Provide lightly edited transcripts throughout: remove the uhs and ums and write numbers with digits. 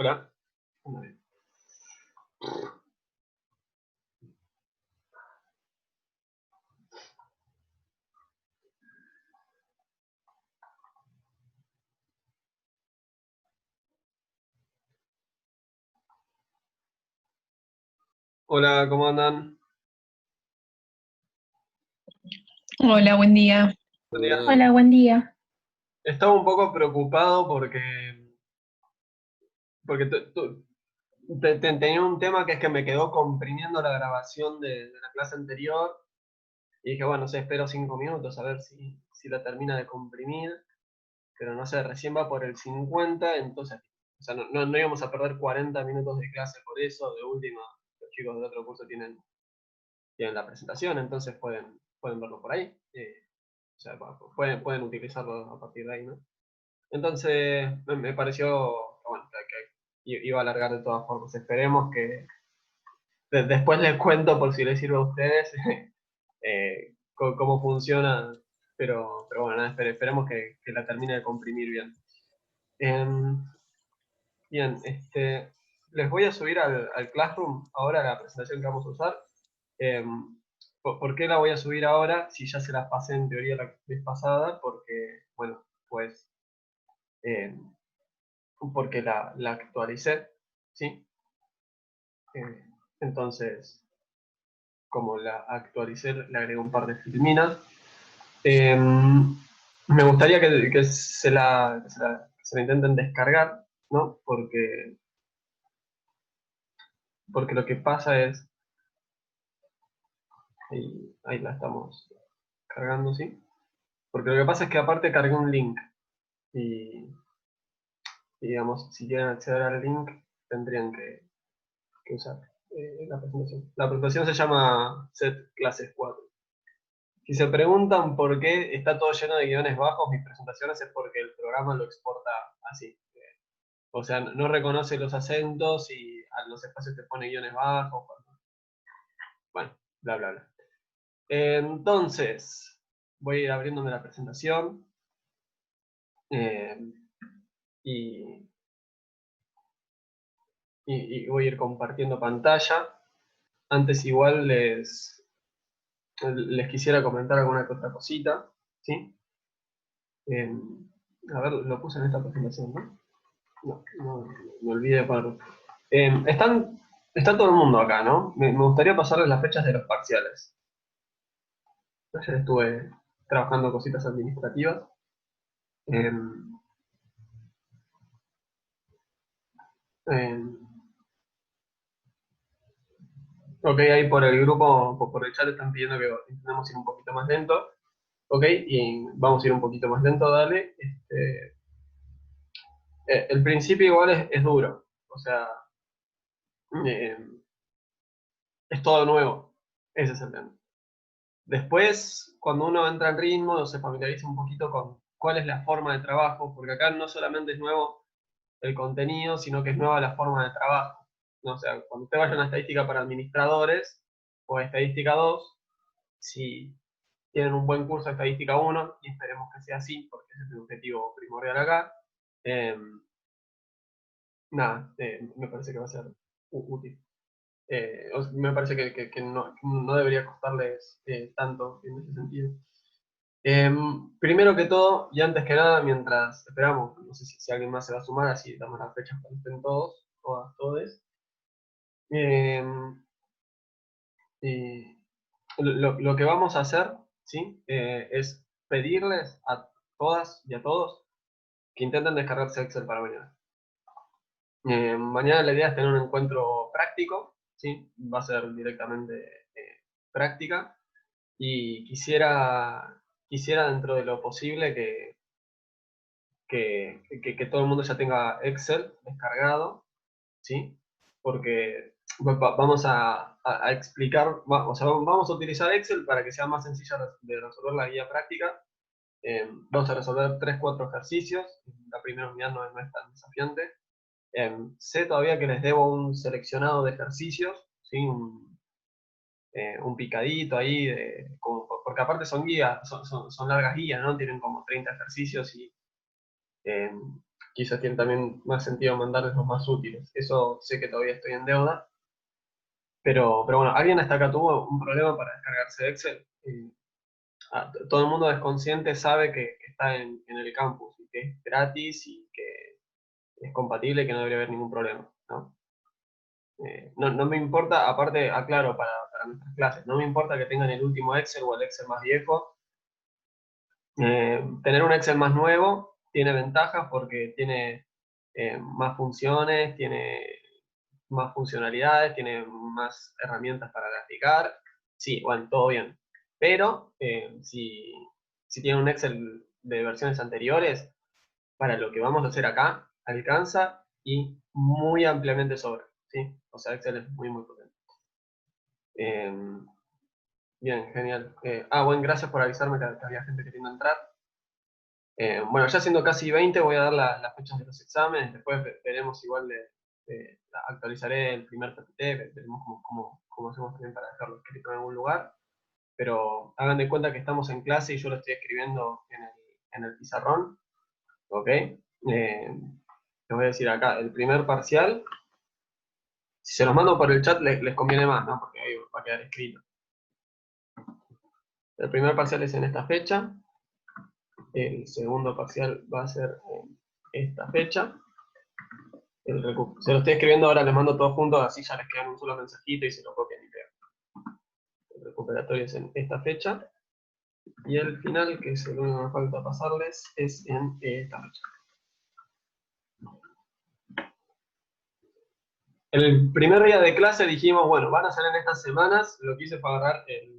Hola. Hola, ¿cómo andan? Hola, buen día. Buen día. Hola, buen día. Estaba un poco preocupado porque tenía un tema que es que me quedó comprimiendo la grabación de la clase anterior y dije, bueno, no sé, espero 5 minutos a ver si la termina de comprimir, pero no sé, recién va por el 50, entonces, o sea, no íbamos a perder 40 minutos de clase por eso. De última, los chicos del otro curso tienen la presentación, entonces pueden verlo por ahí. O sea, pueden utilizarlo a partir de ahí, ¿no? Entonces me pareció bueno, que iba a alargar de todas formas. Esperemos que después les cuento por si les sirve a ustedes cómo funciona, pero bueno, nada, esperemos que la termine de comprimir bien. Em, Bien, les voy a subir al Classroom ahora la presentación que vamos a usar. ¿Por qué la voy a subir ahora si ya se las pasé en teoría la vez pasada? Porque, bueno, pues em, porque la actualicé, ¿sí? Eh, entonces, como la actualicé, le agregué un par de filminas. Me gustaría que se la intenten descargar, ¿no? Porque lo que pasa es, ahí la estamos cargando, ¿sí? Porque lo que pasa es que aparte cargué un link y digamos, si quieren acceder al link, tendrían que usar la presentación. La presentación se llama Set Clases 4. Si se preguntan por qué está todo lleno de guiones bajos, mis presentaciones, es porque el programa lo exporta así. O sea, no reconoce los acentos y a los espacios te pone guiones bajos. Bueno, bla, bla, bla. Entonces, voy a ir abriéndome la presentación eh, y, y voy a ir compartiendo pantalla. Antes igual les quisiera comentar alguna que otra cosita, ¿sí? Eh, a ver, lo puse en esta presentación, ¿no? No, me olvidé de ponerlo. Está todo el mundo acá, ¿no? Me gustaría pasarles las fechas de los parciales. Ayer estuve trabajando cositas administrativas. Eh, eh, ok, ahí por el grupo, por el chat están pidiendo que intentemos ir un poquito más lento. Ok, y vamos a ir un poquito más lento, dale. El principio igual es duro. O sea, eh, es todo nuevo. Ese es el tema. Después, cuando uno entra en ritmo, se familiariza un poquito con cuál es la forma de trabajo, porque acá no solamente es nuevo el contenido, sino que es nueva la forma de trabajo, ¿no? O sea, cuando usted vaya a una estadística para administradores o a estadística 2, si tienen un buen curso de estadística 1, y esperemos que sea así, porque ese es el objetivo primordial acá, eh, nada, me parece que va a ser útil. Me parece que no debería costarles tanto en ese sentido. Primero que todo, y antes que nada, mientras esperamos, no sé si alguien más se va a sumar, así damos las fechas cuando estén todos, todas, todes. Eh, y lo que vamos a hacer, ¿sí? Es pedirles a todas y a todos que intenten descargarse Excel para mañana. Mañana la idea es tener un encuentro práctico, ¿sí? Va a ser directamente práctica, y quisiera dentro de lo posible que todo el mundo ya tenga Excel descargado, ¿sí? Porque vamos a explicar, o sea, vamos a utilizar Excel para que sea más sencilla de resolver la guía práctica. Vamos a resolver 3, 4 ejercicios. La primera unidad no es tan desafiante. Sé todavía que les debo un seleccionado de ejercicios, ¿sí? Un picadito ahí, porque aparte son guías, son largas guías, ¿no? Tienen como 30 ejercicios y eh, quizás tiene también más sentido mandarles los más útiles. Eso sé que todavía estoy en deuda, pero bueno, ¿alguien hasta acá tuvo un problema para descargarse de Excel? Todo el mundo desconsciente sabe que está en el campus y que es gratis y que es compatible y que no debería haber ningún problema, ¿no? No me importa, aparte, aclaro para nuestras clases, no me importa que tengan el último Excel o el Excel más viejo. Tener un Excel más nuevo tiene ventajas porque tiene más funciones, tiene más funcionalidades, tiene más herramientas para graficar. Sí, bueno, todo bien. Pero si tiene un Excel de versiones anteriores, para lo que vamos a hacer acá, alcanza y muy ampliamente sobra, ¿sí? O sea, Excel es muy, muy potente. Bien, genial. Bueno, gracias por avisarme que había gente queriendo entrar. Bueno, ya siendo casi 20, voy a dar las fechas de los exámenes, después veremos igual actualizaré el primer PPT, veremos cómo hacemos también para dejarlo escrito en algún lugar, pero hagan de cuenta que estamos en clase y yo lo estoy escribiendo en el pizarrón, ¿ok? Les voy a decir acá, el primer parcial, si se los mando por el chat les conviene más, ¿no? Porque ahí va a quedar escrito. El primer parcial es en esta fecha, el segundo parcial va a ser en esta fecha. Se lo estoy escribiendo ahora, les mando todos juntos, así ya les queda un solo mensajito y se lo copian y pegan. El recuperatorio es en esta fecha. Y el final, que es el único que me falta pasarles, es en esta fecha. El primer día de clase dijimos, bueno, van a ser en estas semanas, lo que hice fue agarrar el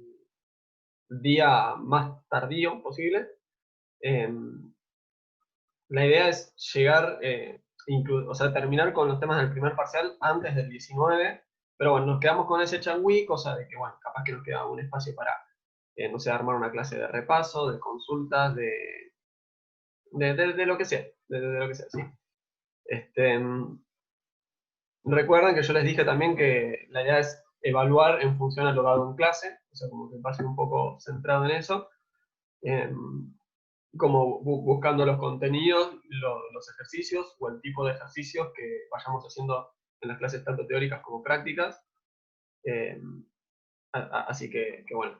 día más tardío posible. La idea es llegar, o sea, terminar con los temas del primer parcial antes del 19, pero bueno, nos quedamos con ese changüí, cosa de que, bueno, capaz que nos queda un espacio para, no sé, armar una clase de repaso, de consultas, de lo que sea, de lo que sea, sí. Recuerden que yo les dije también que la idea es evaluar en función a lo dado en clase, o sea, como que pasen un poco centrado en eso. Como buscando los contenidos, los ejercicios o el tipo de ejercicios que vayamos haciendo en las clases tanto teóricas como prácticas. Eh, Así que bueno.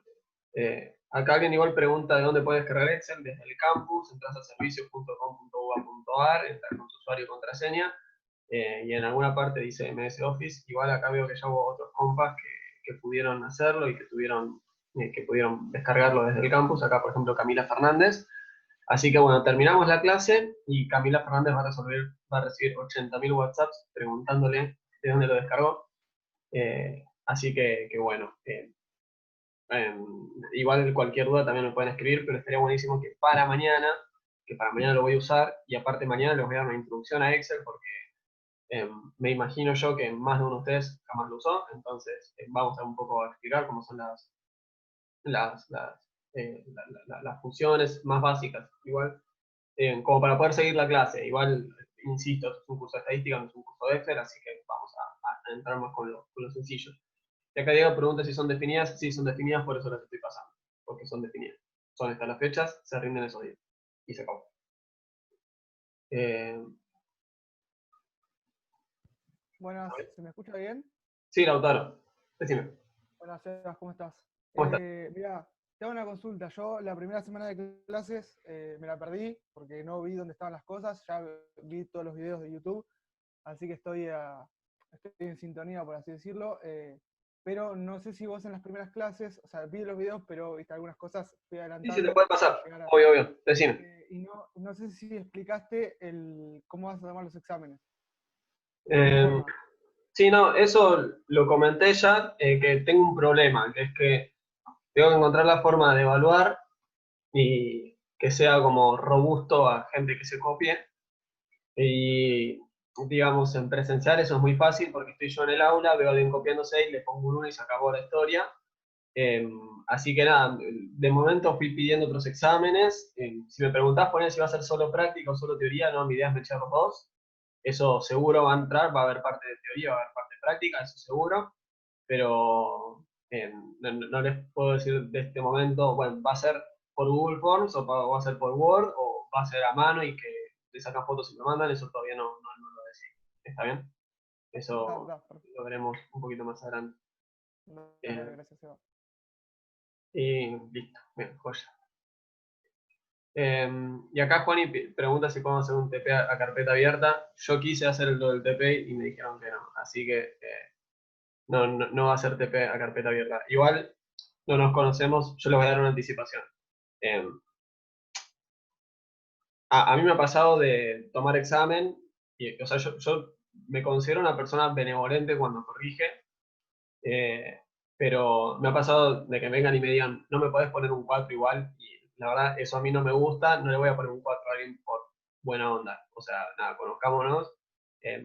Acá alguien igual pregunta de dónde puedes descargar Excel, desde el campus, entras a servicios.com.uba.ar, entras con tu usuario y contraseña, y en alguna parte dice MS Office. Igual acá veo que ya hubo otros compas que pudieron hacerlo y que pudieron descargarlo desde el campus. Acá, por ejemplo, Camila Fernández. Así que bueno, terminamos la clase y Camila Fernández va a recibir 80.000 WhatsApps preguntándole de dónde lo descargó. Así que bueno, igual cualquier duda también me pueden escribir, pero estaría buenísimo que para mañana lo voy a usar, y aparte mañana les voy a dar una introducción a Excel porque me imagino yo que más de uno de ustedes jamás lo usó, entonces vamos a un poco a explicar cómo son las, las, las funciones más básicas, igual, como para poder seguir la clase. Igual, insisto, es un curso de estadística, no es un curso de Excel, así que vamos a entrar más con lo sencillo. Y acá Diego pregunta si son definidas. Sí, son definidas, por eso las estoy pasando, porque son definidas. Son estas las fechas, se rinden esos días. Y se acabó. Eh, Buenas, ¿se me escucha bien? sí, Lautaro, decime. Buenas, Sebas, ¿cómo estás? ¿Cómo estás? Mira, te hago una consulta. Yo la primera semana de clases me la perdí porque no vi dónde estaban las cosas. Ya vi todos los videos de YouTube, así que estoy en sintonía, por así decirlo. Pero no sé si vos en las primeras clases, o sea, vi los videos, pero viste algunas cosas, fui Sí, se te adelantando. puede pasar. Obvio, decime. Y no sé si explicaste cómo vas a tomar los exámenes. ¿De qué Eh, forma? sí, no, eso lo comenté ya, que tengo un problema, que es que tengo que encontrar la forma de evaluar y que sea como robusto a gente que se copie. Y digamos, en presencial eso es muy fácil porque estoy yo en el aula, veo a alguien copiándose y le pongo un 1 y se acabó la historia. Así que nada, de momento fui pidiendo otros exámenes. Si me preguntás poner si va a ser solo práctica o solo teoría, no, mi idea es mechar los dos. Eso seguro va a entrar, va a haber parte de teoría, va a haber parte de práctica, eso seguro. Pero no les puedo decir de este momento, bueno, va a ser por Google Forms o va a ser por Word o va a ser a mano y que le sacan fotos y lo mandan, eso todavía no lo decís. ¿Está bien? Eso Perfecto. lo veremos un poquito más adelante. Dale, gracias, Seba. Y listo, bien, joya. Y acá Juani pregunta si podemos hacer un TP a carpeta abierta. Yo quise hacer lo del TP y me dijeron que no, así que no va a ser TP a carpeta abierta. Igual no nos conocemos, yo les voy a dar una anticipación. A mí me ha pasado de tomar examen, y, o sea, yo me considero una persona benevolente cuando corrige, pero me ha pasado de que vengan y me digan, no me podés poner un 4 igual, y la verdad, eso a mí no me gusta, no le voy a poner un 4 a alguien por buena onda. O sea, nada, conozcámonos. eh,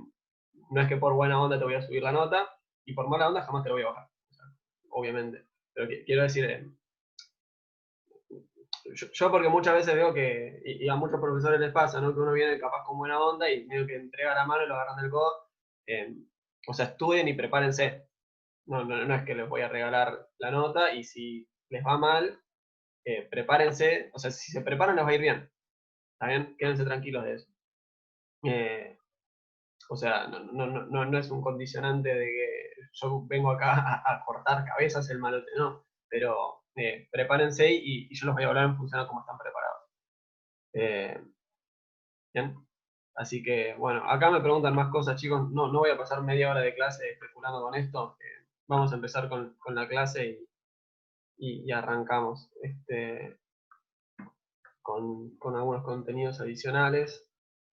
no es que por buena onda te voy a subir la nota, y por mala onda jamás te lo voy a bajar, o sea, obviamente. Pero quiero decir, yo porque muchas veces veo que, y a muchos profesores les pasa, ¿no? Que uno viene capaz con buena onda y medio que entrega la mano y lo agarran del codo. eh, o sea, estudien y prepárense. No es que les voy a regalar la nota y si les va mal, prepárense. O sea, si se preparan les va a ir bien. ¿Está bien? Quédense tranquilos de eso. Eh, o sea, no es un condicionante de que yo vengo acá a cortar cabezas el malote, no. Pero prepárense y yo los voy a hablar en función a cómo están preparados. Eh, Bien. Así que, bueno, acá me preguntan más cosas, chicos. No voy a pasar media hora de clase especulando con esto. Vamos a empezar con la clase y arrancamos con algunos contenidos adicionales,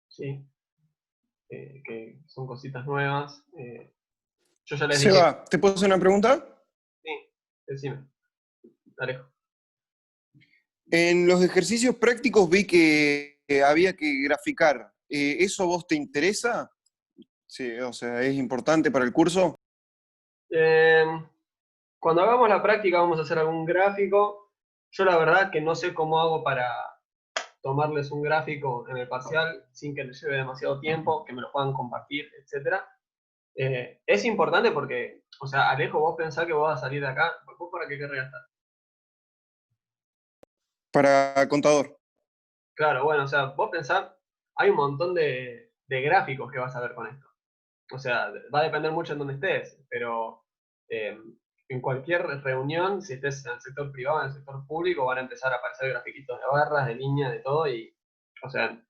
¿sí? Que son cositas nuevas. Yo ya les dije, Seba, ¿te puedo hacer una pregunta? sí, decime, Alejo. En los ejercicios prácticos vi que había que graficar. ¿Eso vos te interesa? Sí, o sea, ¿es importante para el curso? Eh, Cuando hagamos la práctica vamos a hacer algún gráfico. Yo la verdad que no sé cómo hago para tomarles un gráfico en el parcial sin que les lleve demasiado tiempo, que me lo puedan compartir, etc. Es importante porque, o sea, Alejo, vos pensás que vos vas a salir de acá, ¿vos para qué querrías estar? Para contador. Claro, bueno, o sea, vos pensás, hay un montón de gráficos que vas a ver con esto. O sea, va a depender mucho en dónde estés, pero eh, en cualquier reunión, si estés en el sector privado, en el sector público, van a empezar a aparecer grafiquitos de barras, de líneas, de todo, y, o sea,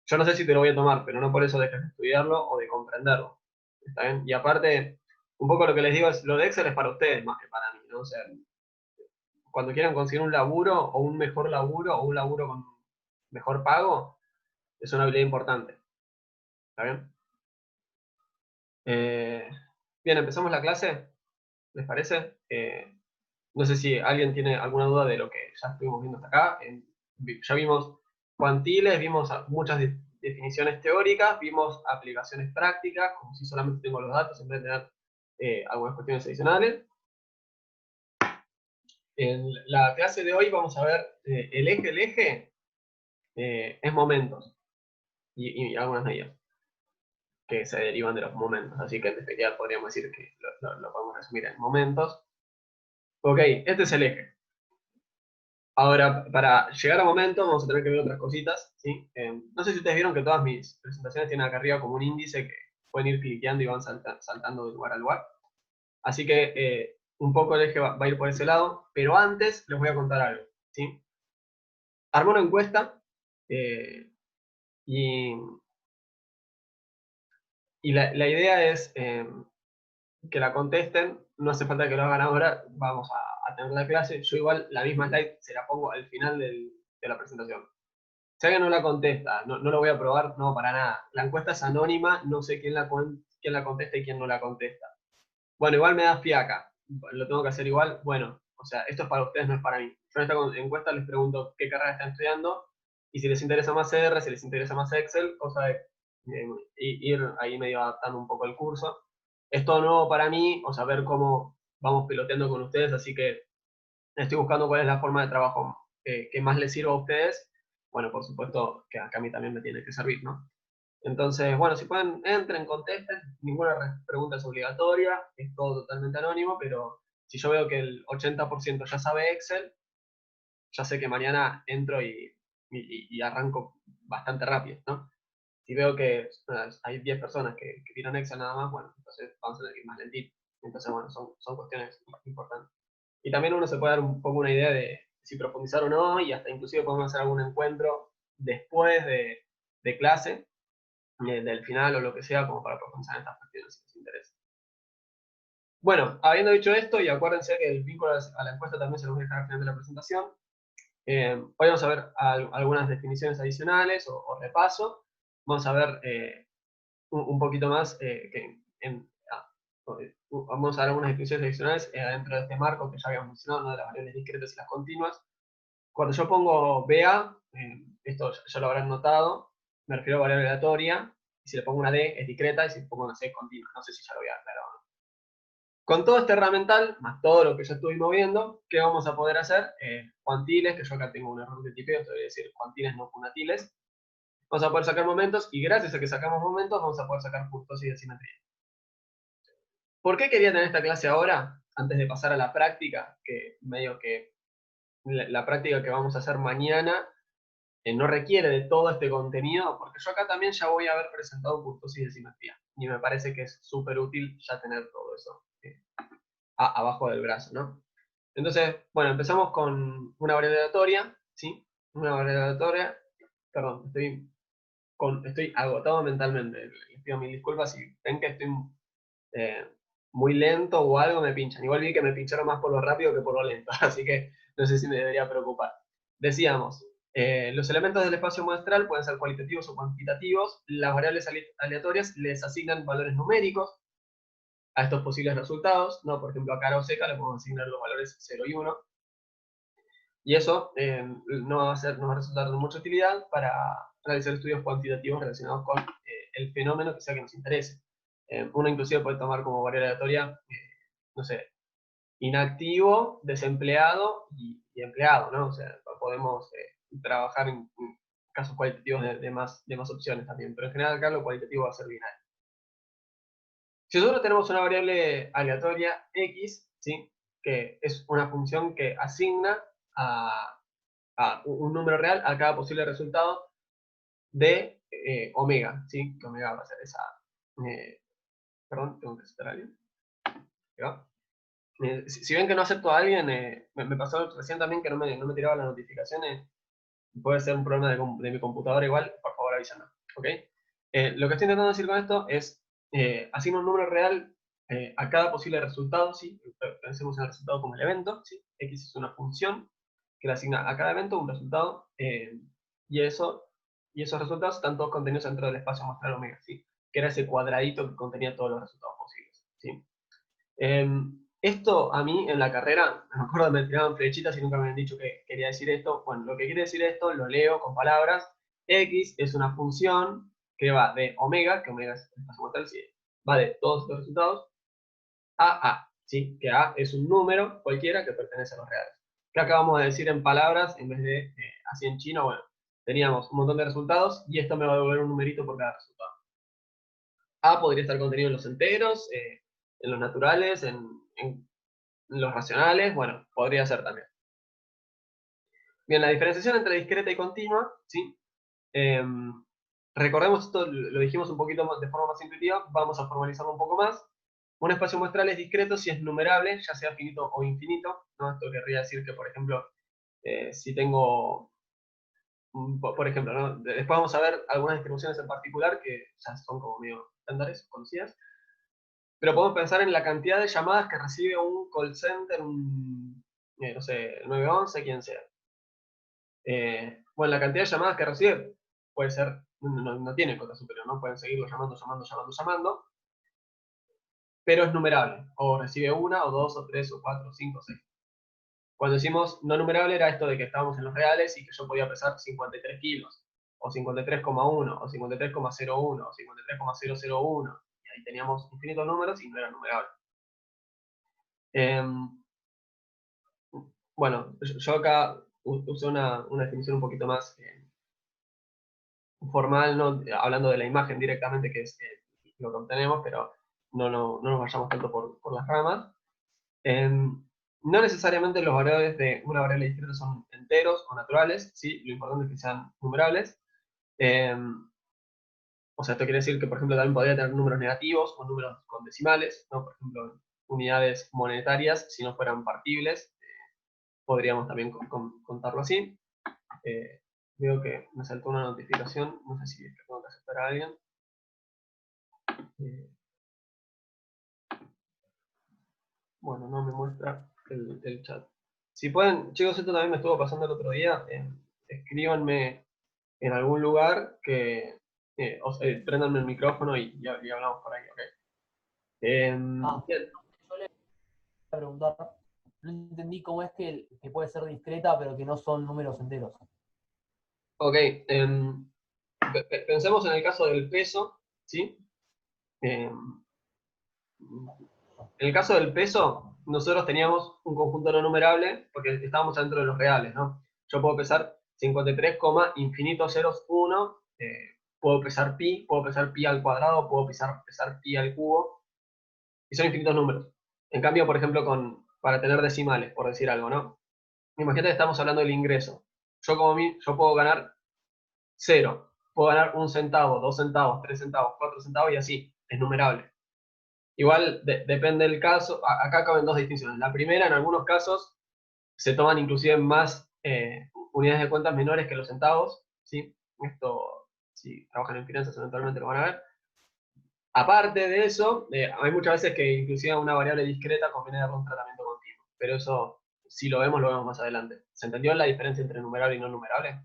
yo no sé si te lo voy a tomar, pero no por eso dejes de estudiarlo o de comprenderlo. ¿Está bien? Y aparte, un poco lo que les digo es, lo de Excel es para ustedes más que para mí, ¿no? O sea, cuando quieran conseguir un laburo o un mejor laburo o un laburo con mejor pago, es una habilidad importante. ¿Está bien? Bien, empezamos la clase, ¿les parece? No sé si alguien tiene alguna duda de lo que ya estuvimos viendo hasta acá. Ya vimos cuantiles, vimos muchas definiciones teóricas, vimos aplicaciones prácticas, como si solamente tengo los datos en vez de tener algunas cuestiones adicionales. En la clase de hoy vamos a ver el eje es momentos y algunas medidas que se derivan de los momentos. Así que en definitiva podríamos decir que lo podemos resumir en momentos. Ok, este es el eje. Ahora, para llegar a momento, vamos a tener que ver otras cositas, ¿sí? No sé si ustedes vieron que todas mis presentaciones tienen acá arriba como un índice que pueden ir cliqueando y van saltando de lugar a lugar. Así que un poco el eje va a ir por ese lado, pero antes les voy a contar algo, ¿sí? Armé una encuesta eh, y, y la idea es que la contesten, no hace falta que lo hagan ahora, vamos a tener la clase, yo igual la misma slide se la pongo al final de la presentación. Si alguien no la contesta, no lo voy a probar, no, para nada. La encuesta es anónima, no sé quién la contesta y quién no la contesta. Bueno, igual me da fiaca, lo tengo que hacer igual. Bueno, o sea, esto es para ustedes, no es para mí. Yo en esta encuesta les pregunto qué carrera están estudiando y si les interesa más R, si les interesa más Excel, cosa de ir ahí medio adaptando un poco el curso. Es todo nuevo para mí, o sea, ver cómo vamos piloteando con ustedes, así que estoy buscando cuál es la forma de trabajo que más les sirva a ustedes. Bueno, por supuesto que a mí también me tiene que servir, ¿no? Entonces, bueno, si pueden, entren, contesten. Ninguna pregunta es obligatoria, es todo totalmente anónimo, pero si yo veo que el 80% ya sabe Excel, ya sé que mañana entro y y arranco bastante rápido, ¿no? Si veo que hay 10 personas que vieron Excel nada más, bueno, entonces vamos a tener que ir más lentito. Entonces, bueno, son cuestiones importantes. Y también uno se puede dar un poco una idea de si profundizar o no, y hasta inclusive podemos hacer algún encuentro después de clase, del final o lo que sea, como para profundizar en estas cuestiones si les interesa. Bueno, habiendo dicho esto, y acuérdense que el vínculo a la encuesta también se los voy a dejar al final de la presentación, hoy vamos a ver algunas definiciones adicionales o repaso. Vamos a ver un poquito más, vamos a ver algunas definiciones adicionales dentro de este marco que ya habíamos mencionado, ¿no? De las variables discretas y las continuas. Cuando yo pongo BA, esto ya lo habrán notado, me refiero a variable aleatoria, y si le pongo una D es discreta, y si le pongo una C es continua. No sé si ya lo voy a aclarar o no. Con todo este herramental, más todo lo que ya estuvimos viendo, ¿qué vamos a poder hacer? Cuantiles, que yo acá tengo un error de tipeo, te voy a decir cuantiles no punatiles. Vamos a poder sacar momentos, y gracias a que sacamos momentos, vamos a poder sacar puntos y de simetría. ¿Por qué quería tener esta clase ahora? Antes de pasar a la práctica, que medio que la práctica que vamos a hacer mañana no requiere de todo este contenido, porque yo acá también ya voy a haber presentado puntos y de simetría. Y me parece que es súper útil ya tener todo eso abajo del brazo, ¿no? Entonces, bueno, empezamos con una variable aleatoria, ¿sí? Una variable aleatoria, perdón, estoy agotado mentalmente, les pido mil disculpas si ven que estoy muy lento o algo, me pinchan. Igual vi que me pincharon más por lo rápido que por lo lento, así que no sé si me debería preocupar. Decíamos, los elementos del espacio muestral pueden ser cualitativos o cuantitativos. Las variables aleatorias les asignan valores numéricos a estos posibles resultados, ¿no? Por ejemplo, a cara o seca le podemos asignar los valores 0 y 1. Y eso no va a resultar de mucha utilidad para realizar estudios cuantitativos relacionados con el fenómeno que sea que nos interese. Uno inclusive puede tomar como variable aleatoria, no sé, inactivo, desempleado y empleado, ¿no? O sea, podemos trabajar en casos cualitativos de más opciones también, pero en general acá lo cualitativo va a ser binario. Si nosotros tenemos una variable aleatoria x, ¿sí? Que es una función que asigna a un número real a cada posible resultado de omega, ¿sí? Que omega va a ser esa... perdón, tengo que aceptar a alguien. Si ven que no acepto a alguien, me pasó recién también que no me tiraba las notificaciones. Puede ser un problema de mi computadora igual, por favor avísenme, ¿ok? Lo que estoy intentando decir con esto es, asigno un número real a cada posible resultado, ¿sí? Pensemos en el resultado como el evento, ¿sí? X es una función que le asigna a cada evento un resultado, y esos resultados están todos contenidos dentro del espacio muestral omega, ¿sí? Que era ese cuadradito que contenía todos los resultados posibles, ¿sí? Esto a mí en la carrera, me acuerdo que me tiraban flechitas y nunca me habían dicho que quería decir esto. Bueno, lo que quiere decir esto lo leo con palabras. X es una función que va de omega, que omega es el espacio muestral, sí, va de todos los resultados, a, ¿sí? Que a es un número cualquiera que pertenece a los reales. ¿Qué acabamos de decir en palabras en vez de así en chino? Bueno, teníamos un montón de resultados y esto me va a devolver un numerito por cada resultado. A podría estar contenido en los enteros, en los naturales, en los racionales, bueno, podría ser también. Bien, la diferenciación entre discreta y continua, ¿sí? Recordemos esto, lo dijimos un poquito más, de forma más intuitiva, vamos a formalizarlo un poco más. Un espacio muestral es discreto si es numerable, ya sea finito o infinito, ¿no? Esto querría decir que, por ejemplo, si tengo, por ejemplo, ¿no? Después vamos a ver algunas distribuciones en particular que ya son como medio estándares, conocidas. Pero podemos pensar en la cantidad de llamadas que recibe un call center, no sé, 911, quien sea. Bueno, la cantidad de llamadas que recibe puede ser, no tiene cota superior, ¿no? Pueden seguirlo llamando, pero es numerable. O recibe una, o dos, o tres, o cuatro, o cinco, o seis. Cuando decimos no numerable era esto de que estábamos en los reales y que yo podía pesar 53 kilos, o 53,1, o 53,01, o 53,001. Y ahí teníamos infinitos números y no era numerable. Bueno, yo acá usé una definición un poquito más formal, ¿no? Hablando de la imagen directamente, que es lo que obtenemos, pero no nos vayamos tanto por las ramas. no necesariamente los valores de una variable discreta son enteros o naturales, ¿sí? Lo importante es que sean numerables. O sea, esto quiere decir que, por ejemplo, también podría tener números negativos o números con decimales, ¿no? Por ejemplo, unidades monetarias, si no fueran partibles, podríamos también contarlo así. Veo que me saltó una notificación, no sé si es que tengo que aceptar a alguien. Bueno, no me muestra el chat. Si pueden, chicos, esto también me estuvo pasando el otro día, escríbanme en algún lugar que, préndanme el micrófono y hablamos por ahí, ¿ok? Bien. Yo le voy a preguntar, no entendí cómo es que puede ser discreta, pero que no son números enteros. Ok, pensemos en el caso del peso, ¿sí? En el caso del peso, nosotros teníamos un conjunto no numerable, porque estábamos dentro de los reales, ¿no? Yo puedo pesar 53, infinito ceros 1, puedo pesar pi al cuadrado, puedo pesar pi al cubo, y son infinitos números. En cambio, por ejemplo, para tener decimales, por decir algo, ¿no? Imagínate que estamos hablando del ingreso. Yo puedo ganar 0, puedo ganar 1 centavo, 2 centavos, 3 centavos, 4 centavos y así, es numerable. Igual depende del caso, acá caben dos distinciones. La primera, en algunos casos, se toman inclusive más unidades de cuentas menores que los centavos, ¿sí? Esto, si trabajan en finanzas, eventualmente lo van a ver. Aparte de eso, hay muchas veces que inclusive una variable discreta conviene darle un tratamiento continuo, pero eso, si lo vemos más adelante. ¿Se entendió la diferencia entre numerable y no numerable?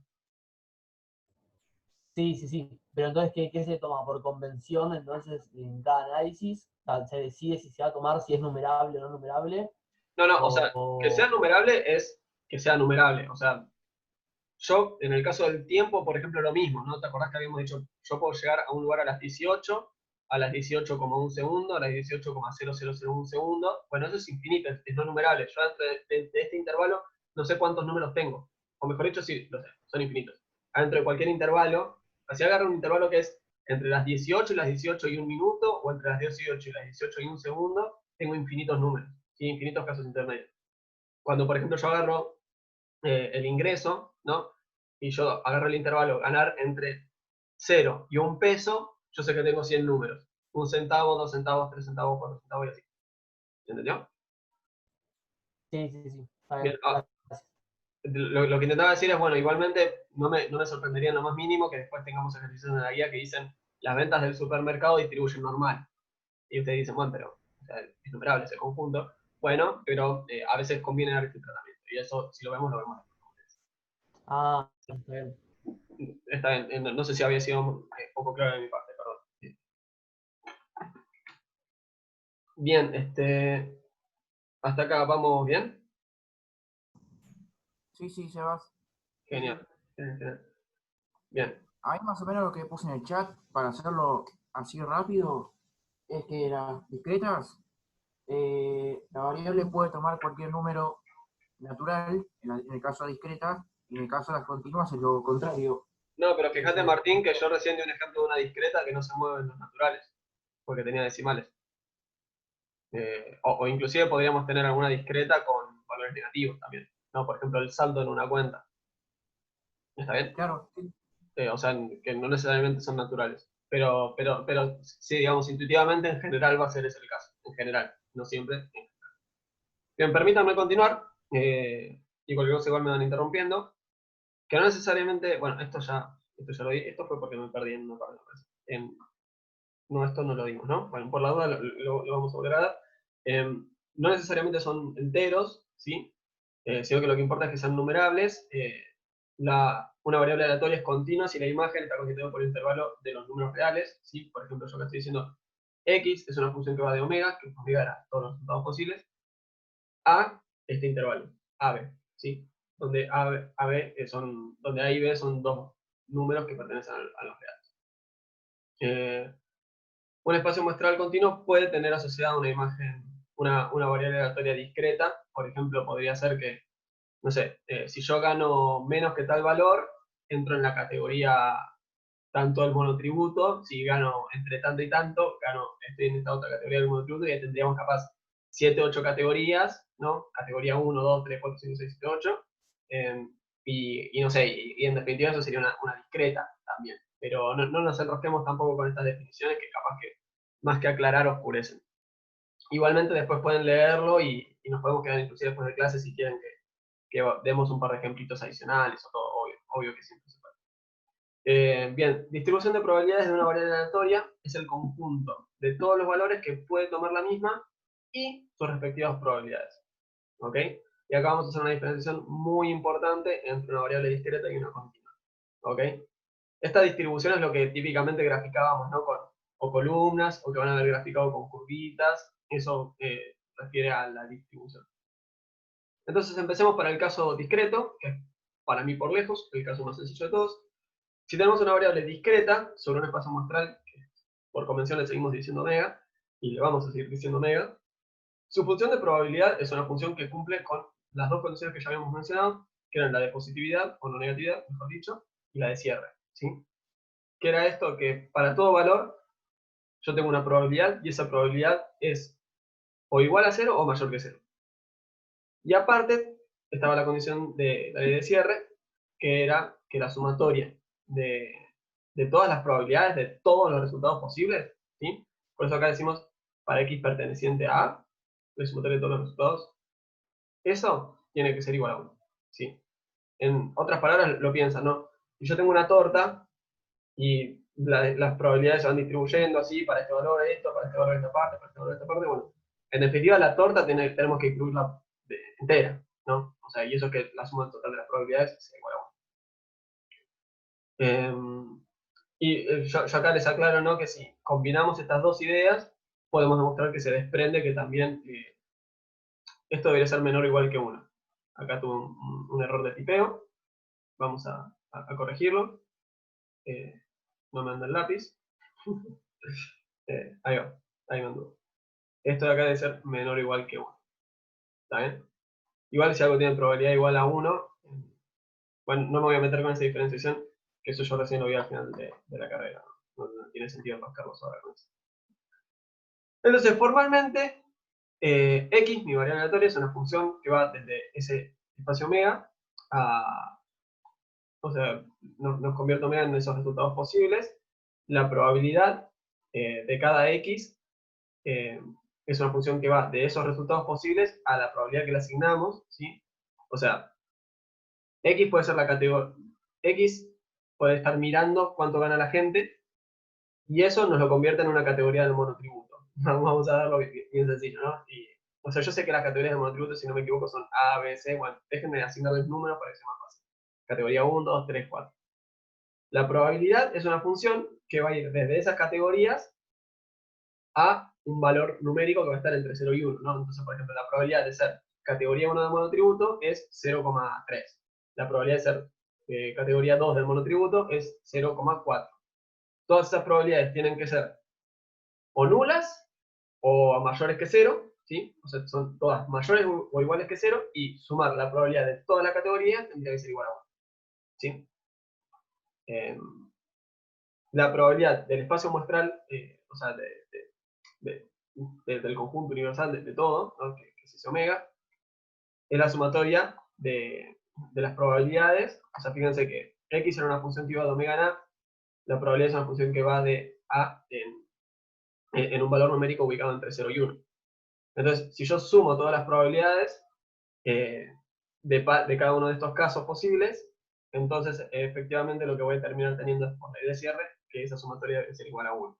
Sí, sí, sí. Pero entonces, ¿qué se toma? Por convención, entonces, en cada análisis, se decide si se va a tomar, si es numerable o no numerable. No, o sea, que sea numerable es que sea numerable. O sea, yo, en el caso del tiempo, por ejemplo, lo mismo, ¿no? ¿Te acordás que habíamos dicho, yo puedo llegar a un lugar a las 18, a las 18,1 segundo, a las 18,0001 segundo? Bueno, eso es infinito, es no numerable. Yo dentro de este intervalo no sé cuántos números tengo. O mejor dicho, sí, lo sé, son infinitos. Dentro de cualquier intervalo, así agarro un intervalo que es entre las 18 y las 18 y un minuto, o entre las 18 y las 18 y un segundo, tengo infinitos números, ¿sí? Infinitos casos intermedios. Cuando, por ejemplo, yo agarro el ingreso, ¿no? Y yo agarro el intervalo ganar entre 0 y 1 peso, yo sé que tengo 100 números. 1 centavo, 2 centavos, 3 centavos, 4 centavos y así. ¿Se entendió? Sí, sí, sí. Está Bien, bien, gracias. lo que intentaba decir es, bueno, igualmente no me sorprendería en lo más mínimo que después tengamos ejercicios en la guía que dicen las ventas del supermercado distribuyen normal. Y ustedes dicen, bueno, pero o sea, es numerable ese conjunto. Bueno, pero a veces conviene dar este tratamiento. Y eso, si lo vemos, lo vemos. Ah, está bien. Está bien, no sé si había sido poco claro de mi parte, perdón. Bien, hasta acá vamos bien. Sí, sí, Sebas. Genial. Genial. Bien. Ahí más o menos lo que puse en el chat para hacerlo así rápido es que las discretas, la variable puede tomar cualquier número natural, en el caso de discretas, y en el caso de las continuas es lo contrario. No, pero fíjate, Martín, que yo recién di un ejemplo de una discreta que no se mueve en los naturales, porque tenía decimales. O inclusive podríamos tener alguna discreta con valores negativos también. ¿No? Por ejemplo, el saldo en una cuenta. ¿Está bien? Claro, sí. O sea, que no necesariamente son naturales. Pero sí, digamos, intuitivamente en general va a ser ese el caso. En general, no siempre. Bien, permítanme continuar. Y cualquier cosa igual me van interrumpiendo. Que no necesariamente, bueno, esto ya lo di, esto fue porque me perdí en una parte. No, esto no lo dimos, ¿no? Bueno, por la duda lo vamos a volver a dar. No necesariamente son enteros, ¿sí? Sino que lo que importa es que sean numerables. Una variable aleatoria es continua si la imagen está constituida por el intervalo de los números reales, ¿sí? Por ejemplo, yo acá estoy diciendo x es una función que va de omega, que omega era todos los resultados posibles, a este intervalo, AB, ¿sí? Donde donde A y B son dos números que pertenecen a los reales. Un espacio muestral continuo puede tener asociada una imagen, una variable aleatoria discreta. Por ejemplo, podría ser que, no sé, si yo gano menos que tal valor, entro en la categoría tanto del monotributo. Si gano entre tanto y tanto, estoy en esta otra categoría del monotributo y ahí tendríamos capaz 7, 8 categorías, ¿no? Categoría 1, 2, 3, 4, 5, 6, 7, 8. Y no sé, y en definitiva eso sería una discreta también. Pero no nos enrosquemos tampoco con estas definiciones que capaz que más que aclarar oscurecen. Igualmente después pueden leerlo y nos podemos quedar inclusive después de clase si quieren que demos un par de ejemplitos adicionales o todo, obvio que siempre se puede. Bien, distribución de probabilidades de una variable aleatoria es el conjunto de todos los valores que puede tomar la misma y sus respectivas probabilidades. ¿Ok? Y acá vamos a hacer una diferenciación muy importante entre una variable discreta y una continua. ¿Ok? Esta distribución es lo que típicamente graficábamos, ¿no? O columnas, o que van a haber graficado con curvitas. Eso refiere a la distribución. Entonces empecemos para el caso discreto, que es para mí por lejos el caso más sencillo de todos. Si tenemos una variable discreta sobre un espacio muestral, que por convención le seguimos diciendo omega, y le vamos a seguir diciendo omega, su función de probabilidad es una función que cumple con las dos condiciones que ya habíamos mencionado, que eran la de positividad, o no negatividad, mejor dicho, y la de cierre. ¿Sí? ¿Qué era esto? Que para todo valor yo tengo una probabilidad, y esa probabilidad es o igual a 0 o mayor que 0. Y aparte, estaba la condición de la ley de cierre, que era que la sumatoria de todas las probabilidades, de todos los resultados posibles, ¿sí? Por eso acá decimos, para x perteneciente a A, la sumatoria de todos los resultados, eso tiene que ser igual a 1, ¿sí? En otras palabras, lo piensan, ¿no? Si yo tengo una torta, y las probabilidades se van distribuyendo así, para este valor esto, para este valor esta parte, para este valor esta parte, bueno, en definitiva la torta tenemos que incluirla entera, ¿no? O sea, y eso es que la suma total de las probabilidades es igual a 1. Yo acá les aclaro, ¿no? Que si combinamos estas dos ideas, podemos demostrar que se desprende que también esto debería ser menor o igual que 1. Acá tuve un error de tipeo, vamos a corregirlo. No me anda el lápiz. Ahí va, ahí me anduvo. Esto de acá debe ser menor o igual que 1. ¿Está bien? Igual si algo tiene probabilidad igual a 1, bueno, no me voy a meter con esa diferenciación, que eso yo recién lo vi al final de la carrera. No tiene sentido rascarlos ahora con eso. Entonces, formalmente, x, mi variable aleatoria, es una función que va desde ese espacio omega a... O sea, nos convierte omega en esos resultados posibles. La probabilidad de cada x es una función que va de esos resultados posibles a la probabilidad que le asignamos, ¿sí? O sea, x puede ser la categoría, x puede estar mirando cuánto gana la gente, y eso nos lo convierte en una categoría del monotributo. Vamos a darlo bien sencillo, ¿no? O sea, yo sé que las categorías del monotributo, si no me equivoco, son A, B, C, bueno, déjenme asignarles números para que sea más fácil. Categoría 1, 2, 3, 4. La probabilidad es una función que va a ir desde esas categorías a un valor numérico que va a estar entre 0 y 1, ¿no? Entonces, por ejemplo, la probabilidad de ser categoría 1 del monotributo es 0,3. La probabilidad de ser categoría 2 del monotributo es 0,4. Todas esas probabilidades tienen que ser o nulas o mayores que 0, ¿sí? O sea, son todas mayores o iguales que 0, y sumar la probabilidad de todas las categorías tendría que ser igual a 1, ¿sí? La probabilidad del espacio muestral, o sea, del conjunto universal de todo, ¿no? que es ese omega, es la sumatoria de las probabilidades. O sea, fíjense que x era una función que iba de omega en a, la probabilidad es una función que va de a en un valor numérico ubicado entre 0 y 1. Entonces, si yo sumo todas las probabilidades de cada uno de estos casos posibles, entonces efectivamente lo que voy a terminar teniendo es, por ley de cierre, que esa sumatoria debe ser igual a 1.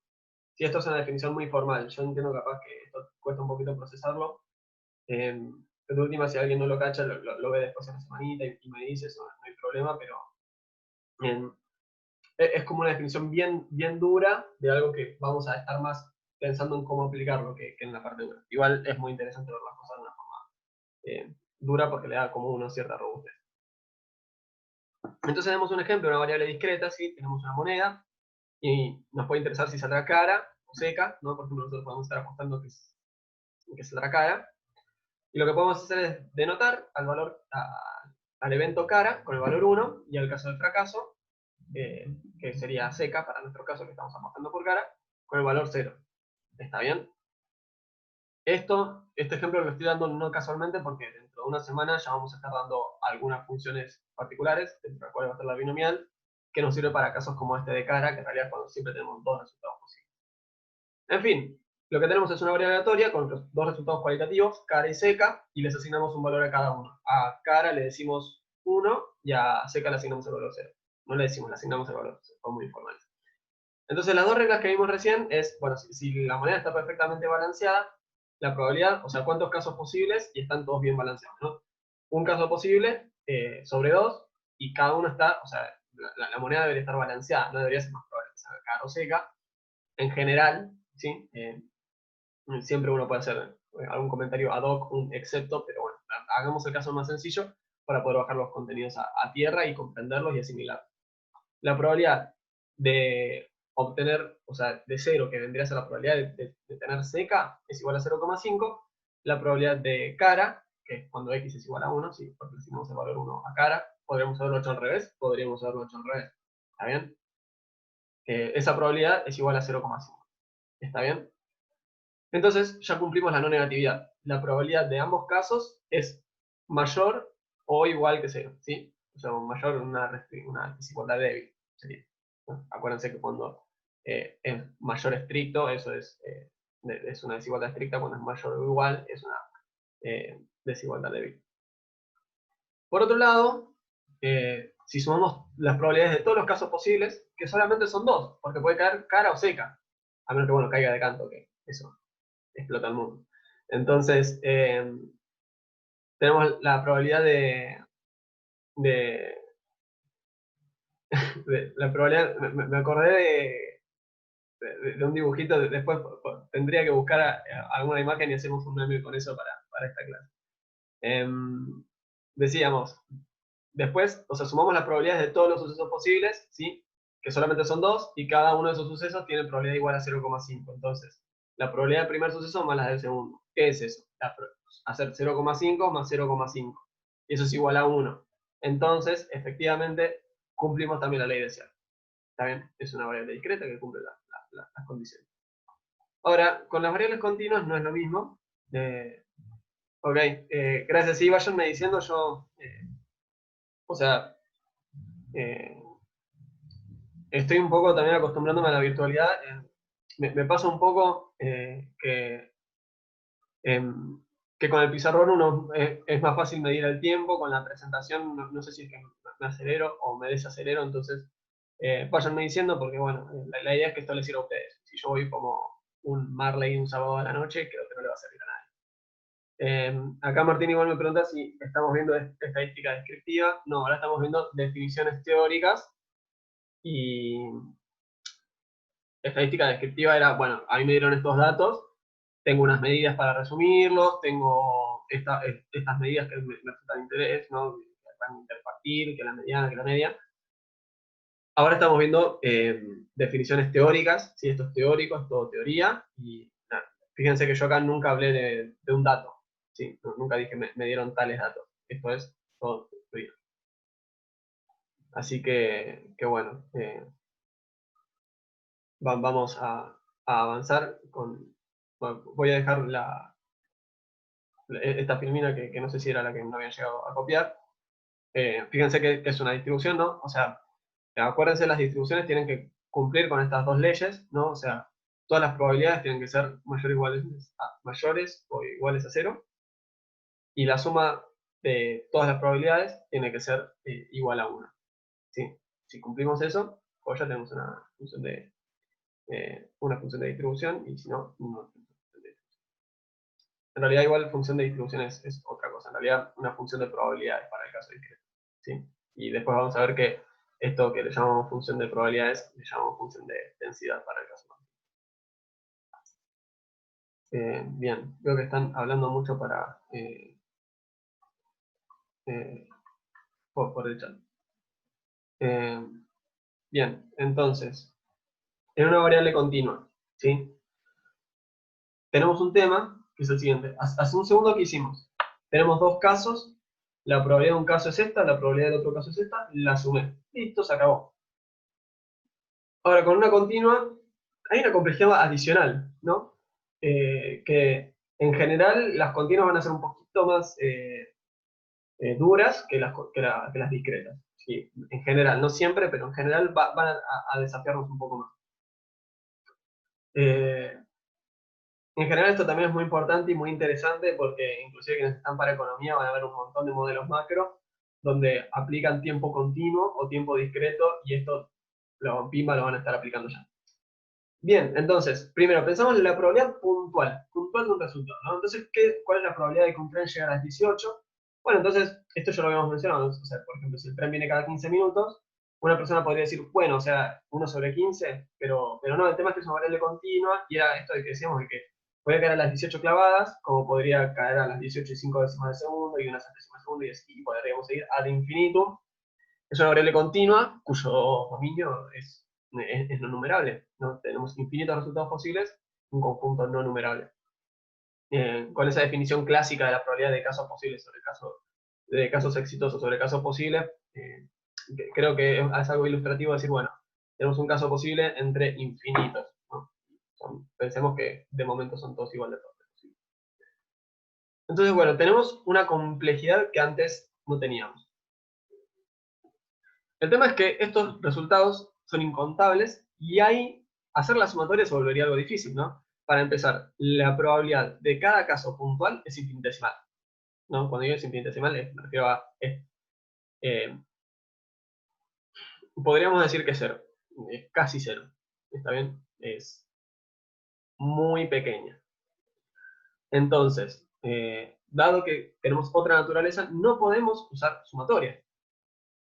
Si esto es una definición muy formal, yo entiendo capaz que esto cuesta un poquito procesarlo. De última, si alguien no lo cacha, lo ve después en la semanita y me dice eso, no hay problema, pero es como una definición bien, bien dura de algo que vamos a estar más pensando en cómo aplicarlo que en la parte dura. Igual es muy interesante ver las cosas de una forma dura porque le da como una cierta robustez. Entonces tenemos un ejemplo de una variable discreta, ¿sí? Tenemos una moneda, y nos puede interesar si saldrá cara o seca, ¿no? Por ejemplo, nosotros podemos estar apostando que saldrá cara, y lo que podemos hacer es denotar al evento cara con el valor 1, y al caso del fracaso, que sería seca para nuestro caso que estamos apostando por cara, con el valor 0. ¿Está bien? Este ejemplo lo estoy dando no casualmente porque dentro de una semana ya vamos a estar dando algunas funciones particulares, dentro de las cuales va a estar la binomial, que nos sirve para casos como este de cara, que en realidad es cuando siempre tenemos dos resultados posibles. En fin, lo que tenemos es una variable aleatoria con dos resultados cualitativos, cara y seca, y les asignamos un valor a cada uno. A cara le decimos 1 y a seca le asignamos el valor 0. No le decimos, le asignamos el valor, son muy informales. Entonces las dos reglas que vimos recién es, bueno, si la moneda está perfectamente balanceada, la probabilidad, o sea, cuántos casos posibles y están todos bien balanceados, ¿no? Un caso posible sobre 2 y cada uno está, o sea, la moneda debería estar balanceada, no debería ser más probable que sea cara o seca. En general, ¿sí? Siempre uno puede hacer algún comentario ad hoc, un excepto, pero bueno, hagamos el caso más sencillo para poder bajar los contenidos a tierra y comprenderlos y asimilarlos. La probabilidad de obtener, o sea, de 0, que vendría a ser la probabilidad de tener seca, es igual a 0,5. La probabilidad de cara, que es cuando x es igual a 1, sí, porque si no el valor 1 a cara, podríamos haberlo hecho al revés, podríamos haberlo hecho al revés. ¿Está bien? Esa probabilidad es igual a 0,5. ¿Está bien? Entonces ya cumplimos la no negatividad. La probabilidad de ambos casos es mayor o igual que 0, ¿sí? O sea, mayor una desigualdad débil sería. ¿No? Acuérdense que cuando es mayor estricto, eso es una desigualdad estricta, cuando es mayor o igual, es una desigualdad débil. Por otro lado, si sumamos las probabilidades de todos los casos posibles, que solamente son dos, porque puede caer cara o seca, a menos que, bueno, caiga de canto, que eso explota el mundo. Entonces, tenemos la probabilidad la probabilidad, me acordé de un dibujito, después tendría que buscar alguna imagen y hacemos un meme con eso para esta clase. Decíamos, después, o sea, sumamos las probabilidades de todos los sucesos posibles, ¿sí? Que solamente son dos, y cada uno de esos sucesos tiene probabilidad igual a 0,5. Entonces, la probabilidad del primer suceso más la del segundo. ¿Qué es eso? Hacer 0,5 más 0,5. Y eso es igual a 1. Entonces, efectivamente, cumplimos también la ley de Cierre. ¿Está bien? Es una variable discreta que cumple las condiciones. Ahora, con las variables continuas no es lo mismo. Ok, gracias. Sí, váyanme diciendo yo... o sea... estoy un poco también acostumbrándome a la virtualidad. Me pasa un poco que con el pizarrón uno es más fácil medir el tiempo, con la presentación no sé si es que me acelero o me desacelero, entonces váyanme diciendo porque bueno, la idea es que esto les sirva a ustedes. Si yo voy como un Marley un sábado a la noche, creo que no le va a servir a nadie. Acá Martín igual me pregunta si estamos viendo estadística descriptiva. No, ahora estamos viendo definiciones teóricas y estadística descriptiva era, bueno, a mí me dieron estos datos, tengo unas medidas para resumirlos, tengo estas medidas que me resultan de interés, ¿no? Que van a interpartir, que la mediana, que la media. Ahora estamos viendo definiciones teóricas, ¿sí? Esto es teórico, es todo teoría, y nada, fíjense que yo acá nunca hablé de un dato, ¿sí? Nunca dije me dieron tales datos, esto es todo teoría. Así que bueno, vamos a avanzar con... Bueno, voy a dejar esta filmina que no sé si era la que no había llegado a copiar. Fíjense que es una distribución, ¿no? O sea, acuérdense, las distribuciones tienen que cumplir con estas dos leyes, ¿no? O sea, todas las probabilidades tienen que ser mayores o iguales a 0. Y la suma de todas las probabilidades tiene que ser igual a 1. ¿Sí? Si cumplimos eso, pues ya tenemos una función de distribución, y si no, no. En realidad igual función de distribución es otra cosa, en realidad una función de probabilidades para el caso discreto, ¿sí? Y después vamos a ver que esto que le llamamos función de probabilidades, le llamamos función de densidad para el caso. Bien, veo que están hablando mucho por el chat. Bien, entonces, en una variable continua, ¿sí? Tenemos un tema que es el siguiente. Hace un segundo, ¿qué hicimos? Tenemos dos casos, la probabilidad de un caso es esta, la probabilidad del otro caso es esta, la sumé. Listo, se acabó. Ahora, con una continua, hay una complejidad adicional, ¿no? Que En general, las continuas van a ser un poquito más duras que las discretas. Sí, en general, no siempre, pero en general van a desafiarnos un poco más. En general esto también es muy importante y muy interesante porque inclusive quienes están para economía van a ver un montón de modelos macro donde aplican tiempo continuo o tiempo discreto y esto los PIMA lo van a estar aplicando ya. Bien, entonces, primero pensamos en la probabilidad puntual de un resultado, ¿no? Entonces, ¿cuál es la probabilidad de que un tren llegue a las 18? Bueno, entonces, esto ya lo habíamos mencionado, o sea, por ejemplo, si el tren viene cada 15 minutos, una persona podría decir, bueno, o sea, 1 sobre 15, pero no, el tema es que es una variable continua, y era esto de que decíamos de que podría caer a las 18 clavadas, como podría caer a las 18 y 5 décimas de segundo, y una centésima de segundo, y podríamos seguir ad infinitum. Es una variable continua, cuyo dominio es no numerable, ¿no? Tenemos infinitos resultados posibles, un conjunto no numerable. Con esa definición clásica de la probabilidad de casos posibles de casos exitosos sobre casos posibles, creo que es algo ilustrativo decir, bueno, tenemos un caso posible entre infinitos, ¿no? Pensemos que de momento son todos igual de posibles. Entonces, bueno, tenemos una complejidad que antes no teníamos. El tema es que estos resultados son incontables y ahí hacer la sumatoria se volvería algo difícil, ¿no? Para empezar, la probabilidad de cada caso puntual es infinitesimal, ¿no? Cuando digo es infinitesimal, me refiero a podríamos decir que es cero, es casi cero, ¿está bien? Es muy pequeña. Entonces, dado que tenemos otra naturaleza, no podemos usar sumatoria.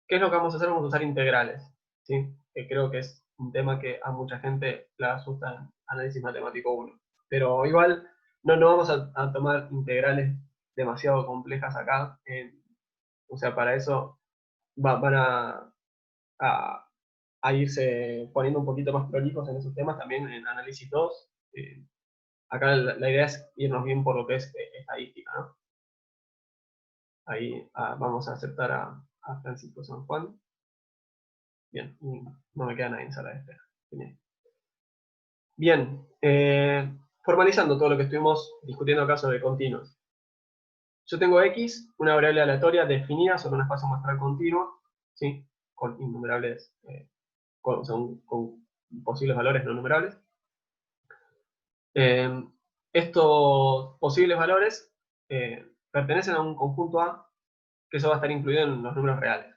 ¿Qué es lo que vamos a hacer? Vamos a usar integrales, ¿sí? Que creo que es un tema que a mucha gente le asusta en análisis matemático 1. Pero igual no vamos a tomar integrales demasiado complejas acá. O sea, para eso van a irse poniendo un poquito más prolijos en esos temas, también en análisis 2. Acá la idea es irnos bien por lo que es estadística, ¿no? Ahí vamos a aceptar a Francisco San Juan. Bien, no me queda nadie en sala de espera. Bien, formalizando todo lo que estuvimos discutiendo acá sobre continuos. Yo tengo X, una variable aleatoria definida sobre un espacio muestral continuo, ¿sí? Con innumerables, con posibles valores no numerables. Estos posibles valores pertenecen a un conjunto A, que eso va a estar incluido en los números reales.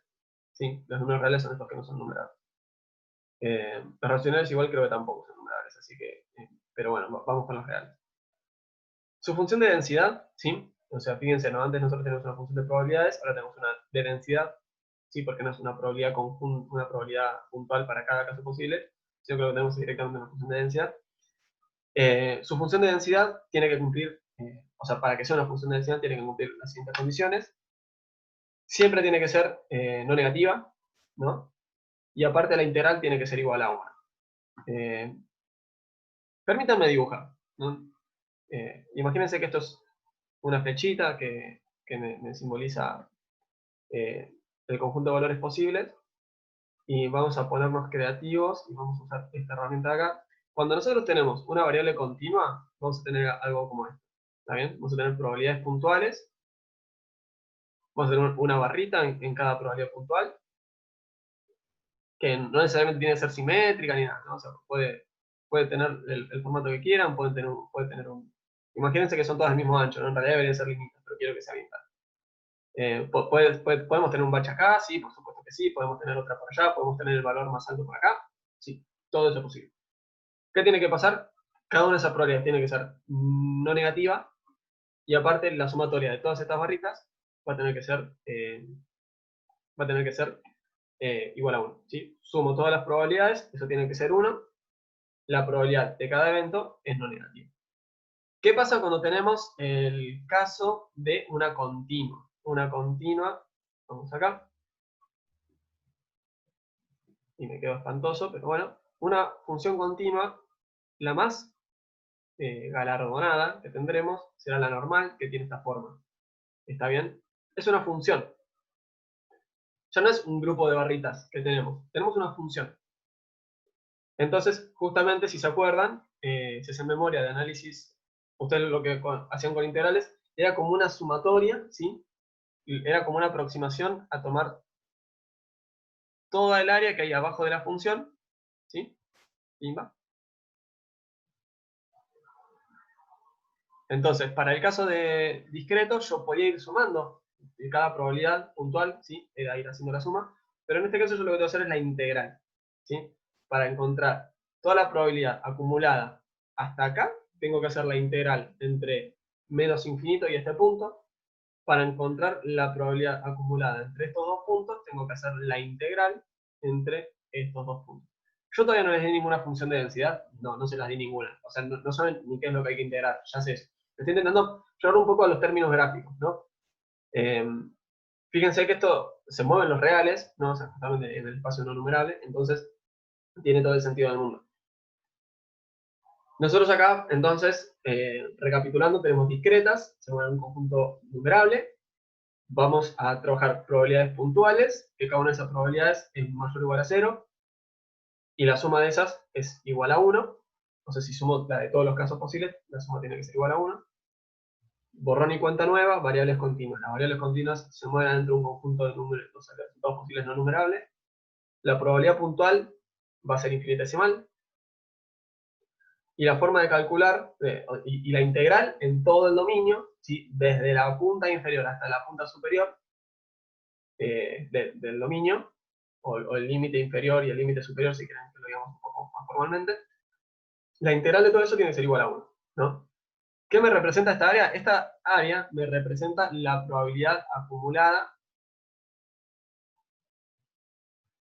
¿Sí? Los números reales son estos que no son numerados. Los racionales igual creo que tampoco son numerables, así que, pero bueno, vamos con los reales. Su función de densidad, ¿sí? O sea, fíjense, ¿no? Antes nosotros tenemos una función de probabilidades, ahora tenemos una de densidad, ¿sí? Porque no es una probabilidad una probabilidad puntual para cada caso posible, sino que lo tenemos directamente en una función de densidad. Su función de densidad tiene que cumplir, o sea, para que sea una función de densidad tiene que cumplir las siguientes condiciones. Siempre tiene que ser no negativa, ¿no? Y aparte la integral tiene que ser igual a 1. Permítanme dibujar, ¿no? Imagínense que esto es una flechita que me simboliza el conjunto de valores posibles, y vamos a ponernos creativos y vamos a usar esta herramienta de acá. Cuando nosotros tenemos una variable continua, vamos a tener algo como esto, ¿está bien? Vamos a tener probabilidades puntuales, vamos a tener una barrita en cada probabilidad puntual, que no necesariamente tiene que ser simétrica ni nada, ¿no? O sea, puede tener el formato que quieran, puede tener un... Imagínense que son todas del mismo ancho, ¿no? En realidad deberían ser líneas, pero quiero que sea bien claro. ¿Podemos tener un batch acá? Sí, por supuesto que sí. ¿Podemos tener otra por allá? ¿Podemos tener el valor más alto por acá? Sí, todo eso es posible. ¿Qué tiene que pasar? Cada una de esas probabilidades tiene que ser no negativa, y aparte la sumatoria de todas estas barritas va a tener que ser igual a 1. ¿Sí? Sumo todas las probabilidades, eso tiene que ser 1. La probabilidad de cada evento es no negativa. ¿Qué pasa cuando tenemos el caso de una continua? Una continua, vamos acá, y me quedo espantoso, pero bueno, una función continua, la más galardonada que tendremos será la normal, que tiene esta forma. ¿Está bien? Es una función. Ya no es un grupo de barritas que tenemos una función. Entonces, justamente, si se acuerdan, si hacen memoria de análisis ustedes lo que hacían con integrales, era como una sumatoria, ¿sí? Era como una aproximación a tomar toda el área que hay abajo de la función, ¿sí? Pimba. Entonces, para el caso de discreto, yo podía ir sumando cada probabilidad puntual, ¿sí? Era ir haciendo la suma, pero en este caso yo lo que tengo que hacer es la integral, ¿sí? Para encontrar toda la probabilidad acumulada hasta acá, tengo que hacer la integral entre menos infinito y este punto. Para encontrar la probabilidad acumulada entre estos dos puntos, tengo que hacer la integral entre estos dos puntos. Yo todavía no les di ninguna función de densidad, no se las di ninguna. O sea, no saben ni qué es lo que hay que integrar, ya sé eso. Estoy intentando llevar un poco a los términos gráficos, ¿no? Fíjense que esto se mueve en los reales, ¿no? O sea, justamente en el espacio no numerable, entonces tiene todo el sentido del mundo. Nosotros acá, entonces, recapitulando, tenemos discretas, se mueven en un conjunto numerable. Vamos a trabajar probabilidades puntuales, que cada una de esas probabilidades es mayor o igual a 0, y la suma de esas es igual a 1. Entonces, si sumo la de todos los casos posibles, la suma tiene que ser igual a 1. Borrón y cuenta nueva, variables continuas. Las variables continuas se mueven dentro de un conjunto de números, o sea, de resultados posibles no numerables. La probabilidad puntual va a ser infinitesimal. Y la forma de calcular, y la integral en todo el dominio, ¿sí? Desde la punta inferior hasta la punta superior del dominio, o el límite inferior y el límite superior, si quieren que lo digamos un poco más formalmente, la integral de todo eso tiene que ser igual a 1, ¿no? ¿Qué me representa esta área? Esta área me representa la probabilidad acumulada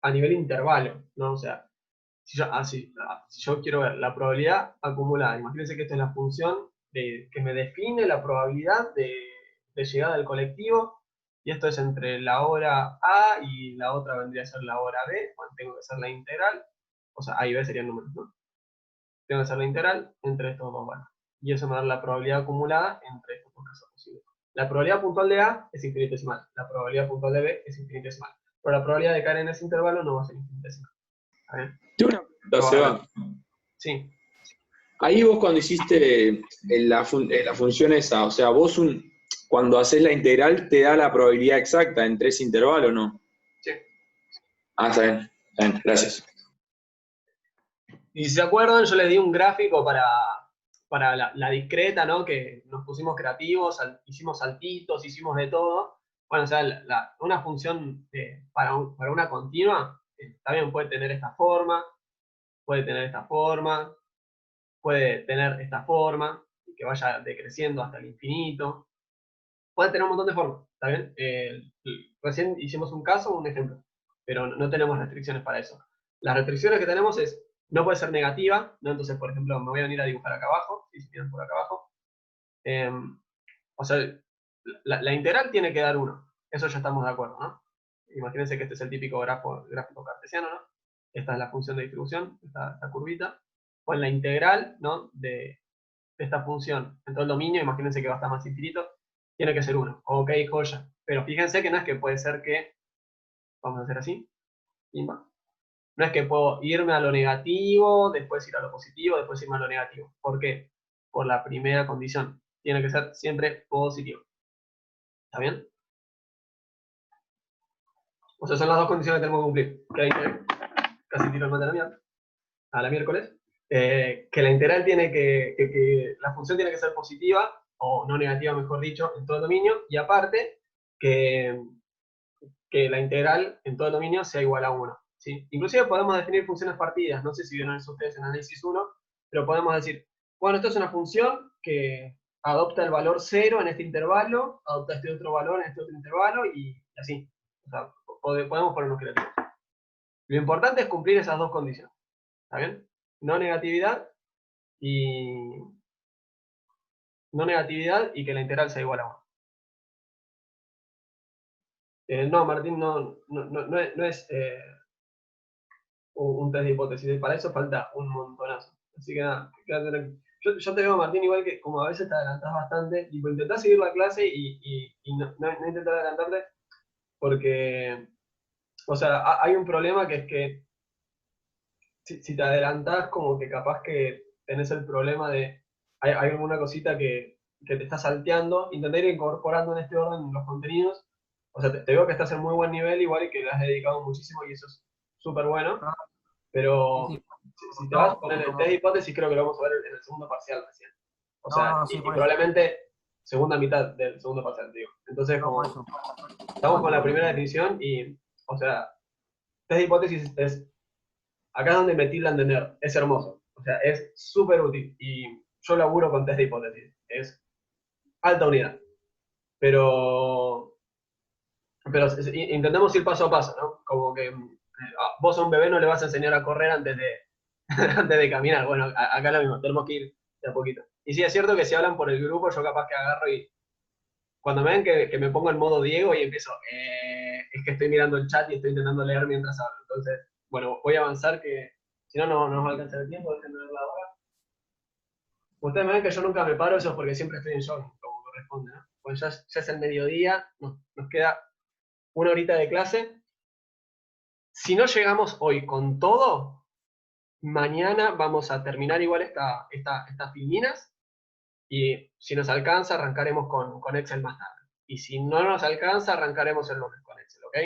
a nivel intervalo, ¿no? O sea, si yo quiero ver la probabilidad acumulada, imagínense que esta es la función que me define la probabilidad de llegada del colectivo, y esto es entre la hora A y la otra vendría a ser la hora B, cuando tengo que hacer la integral, o sea, A y B serían números, ¿no? Tengo que hacer la integral entre estos dos valores. Y eso me da la probabilidad acumulada entre estos dos casos posibles. La probabilidad puntual de A es infinitesimal, la probabilidad puntual de B es infinitesimal, pero la probabilidad de caer en ese intervalo no va a ser infinitesimal. ¿Está bien? Tengo una pregunta, Seba. Sí. Ahí vos cuando hiciste la función esa, o sea, vos cuando haces la integral te da la probabilidad exacta entre ese intervalo, ¿no? Sí. Ah, está bien, gracias. Y si se acuerdan, yo les di un gráfico para la discreta, ¿no? Que nos pusimos creativos, hicimos saltitos, hicimos de todo. Bueno, o sea, una función para una continua, también puede tener esta forma, puede tener esta forma, puede tener esta forma, que vaya decreciendo hasta el infinito. Puede tener un montón de formas, ¿está bien? Recién hicimos un caso, un ejemplo, pero no tenemos restricciones para eso. Las restricciones que tenemos es, no puede ser negativa, ¿no? Entonces, por ejemplo, me voy a venir a dibujar acá abajo, si miran por acá abajo. O sea, la integral tiene que dar 1, eso ya estamos de acuerdo, ¿no? Imagínense que este es el típico gráfico cartesiano, ¿no? Esta es la función de distribución, esta curvita. Pues la integral, ¿no? de esta función en todo el dominio, imagínense que va a estar más infinito, tiene que ser 1. Ok, joya. Pero fíjense que no es que puede ser que, vamos a hacer así, pimba. No es que puedo irme a lo negativo, después ir a lo positivo, después irme a lo negativo. ¿Por qué? Por la primera condición. Tiene que ser siempre positivo. ¿Está bien? O sea, son las dos condiciones que tenemos que cumplir. Casi tiro el mate a la miércoles. Que la integral tiene que la función tiene que ser positiva, o no negativa, mejor dicho, en todo el dominio, y aparte, que la integral en todo el dominio sea igual a 1. ¿Sí? Inclusive podemos definir funciones partidas, no sé si vieron eso ustedes en análisis 1, pero podemos decir, bueno, esto es una función que adopta el valor 0 en este intervalo, adopta este otro valor en este otro intervalo, y así. O sea, podemos ponernos creativos. Lo importante es cumplir esas dos condiciones. ¿Está bien? No negatividad y que la integral sea igual a 1. No, Martín, no es un test de hipótesis. Para eso falta un montonazo. Así que nada, yo te veo, Martín, igual que como a veces te adelantás bastante, tipo, intentás seguir la clase y no intentás adelantarte, porque, o sea, hay un problema que es que si te adelantás, como que capaz que tenés el problema de hay alguna cosita que te está salteando, intentar ir incorporando en este orden los contenidos. O sea, te veo que estás en muy buen nivel igual y que le has dedicado muchísimo y eso es súper bueno. Ah, Pero sí, si te vas a no, poner el como- test de hipótesis, creo que lo vamos a ver en el segundo parcial recién. O sea, no, sí, y por eso. probablemente segunda mitad del segundo parcial, digo. Entonces, No, por como eso. estamos con la primera definición y, o sea, test de hipótesis es, acá es donde me tildan de nerd, es hermoso. O sea, es súper útil y yo laburo con test de hipótesis. Es alta unidad. Pero intentemos ir paso a paso, ¿no? Como que vos a un bebé no le vas a enseñar a correr antes de, antes de caminar. Bueno, acá lo mismo, tenemos que ir de a poquito. Y sí, es cierto que si hablan por el grupo, yo capaz que agarro y cuando me ven que me pongo en modo Diego y empiezo, es que estoy mirando el chat y estoy intentando leer mientras hablo. Entonces, bueno, voy a avanzar que si no, no nos va a alcanzar el tiempo, déjenme ver la hora. Ustedes me ven que yo nunca me paro, eso es porque siempre estoy en jogging, como corresponde, ¿no? Pues ya es el mediodía, nos queda una horita de clase. Si no llegamos hoy con todo, mañana vamos a terminar igual estas filminas y si nos alcanza arrancaremos con Excel más tarde. Y si no nos alcanza arrancaremos el lunes con Excel, ¿ok?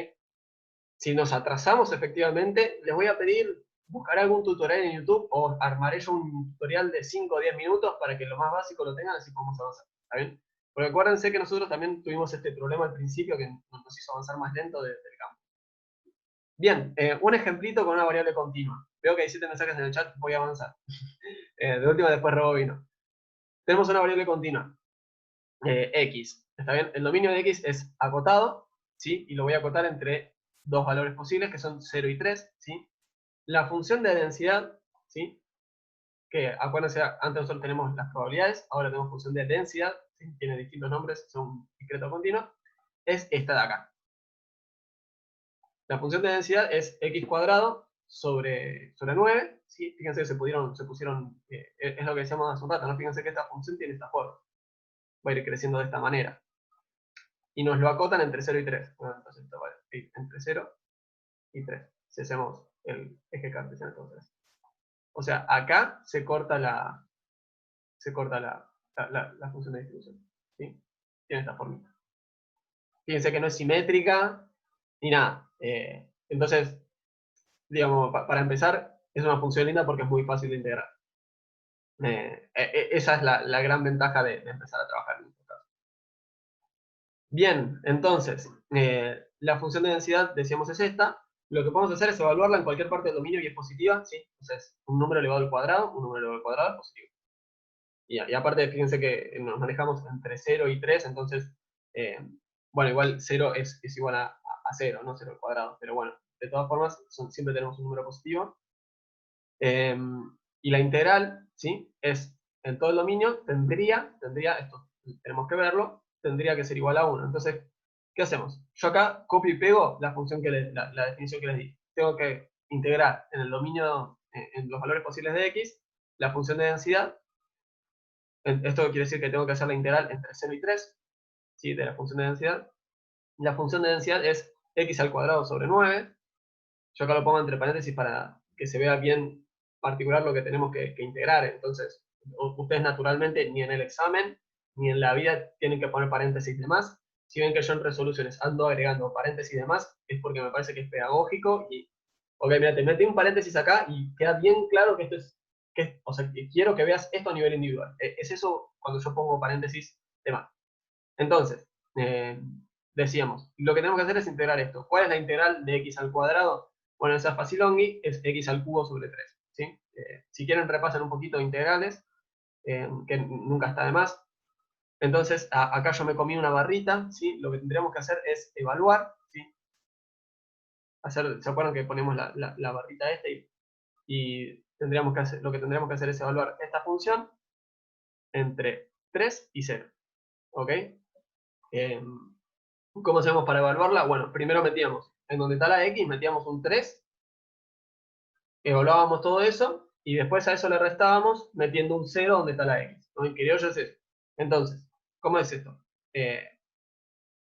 Si nos atrasamos efectivamente, les voy a pedir buscar algún tutorial en YouTube o armaré yo un tutorial de 5 o 10 minutos para que lo más básico lo tengan, así podemos avanzar, ¿está bien? Porque acuérdense que nosotros también tuvimos este problema al principio que nos hizo avanzar más lento del campo. Bien, un ejemplito con una variable continua. Veo que hay 7 mensajes en el chat, voy a avanzar. De última, después rebobino. Tenemos una variable continua, x. ¿Está bien? El dominio de x es acotado, ¿sí? Y lo voy a acotar entre dos valores posibles, que son 0 y 3, ¿sí? La función de densidad, ¿sí? Que acuérdense, antes nosotros tenemos las probabilidades, ahora tenemos función de densidad, ¿sí? Tiene distintos nombres, son discreto continuo, es esta de acá. La función de densidad es x cuadrado sobre 9, ¿sí? Fíjense que se pusieron, es lo que decíamos hace un rato, ¿no? Fíjense que esta función tiene esta forma, va a ir creciendo de esta manera. Y nos lo acotan entre 0 y 3. Bueno, entonces esto va a ir entre 0 y 3. Si hacemos el eje cartesiano, entonces. O sea, acá se corta la función de distribución, ¿sí? Tiene esta formita. Fíjense que no es simétrica ni nada. Entonces, digamos, para empezar, es una función linda porque es muy fácil de integrar. Esa es la gran ventaja de empezar a trabajar en este caso. Bien, entonces, la función de densidad, decíamos, es esta. Lo que podemos hacer es evaluarla en cualquier parte del dominio y es positiva, ¿sí? Entonces, un número elevado al cuadrado, un número elevado al cuadrado es positivo. Y aparte, fíjense que nos manejamos entre 0 y 3, entonces, bueno, igual 0 es igual a 0, no 0 al cuadrado, pero bueno, de todas formas, siempre tenemos un número positivo. Y la integral, ¿sí? Es, en todo el dominio, tendría, esto tenemos que verlo, tendría que ser igual a 1. Entonces, ¿qué hacemos? Yo acá copio y pego la función la definición que les di. Tengo que integrar en el dominio, en los valores posibles de x, la función de densidad. Esto quiere decir que tengo que hacer la integral entre 0 y 3, ¿sí? De la función de densidad. La función de densidad es x al cuadrado sobre 9. Yo acá lo pongo entre paréntesis para que se vea bien particular lo que tenemos que integrar. Entonces, ustedes naturalmente ni en el examen ni en la vida tienen que poner paréntesis y demás. Si ven que yo en resoluciones ando agregando paréntesis y demás, es porque me parece que es pedagógico y, ok, mira, te metí un paréntesis acá y queda bien claro que esto es, o sea, que quiero que veas esto a nivel individual. Es eso cuando yo pongo paréntesis demás. Entonces, decíamos, lo que tenemos que hacer es integrar esto. ¿Cuál es la integral de x al cuadrado? Bueno, esa es facilongi, es x al cubo sobre 3. ¿Sí? Si quieren repasen un poquito de integrales, que nunca está de más. Entonces, acá yo me comí una barrita, ¿sí? Lo que tendríamos que hacer es evaluar, ¿sí? ¿Se acuerdan que ponemos la barrita esta y tendríamos que hacer, lo que tendríamos que hacer es evaluar esta función entre 3 y 0. ¿Ok? ¿Cómo hacemos para evaluarla? Bueno, primero metíamos, en donde está la x, metíamos un 3, evaluábamos todo eso, y después a eso le restábamos metiendo un 0 donde está la x. ¿No? En criollo es eso. Entonces, ¿cómo es esto?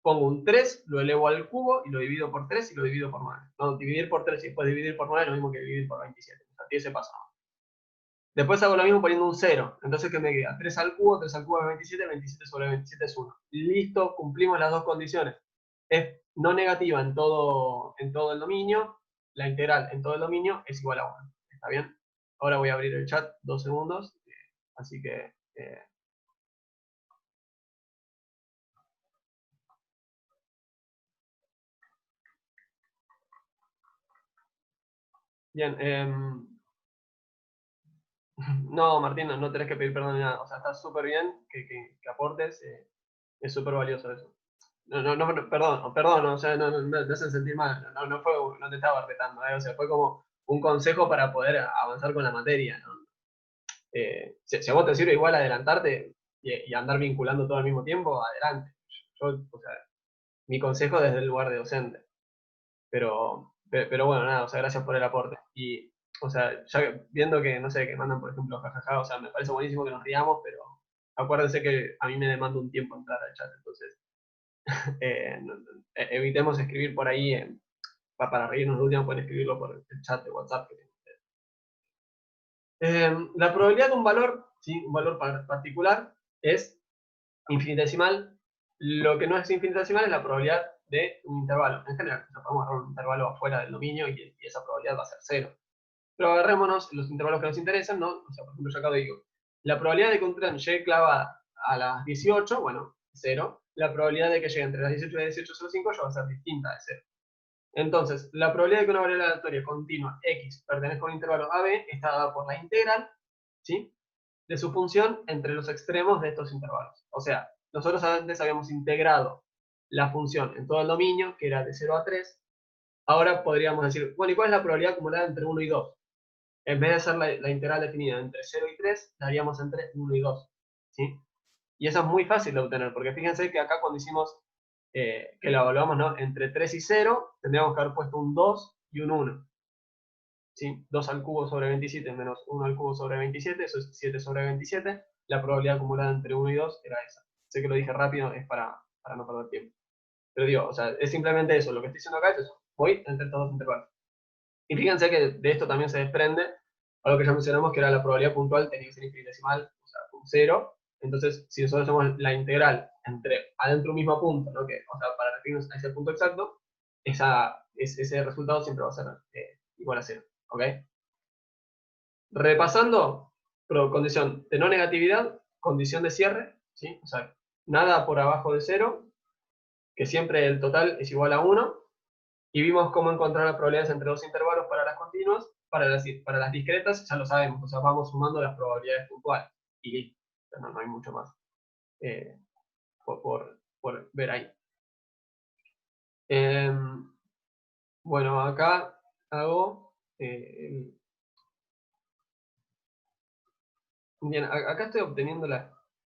Pongo un 3, lo elevo al cubo, y lo divido por 3 y lo divido por 9. No, dividir por 3 y después dividir por 9 es lo mismo que dividir por 27. O sea, tiene ese paso. Después hago lo mismo poniendo un 0. Entonces, ¿qué me queda? 3 al cubo es 27, 27 sobre 27 es 1. Listo, cumplimos las dos condiciones. Es no negativa en todo el dominio, la integral en todo el dominio es igual a 1. ¿Está bien? Ahora voy a abrir el chat 2 segundos. Así que... bien, no, Martín, no tenés que pedir perdón ni nada. O sea, está súper bien que aportes. Es súper valioso eso. Perdón, o sea, no me hacen sentir mal. No te estaba retando, o sea, fue como un consejo para poder avanzar con la materia, ¿no? Si a vos te sirve igual adelantarte y andar vinculando todo al mismo tiempo, adelante. O sea, mi consejo desde el lugar de docente. Pero bueno, nada, o sea, gracias por el aporte. Y, o sea, ya viendo que, no sé, que mandan, por ejemplo, jajaja, o sea, me parece buenísimo que nos riamos, pero acuérdense que a mí me demanda un tiempo entrar al chat, entonces evitemos escribir por ahí, para reírnos de última, pueden escribirlo por el chat de WhatsApp que tienen ustedes. La probabilidad de un valor, ¿sí? Un valor particular, es infinitesimal. Lo que no es infinitesimal es la probabilidad de un intervalo. En general, no podemos agarrar un intervalo afuera del dominio y esa probabilidad va a ser 0. Pero agarrémonos los intervalos que nos interesan, ¿no? O sea, por ejemplo, yo acá digo, la probabilidad de que un tren llegue clavada a las 18, bueno, 0. La probabilidad de que llegue entre las 18 y las 18:05 ya va a ser distinta de 0. Entonces, la probabilidad de que una variable aleatoria continua x pertenezca a un intervalo AB está dada por la integral, ¿sí?, de su función entre los extremos de estos intervalos. O sea, nosotros antes habíamos integrado la función en todo el dominio, que era de 0 a 3. Ahora podríamos decir, bueno, ¿y cuál es la probabilidad acumulada entre 1 y 2? En vez de hacer la integral definida entre 0 y 3, la haríamos entre 1 y 2. ¿Sí? Y eso es muy fácil de obtener, porque fíjense que acá cuando hicimos que lo evaluamos, ¿no?, entre 3 y 0, tendríamos que haber puesto un 2 y un 1. ¿Sí? 2 al cubo sobre 27 menos 1 al cubo sobre 27, eso es 7 sobre 27. La probabilidad acumulada entre 1 y 2 era esa. Sé que lo dije rápido, es para no perder tiempo. Pero digo, o sea, es simplemente eso. Lo que estoy diciendo acá es eso. Voy entre estos dos intervalos. Y fíjense que de esto también se desprende algo que ya mencionamos, que era la probabilidad puntual tenía que ser infinitesimal, o sea, un 0. Entonces, si nosotros hacemos la integral entre adentro un mismo punto, ¿no?, que, o sea, para referirnos a ese punto exacto, ese resultado siempre va a ser igual a 0. ¿Ok? Repasando, condición de no negatividad, condición de cierre, ¿sí? O sea, nada por abajo de 0, que siempre el total es igual a 1, y vimos cómo encontrar las probabilidades entre dos intervalos para las continuas. Para las discretas ya lo sabemos, o sea, vamos sumando las probabilidades puntuales, y listo, no hay mucho más por ver ahí. Bueno, acá hago... bien, acá estoy obteniendo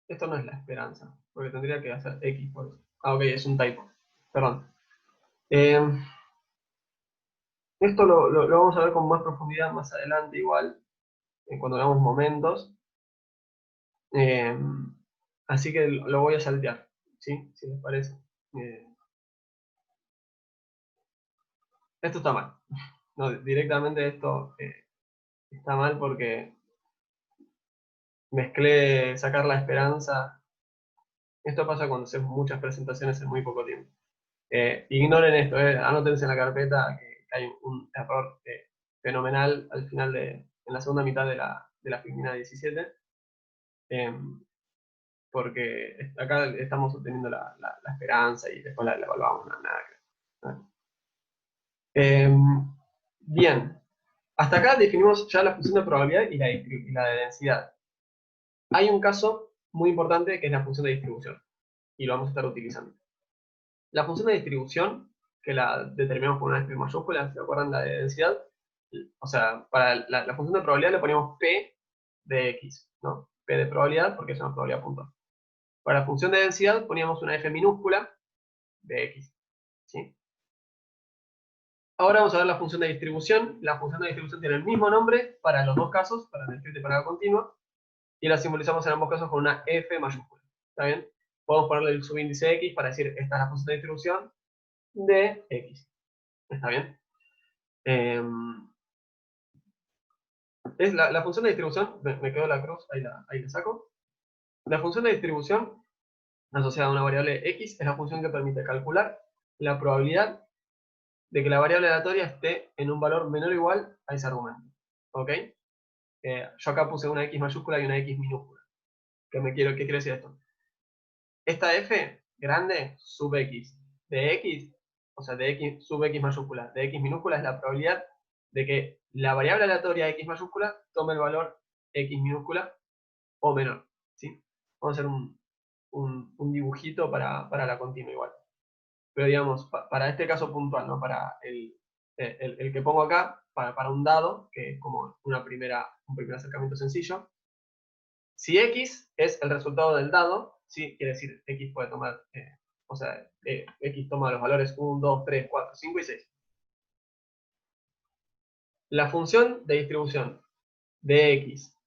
esto no es la esperanza, porque tendría que hacer X por eso. Ah, ok, es un typo. Perdón. Esto lo vamos a ver con más profundidad más adelante igual, cuando hagamos momentos. Así que lo voy a saltear, ¿sí? Si les parece. Esto está mal. No, directamente esto está mal porque mezclé sacar la esperanza. Esto pasa cuando hacemos muchas presentaciones en muy poco tiempo. Ignoren esto, anótense en la carpeta que hay un error fenomenal al final en la segunda mitad de la Filmina 17. Porque acá estamos obteniendo la esperanza y después la evaluamos. Nada. Bien, hasta acá definimos ya la función de probabilidad y la de densidad. Hay un caso muy importante que es la función de distribución, y lo vamos a estar utilizando. La función de distribución, que la determinamos con una F mayúscula, ¿se acuerdan la de densidad? O sea, para la función de probabilidad le ponemos P de X, ¿no? P de probabilidad, porque es una probabilidad puntual. Para la función de densidad poníamos una F minúscula de X, ¿sí? Ahora vamos a ver la función de distribución. La función de distribución tiene el mismo nombre para los dos casos, para la discreta y para la continua, y la simbolizamos en ambos casos con una F mayúscula. ¿Está bien? Podemos ponerle el subíndice X para decir esta es la función de distribución de X. ¿Está bien? es la función de distribución, me quedó la cruz, ahí la saco. La función de distribución asociada a una variable x es la función que permite calcular la probabilidad de que la variable aleatoria esté en un valor menor o igual a ese argumento. ¿Ok? Yo acá puse una x mayúscula y una x minúscula. ¿Qué quiere decir esto? Esta f grande sub x de x, o sea, de x sub x mayúscula, de x minúscula es la probabilidad de que la variable aleatoria x mayúscula tome el valor x minúscula o menor. ¿Sí? Vamos a hacer un dibujito para la continua igual. Pero digamos, para este caso puntual, ¿no? Para el que pongo acá, para un dado, que es como un primer acercamiento sencillo, si x es el resultado del dado, ¿sí? Quiere decir, x puede tomar, o sea, x toma los valores 1, 2, 3, 4, 5 y 6. La función de distribución de x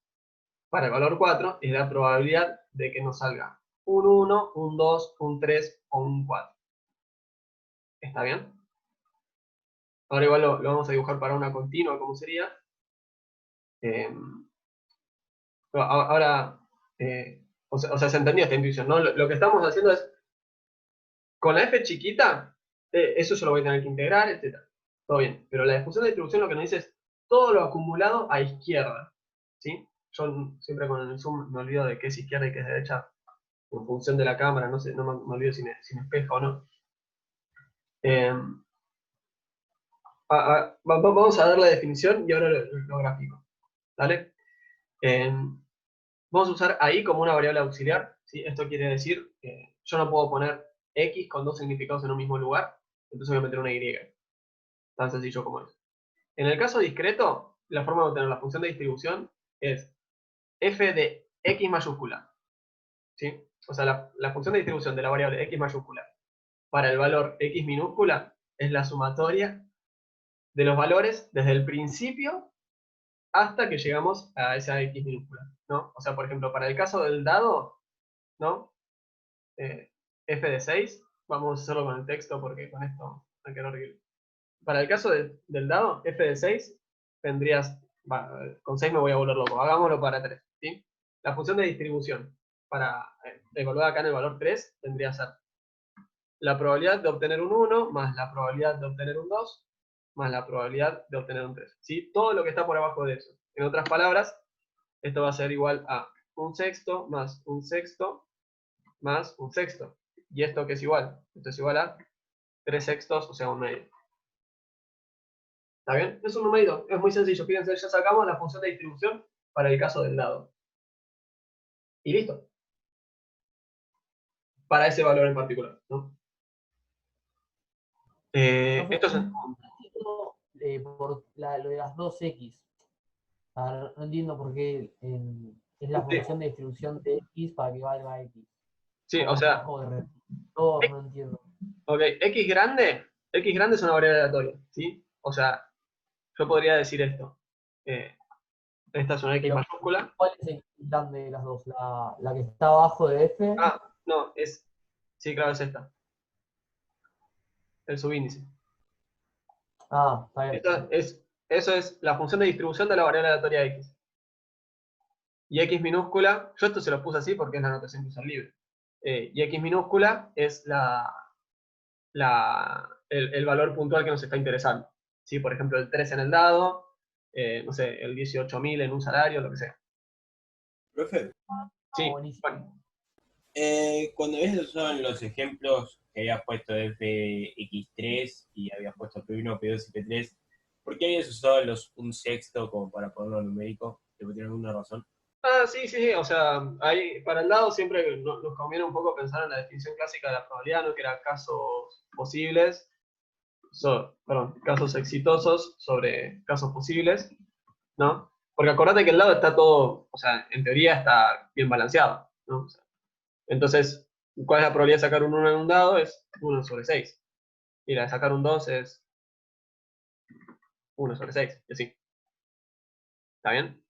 para el valor 4 es la probabilidad de que nos salga un 1, un 2, un 3 o un 4. ¿Está bien? Ahora igual lo vamos a dibujar para una continua, ¿cómo sería? Ahora, o sea, se entendió esta intuición, ¿no? Lo que estamos haciendo es, con la f chiquita, eso yo lo voy a tener que integrar, etc. Todo bien, pero la función de distribución lo que nos dice es todo lo acumulado a izquierda, ¿sí? Yo siempre con el zoom me olvido de qué es izquierda y qué es derecha, en función de la cámara, no sé, no me olvido si me espejo o no. Vamos a dar la definición y ahora lo grafico, ¿vale? Vamos a usar ahí como una variable auxiliar, ¿sí? Esto quiere decir que yo no puedo poner x con dos significados en un mismo lugar, entonces voy a meter una y, tan sencillo como es. En el caso discreto, la forma de obtener la función de distribución es f de x mayúscula, ¿sí? O sea, la función de distribución de la variable x mayúscula para el valor x minúscula es la sumatoria de los valores desde el principio hasta que llegamos a esa x minúscula, ¿no? O sea, por ejemplo, para el caso del dado, ¿no? F de 6, vamos a hacerlo con el texto porque con esto me queda horrible. Para el caso del dado, F de 6, tendrías, con 6 me voy a volver loco, hagámoslo para 3, ¿sí? La función de distribución para evaluar acá en el valor 3 tendría que ser la probabilidad de obtener un 1 más la probabilidad de obtener un 2 más la probabilidad de obtener un 3, ¿sí? Todo lo que está por abajo de eso. En otras palabras, esto va a ser igual a un sexto más un sexto más un sexto. ¿Y esto qué es igual? Esto es igual a 3 sextos, o sea, un medio. ¿Está bien? Es un medio, es muy sencillo. Fíjense, ya sacamos la función de distribución para el caso del dado. Y listo. Para ese valor en particular, ¿no? Esto es... Por lo de las 2x. No entiendo por qué es la función de distribución de x para que valga x. Sí, o sea... No entiendo. Ok, x grande es una variable aleatoria, ¿sí? O sea, yo podría decir esto. Esta es una x mayúscula. ¿Cuál es el grande de las dos? ¿La que está abajo de f? Ah, no, es... Sí, claro, es esta. El subíndice. Ah, está bien. Eso es la función de distribución de la variable aleatoria x. Y x minúscula, yo esto se lo puse así porque es la notación que usa libre. Y x minúscula es el valor puntual que nos está interesando. ¿Sí? Por ejemplo, el 3 en el dado, no sé, el 18.000 en un salario, lo que sea. Profe, Sí, buenísimo. bueno. cuando habías usado en los ejemplos que habías puesto fx3 y habías puesto p1, p2 y p3, ¿por qué habías usado un sexto como para ponerlo numérico? ¿Te tiene alguna razón? Ah, sí, o sea, ahí para el dado siempre nos conviene un poco pensar en la definición clásica de la probabilidad, ¿no? Que era casos posibles, casos exitosos sobre casos posibles, ¿no? Porque acordate que el dado está todo, o sea, en teoría está bien balanceado, ¿no? O sea, entonces, ¿cuál es la probabilidad de sacar un 1 en un dado? Es 1 sobre 6. Y la de sacar un 2 es 1 sobre 6, y así. ¿Está bien?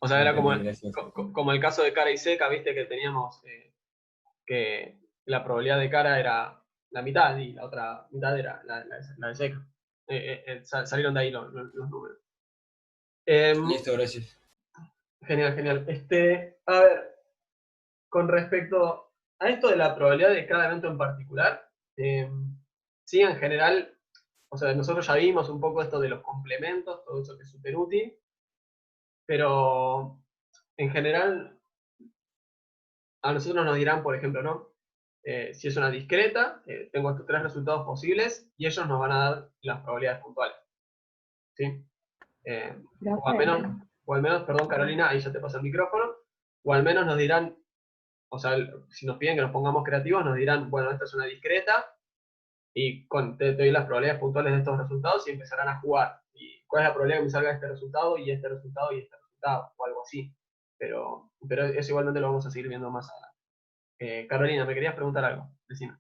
O sea, era como el caso de cara y seca, viste que teníamos que la probabilidad de cara era la mitad y la otra mitad era la de seca. Salieron de ahí los números. Listo, gracias. Genial, genial. A ver, con respecto a esto de la probabilidad de cada evento en particular, sí, en general, o sea, nosotros ya vimos un poco esto de los complementos, todo eso que es súper útil, pero en general a nosotros nos dirán, por ejemplo, ¿no? Si es una discreta, tengo estos 3 resultados posibles y ellos nos van a dar las probabilidades puntuales. ¿Sí? O al menos, perdón Carolina, ahí ya te paso el micrófono, o al menos nos dirán, o sea, si nos piden que nos pongamos creativos, nos dirán, bueno, esta es una discreta, y te doy las probabilidades puntuales de estos resultados y empezarán a jugar. ¿Y cuál es la probabilidad que me salga este resultado y este resultado y este resultado? O algo así. Pero eso igualmente lo vamos a seguir viendo más adelante. Carolina, ¿me querías preguntar algo? Decime.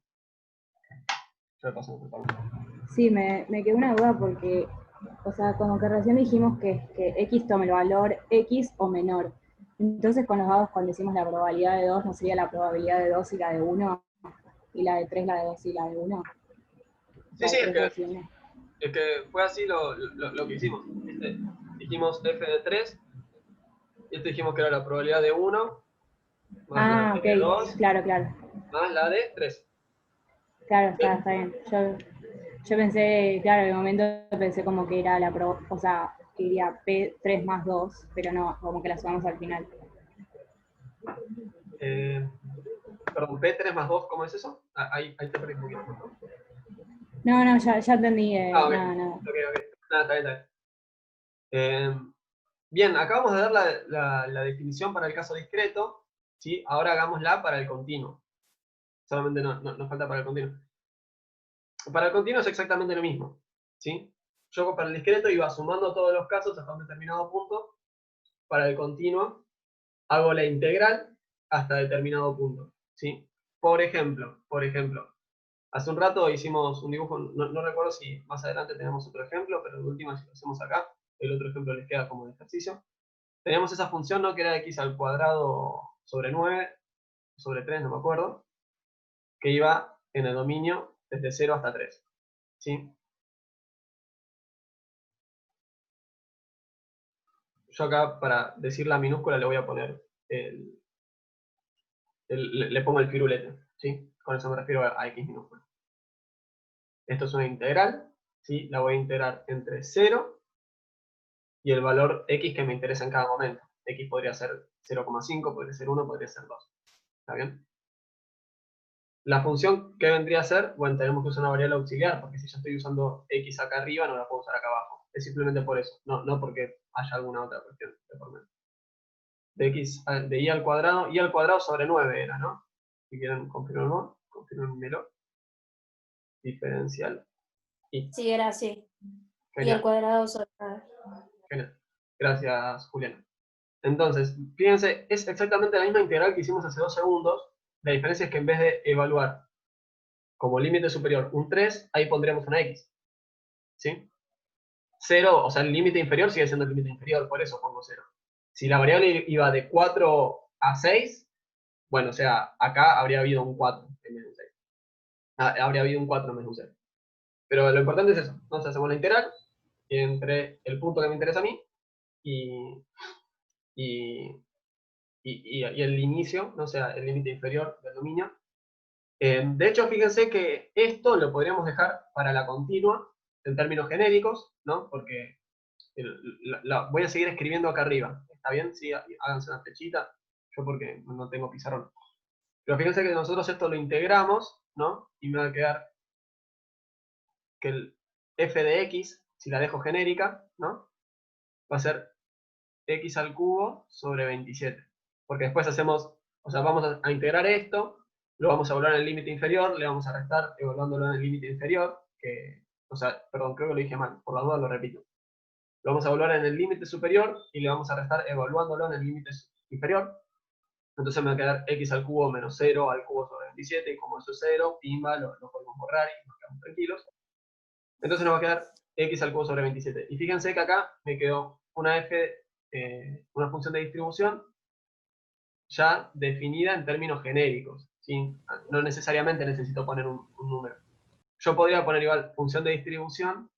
Yo le paso el micrófono. Sí, me quedó una duda porque, o sea, como que recién dijimos que X tome el valor X o menor. Entonces con los dados cuando decimos la probabilidad de 2, ¿no sería la probabilidad de 2 y la de 1? Y la de 3, la de 2 y la de 1. Sí, sí, es que fue así lo que hicimos. Dijimos f de 3, y dijimos que era la probabilidad de 1, más la de 2, claro. más la de 3. Claro, está bien. Yo pensé, claro, en el momento pensé como que era o sea, que iría P3 más 2, pero no, como que la sumamos al final. Perdón, P3 más 2, ¿cómo es eso? Ahí te perdí un poquito. No, ya entendí. Okay. Nada. Ok. Nada, está bien. Bien, acabamos de dar la definición para el caso discreto, ¿sí? Ahora hagámosla para el continuo. Solamente nos falta para el continuo. Para el continuo es exactamente lo mismo, ¿sí? Yo para el discreto iba sumando todos los casos hasta un determinado punto. Para el continuo hago la integral hasta determinado punto, ¿sí? Por ejemplo, hace un rato hicimos un dibujo, no recuerdo si más adelante tenemos otro ejemplo, pero de última si lo hacemos acá, el otro ejemplo les queda como de ejercicio. Teníamos esa función, ¿no? Que era x al cuadrado sobre 9, sobre 3, no me acuerdo, que iba en el dominio desde 0 hasta 3, ¿sí? Yo acá, para decir la minúscula, le voy a poner le pongo el firulete, ¿sí? Con eso me refiero a x minúscula. Esto es una integral, ¿sí? La voy a integrar entre 0 y el valor x que me interesa en cada momento. X podría ser 0,5, podría ser 1, podría ser 2. ¿Está bien? La función, ¿qué vendría a ser? Bueno, tenemos que usar una variable auxiliar, porque si yo estoy usando x acá arriba, no la puedo usar acá abajo. Es simplemente por eso, no porque haya alguna otra cuestión de por medio. De y al cuadrado sobre 9 era, ¿no? Si quieren confirmarlo, confirmenmelo. Diferencial y. Sí, era así. Genial. Y al cuadrado sobre 9. Genial. Gracias, Juliana. Entonces, fíjense, es exactamente la misma integral que hicimos hace 2 segundos. La diferencia es que en vez de evaluar como límite superior un 3, ahí pondríamos una x. ¿Sí? 0, o sea, el límite inferior sigue siendo el límite inferior, por eso pongo 0. Si la variable iba de 4 a 6, bueno, o sea, acá habría habido un 4 en vez de un 6. Habría habido un 4 en vez de un 0. Pero lo importante es eso. Entonces hacemos la integral entre el punto que me interesa a mí y el inicio, no sea el límite inferior del dominio. De hecho, fíjense que esto lo podríamos dejar para la continua en términos genéricos, ¿no? Porque voy a seguir escribiendo acá arriba. ¿Está bien? Sí, háganse una flechita. Yo porque no tengo pizarrón. Pero fíjense que nosotros esto lo integramos, ¿no? Y me va a quedar que el f de x, si la dejo genérica, ¿no? Va a ser x al cubo sobre 27. Porque después hacemos, o sea, vamos a integrar esto, lo vamos a evaluar en el límite inferior, le vamos a restar evaluándolo en el límite inferior, o sea, perdón, creo que lo dije mal, por la duda lo repito. Lo vamos a evaluar en el límite superior y le vamos a restar evaluándolo en el límite inferior. Entonces me va a quedar x al cubo menos 0 al cubo sobre 27, y como eso es 0, pimba, lo podemos borrar y nos quedamos tranquilos. Entonces nos va a quedar x al cubo sobre 27. Y fíjense que acá me quedó una función de distribución ya definida en términos genéricos, ¿sí? No necesariamente necesito poner un número. Yo podría poner igual función de distribución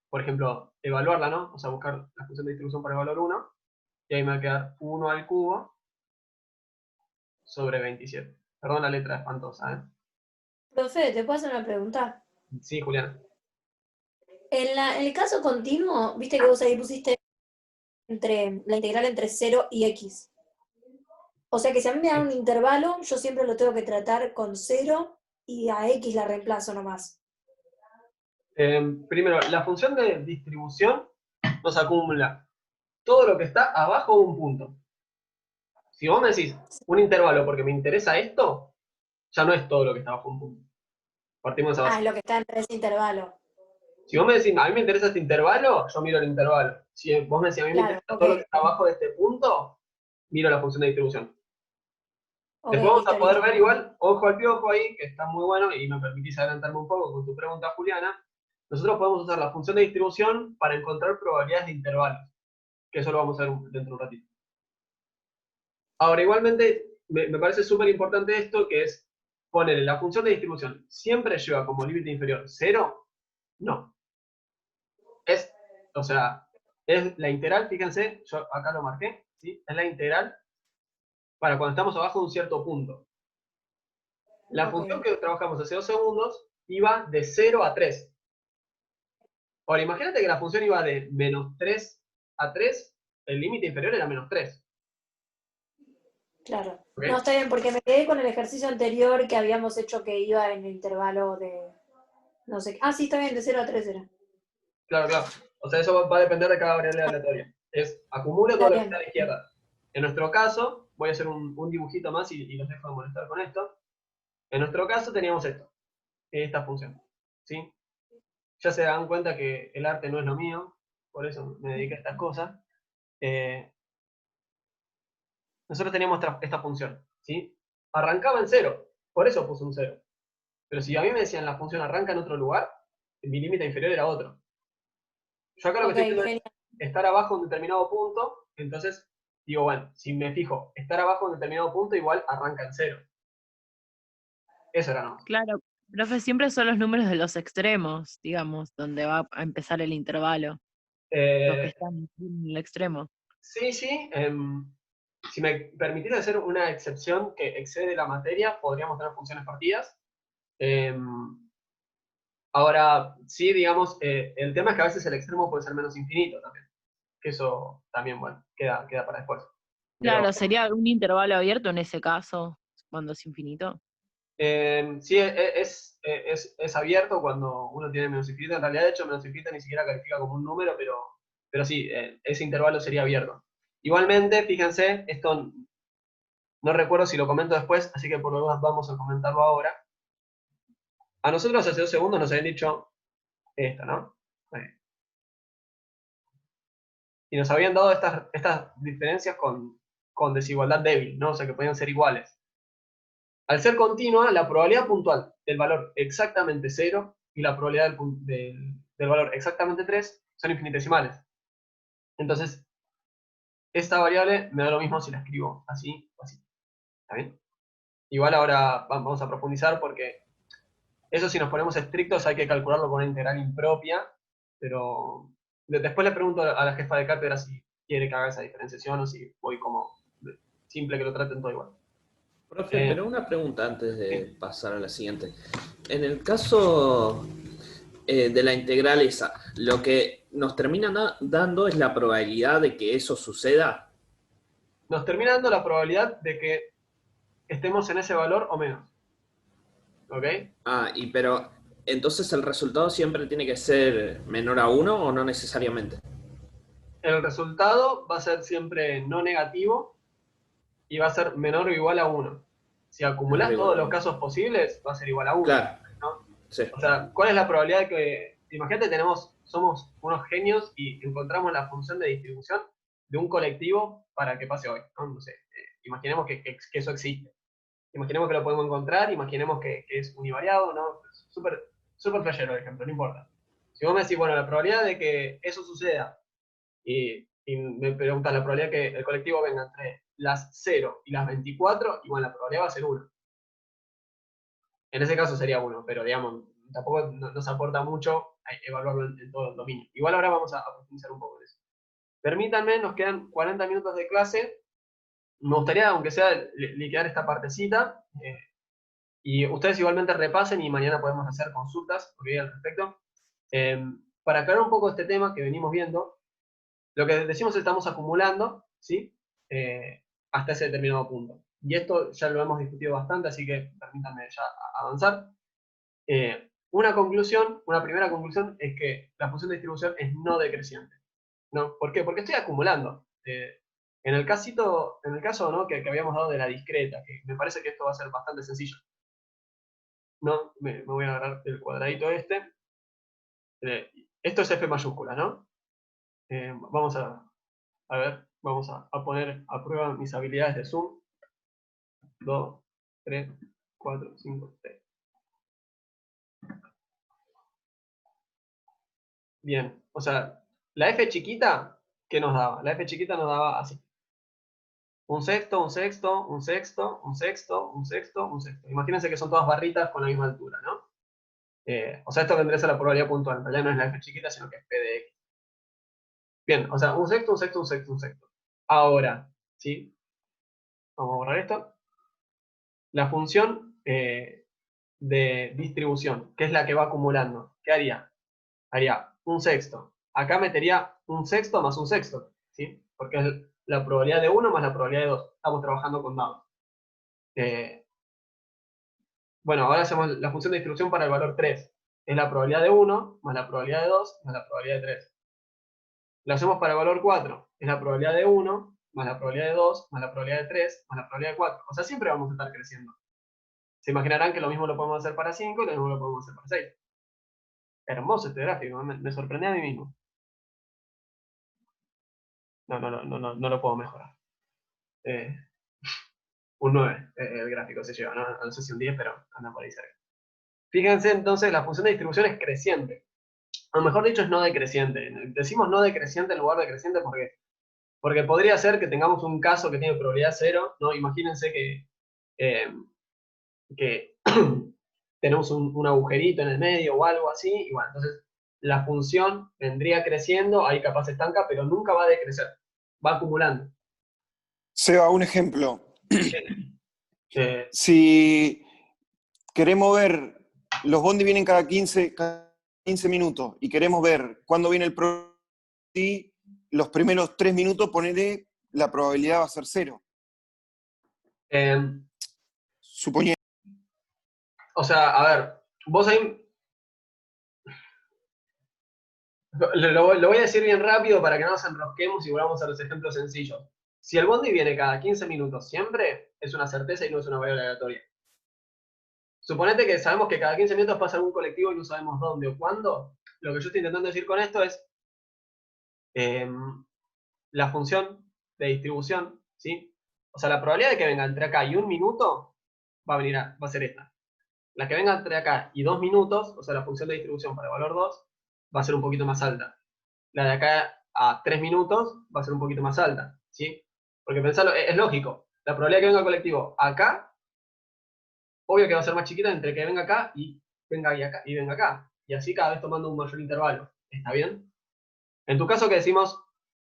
por ejemplo, evaluarla, ¿no? O sea, buscar la función de distribución para el valor 1, y ahí me va a quedar 1 al cubo sobre 27. Perdón la letra espantosa, ¿eh? Profe, ¿te puedo hacer una pregunta? Sí, Julián. En el caso continuo, viste que vos ahí pusiste la integral entre 0 y x. O sea que si a mí me dan un intervalo, yo siempre lo tengo que tratar con 0 y a x la reemplazo nomás. Primero, la función de distribución nos acumula todo lo que está abajo de un punto. Si vos me decís un intervalo porque me interesa esto, ya no es todo lo que está abajo de un punto. Partimos de esa Ah, base. es lo que está entre ese intervalo. Si vos me decís, a mí me interesa este intervalo, yo miro el intervalo. Si vos me decís, a mí me Claro, interesa ok. todo lo que está abajo de este punto, miro la función de distribución. Ok, Después vamos listo, a poder listo. ver igual, ojo al piojo ahí, que está muy bueno, y me permitís adelantarme un poco con tu pregunta, Juliana. Nosotros podemos usar la función de distribución para encontrar probabilidades de intervalos, que eso lo vamos a ver dentro de un ratito. Ahora, igualmente, me parece súper importante esto, que es ponerle la función de distribución. ¿Siempre lleva como límite inferior 0? No. O sea, es la integral, fíjense, yo acá lo marqué, ¿sí? Es la integral para cuando estamos abajo de un cierto punto. La Ok. función que trabajamos hace 2 segundos iba de 0 a 3. Ahora, imagínate que la función iba de menos 3 a 3, el límite inferior era menos 3. Claro. ¿Ok? No, está bien, porque me quedé con el ejercicio anterior que habíamos hecho que iba en el intervalo de, no sé, sí, está bien, de 0 a 3 era. Claro, claro. O sea, eso va a depender de cada variable aleatoria. Es acumulo todo Está lo que está bien. a la izquierda. En nuestro caso, voy a hacer un dibujito más y los dejo de molestar con esto. En nuestro caso teníamos esto, esta función. ¿Sí? Ya se dan cuenta que el arte no es lo mío, por eso me dediqué a estas cosas. Nosotros teníamos esta función, ¿sí? Arrancaba en 0, por eso puse un 0. Pero si a mí me decían la función arranca en otro lugar, mi límite inferior era otro. Yo acá lo que Ok, estoy viendo es genial. estar abajo de un determinado punto, entonces digo, bueno, si me fijo, estar abajo de un determinado punto igual arranca en 0. Eso era nomás. Claro, profe, siempre son los números de los extremos, digamos, donde va a empezar el intervalo, los que Eh, están en el extremo. sí, sí. Si me permitís hacer una excepción que excede la materia, podríamos tener funciones partidas. Ahora, sí, digamos, el tema es que a veces el extremo puede ser menos infinito también. Que eso también, bueno, queda para después. Pero Claro, sería un intervalo abierto en ese caso, cuando es infinito. sí, es abierto cuando uno tiene menos infinito. En realidad, de hecho, menos infinito ni siquiera califica como un número, pero sí, ese intervalo sería abierto. Igualmente, fíjense, esto no recuerdo si lo comento después, así que por lo menos vamos a comentarlo ahora. A nosotros hace 2 segundos nos habían dicho esto, ¿no? Y nos habían dado estas diferencias con desigualdad débil, ¿no? O sea, que podían ser iguales. Al ser continua, la probabilidad puntual del valor exactamente 0 y la probabilidad del valor exactamente 3 son infinitesimales. Entonces, esta variable me da lo mismo si la escribo así o así. ¿Está bien? Igual ahora vamos a profundizar porque eso, si nos ponemos estrictos, hay que calcularlo con una integral impropia, pero después le pregunto a la jefa de cátedra si quiere que haga esa diferenciación o si voy como simple que lo traten todo igual. Profe, Eh, pero una pregunta antes de sí. pasar a la siguiente. En el caso de la integral esa, lo que nos termina dando es la probabilidad de que eso suceda. Nos termina dando la probabilidad de que estemos en ese valor o menos. ¿Ok? Pero entonces el resultado siempre tiene que ser menor a 1 o no necesariamente. El resultado va a ser siempre no negativo y va a ser menor o igual a 1. Si Menor o acumulás igual todos a los 1. casos posibles, va a ser igual a 1. Claro, ¿No? sí. O sea, ¿cuál es la probabilidad de que... Imagínate, somos unos genios y encontramos la función de distribución de un colectivo para que pase hoy. No sé, imaginemos que eso existe. Imaginemos que lo podemos encontrar, imaginemos que es univariado, ¿no? Súper flashero el ejemplo, no importa. Si vos me decís, bueno, la probabilidad de que eso suceda y me preguntas la probabilidad de que el colectivo venga entre las 0 y las 24, igual la probabilidad va a ser 1. En ese caso sería 1, pero digamos, tampoco nos aporta mucho evaluarlo en todo el dominio. Igual ahora vamos a profundizar un poco en eso. Permítanme, nos quedan 40 minutos de clase. Me gustaría, aunque sea, liquidar esta partecita. Y ustedes igualmente repasen y mañana podemos hacer consultas al respecto. Para aclarar un poco este tema que venimos viendo, lo que decimos es que estamos acumulando, ¿sí? Hasta ese determinado punto. Y esto ya lo hemos discutido bastante, así que permítanme ya avanzar. Una primera conclusión es que la función de distribución es no decreciente, ¿no? ¿Por qué? Porque estoy acumulando. En el caso, ¿no? que habíamos dado de la discreta, que me parece que esto va a ser bastante sencillo. ¿No? Me voy a agarrar el cuadradito este. Esto es F mayúscula, ¿no? Vamos a ver, vamos a poner a prueba mis habilidades de Zoom. 2, 3, 4, 5, 6. Bien, o sea, la F chiquita, ¿qué nos daba? La F chiquita nos daba así. Un sexto, un sexto, un sexto, un sexto, un sexto, un sexto. Imagínense que son todas barritas con la misma altura, ¿no? O sea, esto vendría a ser la probabilidad puntual. En realidad no es la F chiquita, sino que es P de X. Bien, o sea, un sexto, un sexto, un sexto, un sexto. Ahora, ¿sí? Vamos a borrar esto. La función de distribución, que es la que va acumulando, ¿qué haría? Haría un sexto. Acá metería un sexto más un sexto, ¿sí? Porque es la probabilidad de 1 más la probabilidad de 2. Estamos trabajando con dados. Bueno, ahora hacemos la función de distribución para el valor 3. Es la probabilidad de 1 más la probabilidad de 2 más la probabilidad de 3. Lo hacemos para el valor 4. Es la probabilidad de 1 más la probabilidad de 2 más la probabilidad de 3 más la probabilidad de 4. O sea, siempre vamos a estar creciendo. Se imaginarán que lo mismo lo podemos hacer para 5 y lo mismo lo podemos hacer para 6. Hermoso este gráfico, me sorprendí a mí mismo. No lo puedo mejorar. Un 9 el gráfico se lleva, no sé si un 10, pero anda por ahí cerca. Fíjense entonces, la función de distribución es creciente. O mejor dicho, es no decreciente. Decimos no decreciente en lugar de creciente porque podría ser que tengamos un caso que tiene probabilidad 0, ¿no? Imagínense que tenemos un agujerito en el medio o algo así, y bueno, entonces la función vendría creciendo, ahí capaz se estanca, pero nunca va a decrecer, va acumulando. Seba, un ejemplo. Si queremos ver, los bondi vienen cada 15 minutos, y queremos ver cuándo viene el próximo, y los primeros 3 minutos, ponele, la probabilidad va a ser 0. Suponiendo. O sea, a ver, vos ahí... Lo voy a decir bien rápido para que no nos enrosquemos y volvamos a los ejemplos sencillos. Si el bondi viene cada 15 minutos siempre, es una certeza y no es una variable aleatoria. Suponete que sabemos que cada 15 minutos pasa algún colectivo y no sabemos dónde o cuándo. Lo que yo estoy intentando decir con esto es la función de distribución, ¿sí? O sea, la probabilidad de que venga entre acá y 1 minuto va a ser esta. La que venga entre acá y 2 minutos, o sea, la función de distribución para el valor 2, va a ser un poquito más alta. La de acá a 3 minutos va a ser un poquito más alta, ¿sí? Porque pensarlo, es lógico. La probabilidad de que venga el colectivo acá, obvio que va a ser más chiquita entre que venga acá y venga acá. Y así cada vez tomando un mayor intervalo. ¿Está bien? En tu caso que decimos,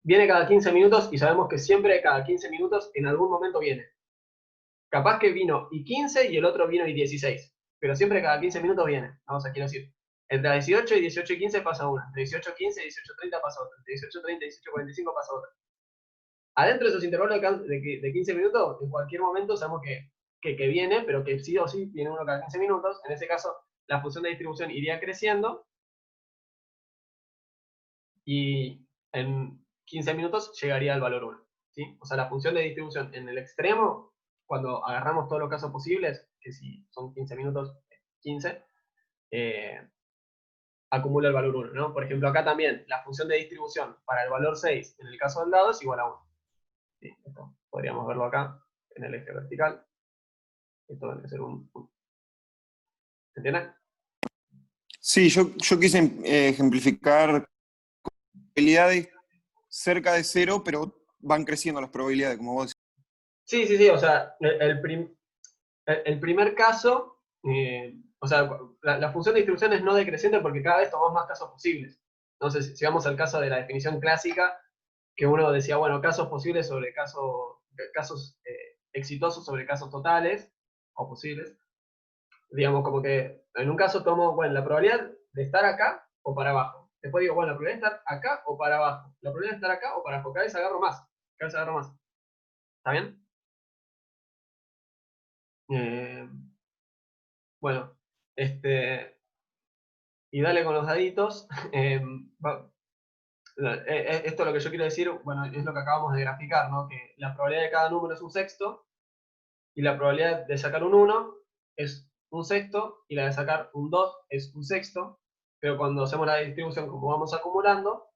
viene cada 15 minutos y sabemos que siempre cada 15 minutos en algún momento viene. Capaz que vino y 15 y el otro vino y 16. Pero siempre cada 15 minutos viene. Vamos a quiero decir. Entre 18 y 18 y 15 pasa una. Entre 18 y 15 y 18 y 30 pasa otra. Entre 18 y 30 y 18 y 45 pasa otra. Adentro de esos intervalos de 15 minutos, en cualquier momento sabemos que viene, pero que sí o sí viene uno cada 15 minutos. En ese caso, la función de distribución iría creciendo. Y en 15 minutos llegaría al valor 1. ¿Sí? O sea, la función de distribución en el extremo, cuando agarramos todos los casos posibles, que si son 15 minutos, 15, acumula el valor 1, ¿no? Por ejemplo, acá también, la función de distribución para el valor 6, en el caso del dado, es igual a 1. ¿Sí? Esto podríamos verlo acá, en el eje vertical. Esto debe ser un... ¿Se entiende? Sí, yo quise ejemplificar probabilidades cerca de 0, pero van creciendo las probabilidades, como vos decís. Sí, o sea, el primer caso O sea, la función de distribución es no decreciente porque cada vez tomamos más casos posibles. Entonces, si vamos al caso de la definición clásica, que uno decía, bueno, casos posibles sobre casos exitosos sobre casos totales, o posibles, digamos, como que en un caso tomo, bueno, la probabilidad de estar acá o para abajo. Después digo, bueno, la probabilidad de estar acá o para abajo. La probabilidad de estar acá o para abajo. Cada vez agarro más. Cada vez agarro más. ¿Está bien? Bueno, y dale con los daditos. Esto es lo que yo quiero decir, bueno, es lo que acabamos de graficar, ¿no? Que la probabilidad de cada número es un sexto, y la probabilidad de sacar un 1 es un sexto, y la de sacar un 2 es un sexto, pero cuando hacemos la distribución, como vamos acumulando,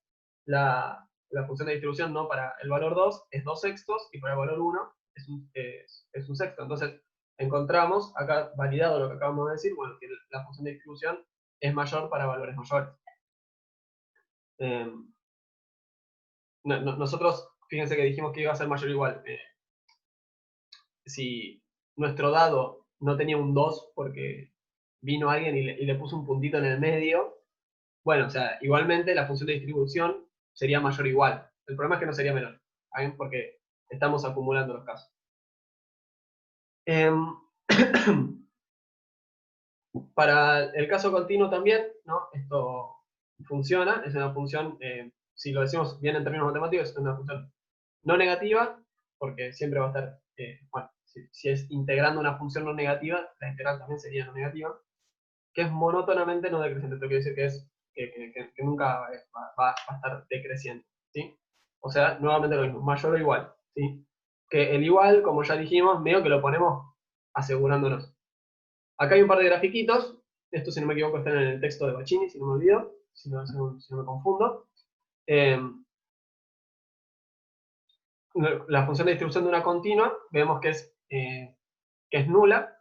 la función de distribución, ¿no? Para el valor 2 es 2 sextos, y para el valor 1 es un sexto. Entonces, encontramos, acá validado lo que acabamos de decir, bueno, que la función de distribución es mayor para valores mayores. Nosotros, fíjense que dijimos que iba a ser mayor o igual. Si nuestro dado no tenía un 2 porque vino alguien y le puso un puntito en el medio, bueno, o sea, igualmente la función de distribución sería mayor o igual. El problema es que no sería menor, ¿saben? Porque estamos acumulando los casos. Para el caso continuo también, ¿no? Esto funciona, es una función, si lo decimos bien en términos matemáticos, es una función no negativa, porque siempre va a estar, bueno, si es integrando una función no negativa, la integral también sería no negativa, que es monótonamente no decreciente. Esto quiere decir que, que nunca va a estar decreciendo, ¿sí? O sea, nuevamente lo mismo, mayor o igual, ¿sí? Que el igual, como ya dijimos, medio que lo ponemos asegurándonos. Acá hay un par de grafiquitos, esto si no me equivoco están en el texto de Bacchini, si no me olvido, si no me confundo. La función de distribución de una continua, vemos que es nula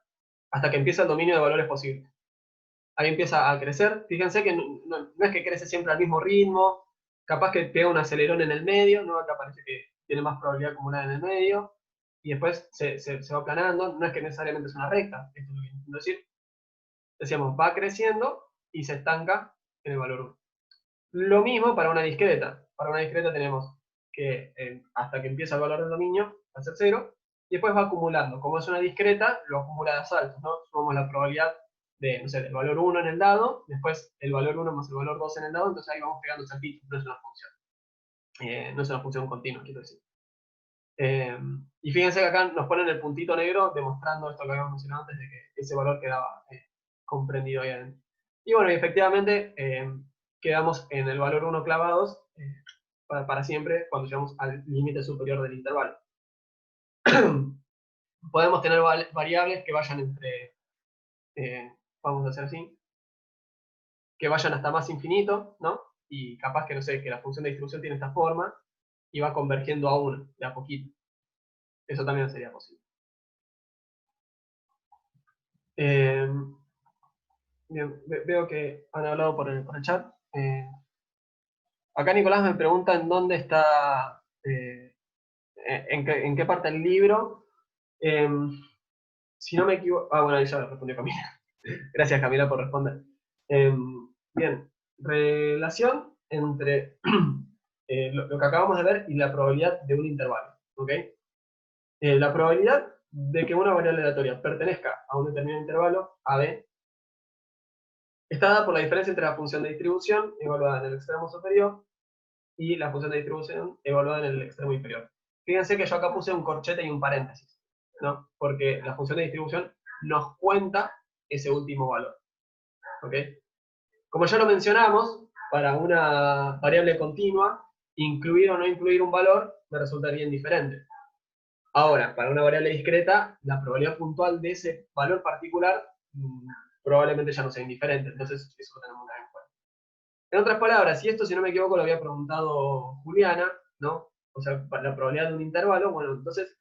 hasta que empieza el dominio de valores posibles. Ahí empieza a crecer. Fíjense que no es que crece siempre al mismo ritmo, capaz que pega un acelerón en el medio, ¿no? Acá parece que tiene más probabilidad acumulada en el medio, y después se va aplanando. No es que necesariamente es una recta, esto es lo que intento decir. Decíamos, va creciendo y se estanca en el valor 1. Lo mismo para una discreta. Para una discreta tenemos que hasta que empieza el valor del dominio va a ser 0, y después va acumulando. Como es una discreta, lo acumula de saltos, ¿no? Sumamos la probabilidad de, no sé, del valor 1 en el dado, después el valor 1 más el valor 2 en el dado, entonces ahí vamos pegando saltitos, no es una función. No es una función continua, quiero decir. Y fíjense que acá nos ponen el puntito negro demostrando esto que habíamos mencionado antes, de que ese valor quedaba comprendido ahí adentro. Y bueno, efectivamente quedamos en el valor 1 clavados para siempre cuando llegamos al límite superior del intervalo. Podemos tener variables que vayan entre, vamos a hacer así, que vayan hasta más infinito, ¿no? Y capaz que, no sé, que la función de distribución tiene esta forma y va convergiendo a 1, de a poquito. Eso también sería posible. Bien, veo que han hablado por el chat. Acá Nicolás me pregunta en dónde está, en qué parte del libro. Si no me equivoco... Ah, bueno, ahí ya respondió Camila. Gracias, Camila, por responder. Bien, relación entre lo que acabamos de ver y la probabilidad de un intervalo. ¿Ok? La probabilidad de que una variable aleatoria pertenezca a un determinado intervalo, AB, está dada por la diferencia entre la función de distribución evaluada en el extremo superior y la función de distribución evaluada en el extremo inferior. Fíjense que yo acá puse un corchete y un paréntesis, ¿no? Porque la función de distribución nos cuenta ese último valor. ¿Ok? Como ya lo mencionamos, para una variable continua, incluir o no incluir un valor me resultaría indiferente. Ahora, para una variable discreta, la probabilidad puntual de ese valor particular probablemente ya no sea indiferente, entonces eso lo tenemos que tener en cuenta. En otras palabras, y esto si no me equivoco lo había preguntado Juliana, ¿no? O sea, la probabilidad de un intervalo, bueno, entonces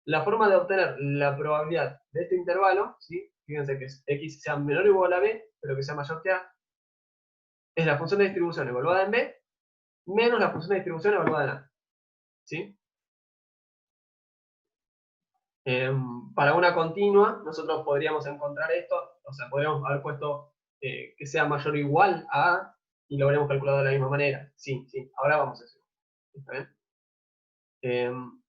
la forma de obtener la probabilidad de este intervalo, ¿sí? Fíjense que es x sea menor o igual a b, pero que sea mayor que a, es la función de distribución evaluada en b, menos la función de distribución evaluada en a. ¿Sí? Para una continua, nosotros podríamos encontrar esto, o sea, podríamos haber puesto que sea mayor o igual a, y lo habríamos calculado de la misma manera. Sí, ahora vamos a eso. ¿Está bien?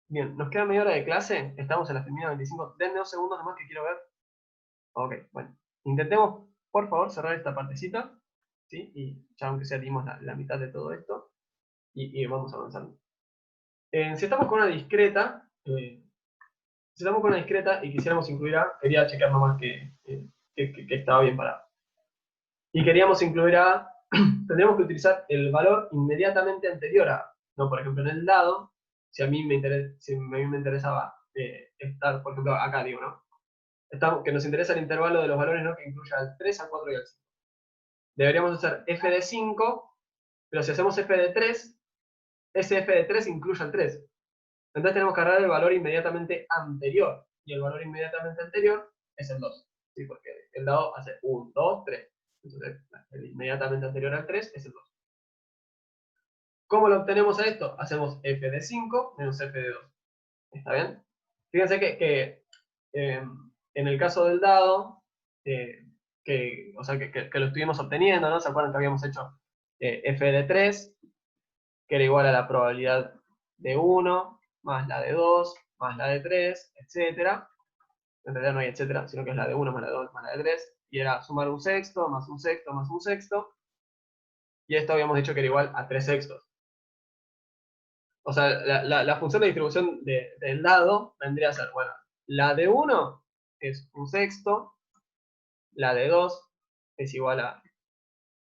Bien, nos queda media hora de clase, estamos en la terminada 25. Denme 2 segundos nomás que quiero ver. Ok, bueno. Intentemos, por favor, cerrar esta partecita, ¿sí? Y ya aunque sea dimos la mitad de todo esto, y vamos avanzando. Si estamos con una discreta, y quisiéramos incluir A, quería checar nomás que estaba bien parado. Y queríamos incluir A, tendríamos que utilizar el valor inmediatamente anterior a A. ¿No? Por ejemplo, en el dado, si a mí me interesaba estar, por ejemplo, acá digo, ¿no? Que nos interesa el intervalo de los valores, ¿no? Que incluya al 3, al 4 y al 5. Deberíamos hacer f de 5, pero si hacemos f de 3, ese f de 3 incluye al 3. Entonces tenemos que agarrar el valor inmediatamente anterior. Y el valor inmediatamente anterior es el 2. ¿Sí? Porque el dado hace 1, 2, 3. Entonces el inmediatamente anterior al 3 es el 2. ¿Cómo lo obtenemos a esto? Hacemos f de 5 menos f de 2. ¿Está bien? Fíjense que en el caso del dado, que lo estuvimos obteniendo, ¿no? ¿Se acuerdan que habíamos hecho f de 3, que era igual a la probabilidad de 1, más la de 2, más la de 3, etc. En realidad no hay etcétera, sino que es la de 1 más la de 2 más la de 3, y era sumar un sexto, más un sexto, más un sexto, y esto habíamos dicho que era igual a 3 sextos. O sea, la función de distribución del dado vendría a ser, bueno, la de 1 es un sexto, la de 2 es igual a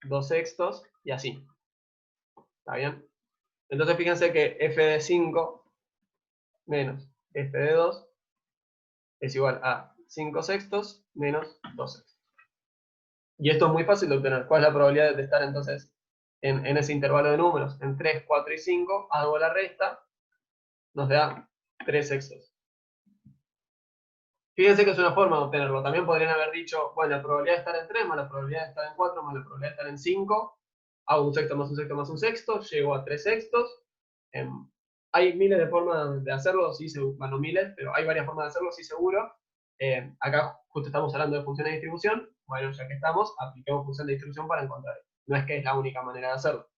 2 sextos, y así. ¿Está bien? Entonces fíjense que f de 5 menos f de 2 es igual a 5 sextos menos 2 sextos. Y esto es muy fácil de obtener. ¿Cuál es la probabilidad de estar entonces en ese intervalo de números? En 3, 4 y 5, hago la resta, nos da 3 sextos. Fíjense que es una forma de obtenerlo. También podrían haber dicho, bueno, la probabilidad de estar en 3 más la probabilidad de estar en 4 más la probabilidad de estar en 5, hago un sexto más un sexto más un sexto, llego a 3 sextos. Hay miles de formas de hacerlo, sí, bueno, miles, pero hay varias formas de hacerlo, sí, seguro. Acá justo estamos hablando de función de distribución. Bueno, ya que estamos, apliquemos función de distribución para encontrar. No es que es la única manera de hacerlo.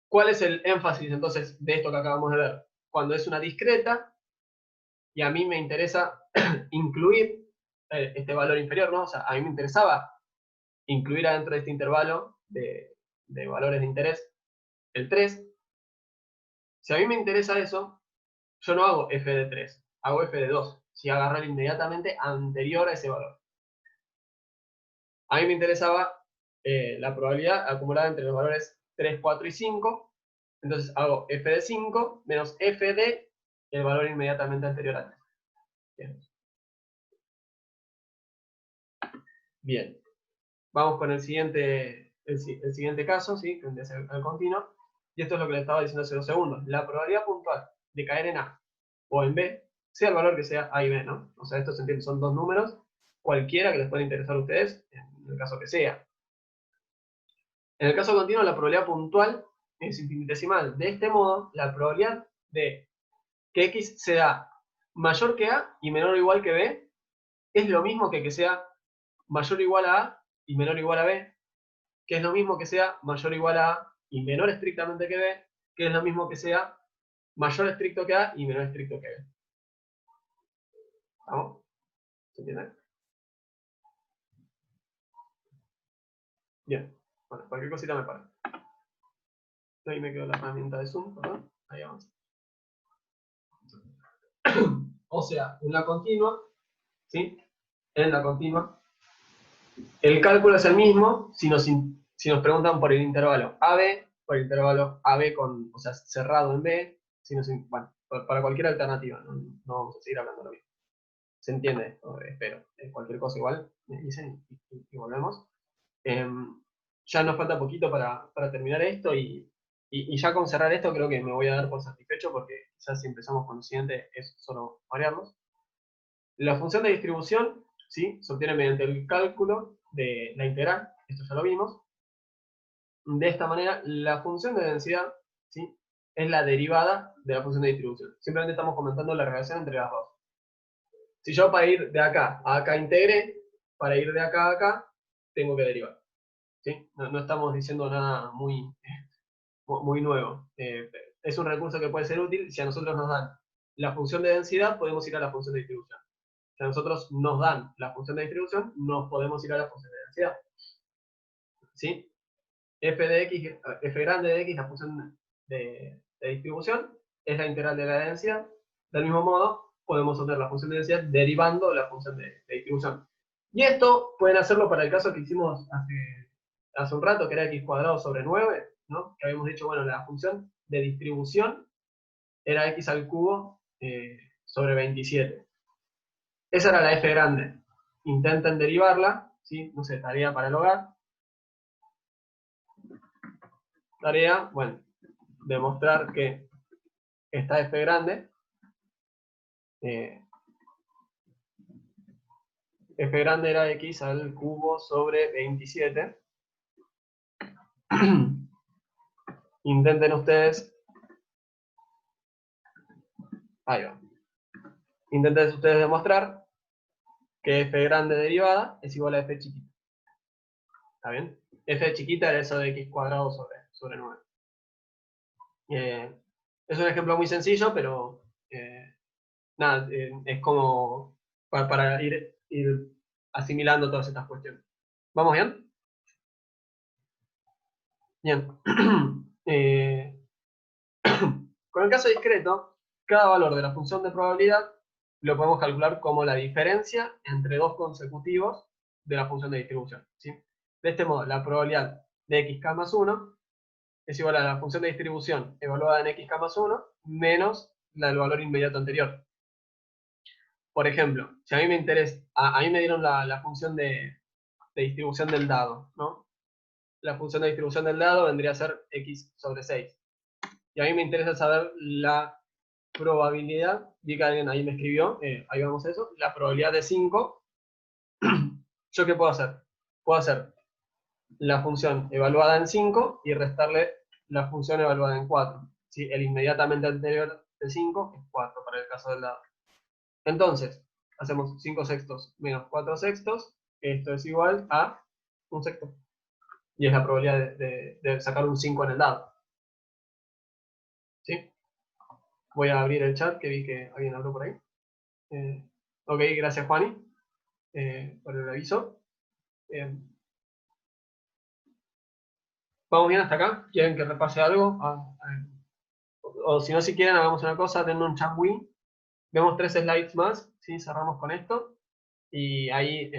¿Cuál es el énfasis, entonces, de esto que acabamos de ver? Cuando es una discreta, y a mí me interesa incluir este valor inferior, ¿no? O sea, a mí me interesaba incluir adentro de este intervalo de valores de interés el 3. Si a mí me interesa eso, yo no hago f de 3, hago f de 2, si agarrar inmediatamente anterior a ese valor. A mí me interesaba la probabilidad acumulada entre los valores 3, 4 y 5, entonces hago f de 5 menos f de el valor inmediatamente anterior a 3. Bien. Vamos con el siguiente caso, ¿sí? Que tendría que ser el continuo. Y esto es lo que le estaba diciendo hace 2 segundos. La probabilidad puntual de caer en A o en B, sea el valor que sea A y B, ¿no? O sea, esto se entiende, son 2 números, cualquiera que les pueda interesar a ustedes, en el caso que sea. En el caso continuo, la probabilidad puntual es infinitesimal. De este modo, la probabilidad de que X sea mayor que A y menor o igual que B es lo mismo que sea mayor o igual a A y menor o igual a B, que es lo mismo que sea mayor o igual a A y menor estrictamente que B, que es lo mismo que sea mayor estricto que A y menor estricto que B. ¿Vamos? ¿Se entiende? Bien. Bueno, cualquier cosita me para. Ahí me quedó la herramienta de Zoom, perdón. Ahí vamos. O sea, en la continua, ¿sí? En la continua, el cálculo es el mismo si nos preguntan por el intervalo AB, por el intervalo AB o sea, cerrado en B, bueno, para cualquier alternativa, no vamos a seguir hablando de lo mismo. ¿Se entiende esto? Espero. Cualquier cosa igual me dicen y volvemos. Ya nos falta poquito para terminar esto y ya con cerrar esto creo que me voy a dar por satisfecho porque ya si empezamos con lo siguiente es solo variarlos. La función de distribución, ¿sí? Se obtiene mediante el cálculo de la integral, esto ya lo vimos. De esta manera, la función de densidad, ¿sí? es la derivada de la función de distribución. Simplemente estamos comentando la relación entre las dos. Si yo para ir de acá a acá integré, para ir de acá a acá, tengo que derivar. ¿Sí? No estamos diciendo nada muy nuevo. Es un recurso que puede ser útil. Si a nosotros nos dan la función de densidad, podemos ir a la función de distribución. Si a nosotros nos dan la función de distribución, nos podemos ir a la función de densidad. ¿Sí? F de x, f grande de x, la función de distribución, es la integral de la densidad. Del mismo modo, podemos obtener la función de densidad derivando la función de distribución. Y esto pueden hacerlo para el caso que hicimos hace un rato, que era x cuadrado sobre 9, ¿no? Que habíamos dicho, bueno, la función de distribución era x al cubo sobre 27. Esa era la f grande. Intenten derivarla, ¿sí? No sé, tarea para el hogar. Tarea, bueno, demostrar que esta f grande, f grande era x al cubo sobre 27. Intenten ustedes, ahí va. Intenten ustedes demostrar que f grande derivada es igual a f chiquita. ¿Está bien? F chiquita era eso de x cuadrado sobre 9. Es un ejemplo muy sencillo, pero nada, es como para ir asimilando todas estas cuestiones. ¿Vamos bien? Bien. Con el caso discreto, cada valor de la función de probabilidad lo podemos calcular como la diferencia entre dos consecutivos de la función de distribución. ¿Sí? De este modo, la probabilidad de xk más 1 es igual a la función de distribución evaluada en xk más 1 menos la del valor inmediato anterior. Por ejemplo, si a mí me interesa, a mí me dieron la función de distribución del dado, ¿no? La función de distribución del dado vendría a ser x sobre 6. Y a mí me interesa saber la probabilidad, vi que alguien ahí me escribió, ahí vamos a eso, la probabilidad de 5. ¿Yo qué puedo hacer? Puedo hacer la función evaluada en 5 y restarle la función evaluada en 4. ¿Sí? El inmediatamente anterior de 5 es 4 para el caso del dado. Entonces, hacemos 5 sextos menos 4 sextos, esto es igual a 1 sexto. Y es la probabilidad de sacar un 5 en el dado. ¿Sí? Voy a abrir el chat, que vi que alguien habló por ahí. Ok, gracias Juani por el aviso. ¿Vamos bien hasta acá? ¿Quieren que repase algo? O si no, si quieren, hagamos una cosa, denme un chat win. Vemos 3 slides más, ¿sí? Cerramos con esto. Y ahí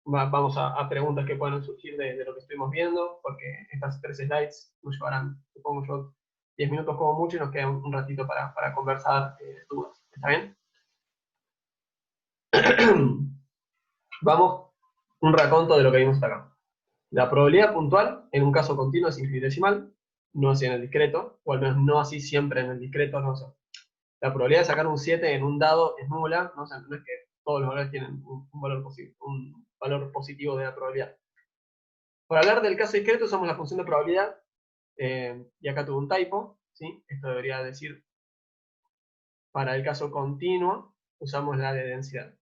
vamos a preguntas que puedan surgir de lo que estuvimos viendo, porque estas 3 slides nos llevarán, supongo yo, 10 minutos como mucho y nos queda un ratito para conversar dudas. ¿Está bien? Vamos un raconto de lo que vimos hasta acá. La probabilidad puntual en un caso continuo es infinitesimal, no así en el discreto, o al menos no así siempre en el discreto, no sé. La probabilidad de sacar un 7 en un dado es nula, no, o sea, no es que todos los valores tienen un valor positivo de la probabilidad. Para hablar del caso discreto usamos la función de probabilidad, y acá tuve un typo, ¿sí? Esto debería decir, para el caso continuo usamos la de densidad.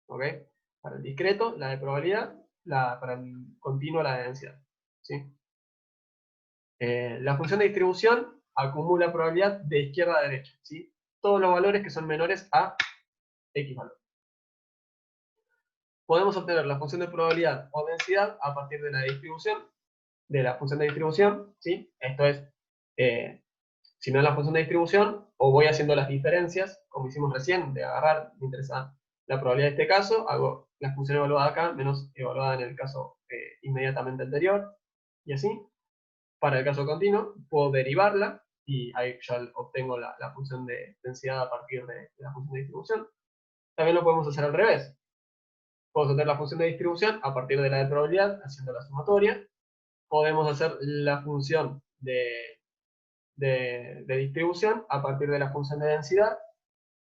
¿Ok? Para el discreto, la de probabilidad, para el continuo, la de densidad. ¿Sí? La función de distribución acumula probabilidad de izquierda a derecha. ¿Sí? Todos los valores que son menores a x valor. Podemos obtener la función de probabilidad o densidad a partir de la distribución, de la función de distribución. ¿Sí? Esto es, si no es la función de distribución, o voy haciendo las diferencias, como hicimos recién, de agarrar, me interesa la probabilidad de este caso, hago la función evaluada acá, menos evaluada en el caso inmediatamente anterior, y así. Para el caso continuo, puedo derivarla, y ahí ya obtengo la función de densidad a partir de la función de distribución. También lo podemos hacer al revés. Podemos obtener la función de distribución a partir de la de probabilidad, haciendo la sumatoria. Podemos hacer la función de distribución a partir de la función de densidad,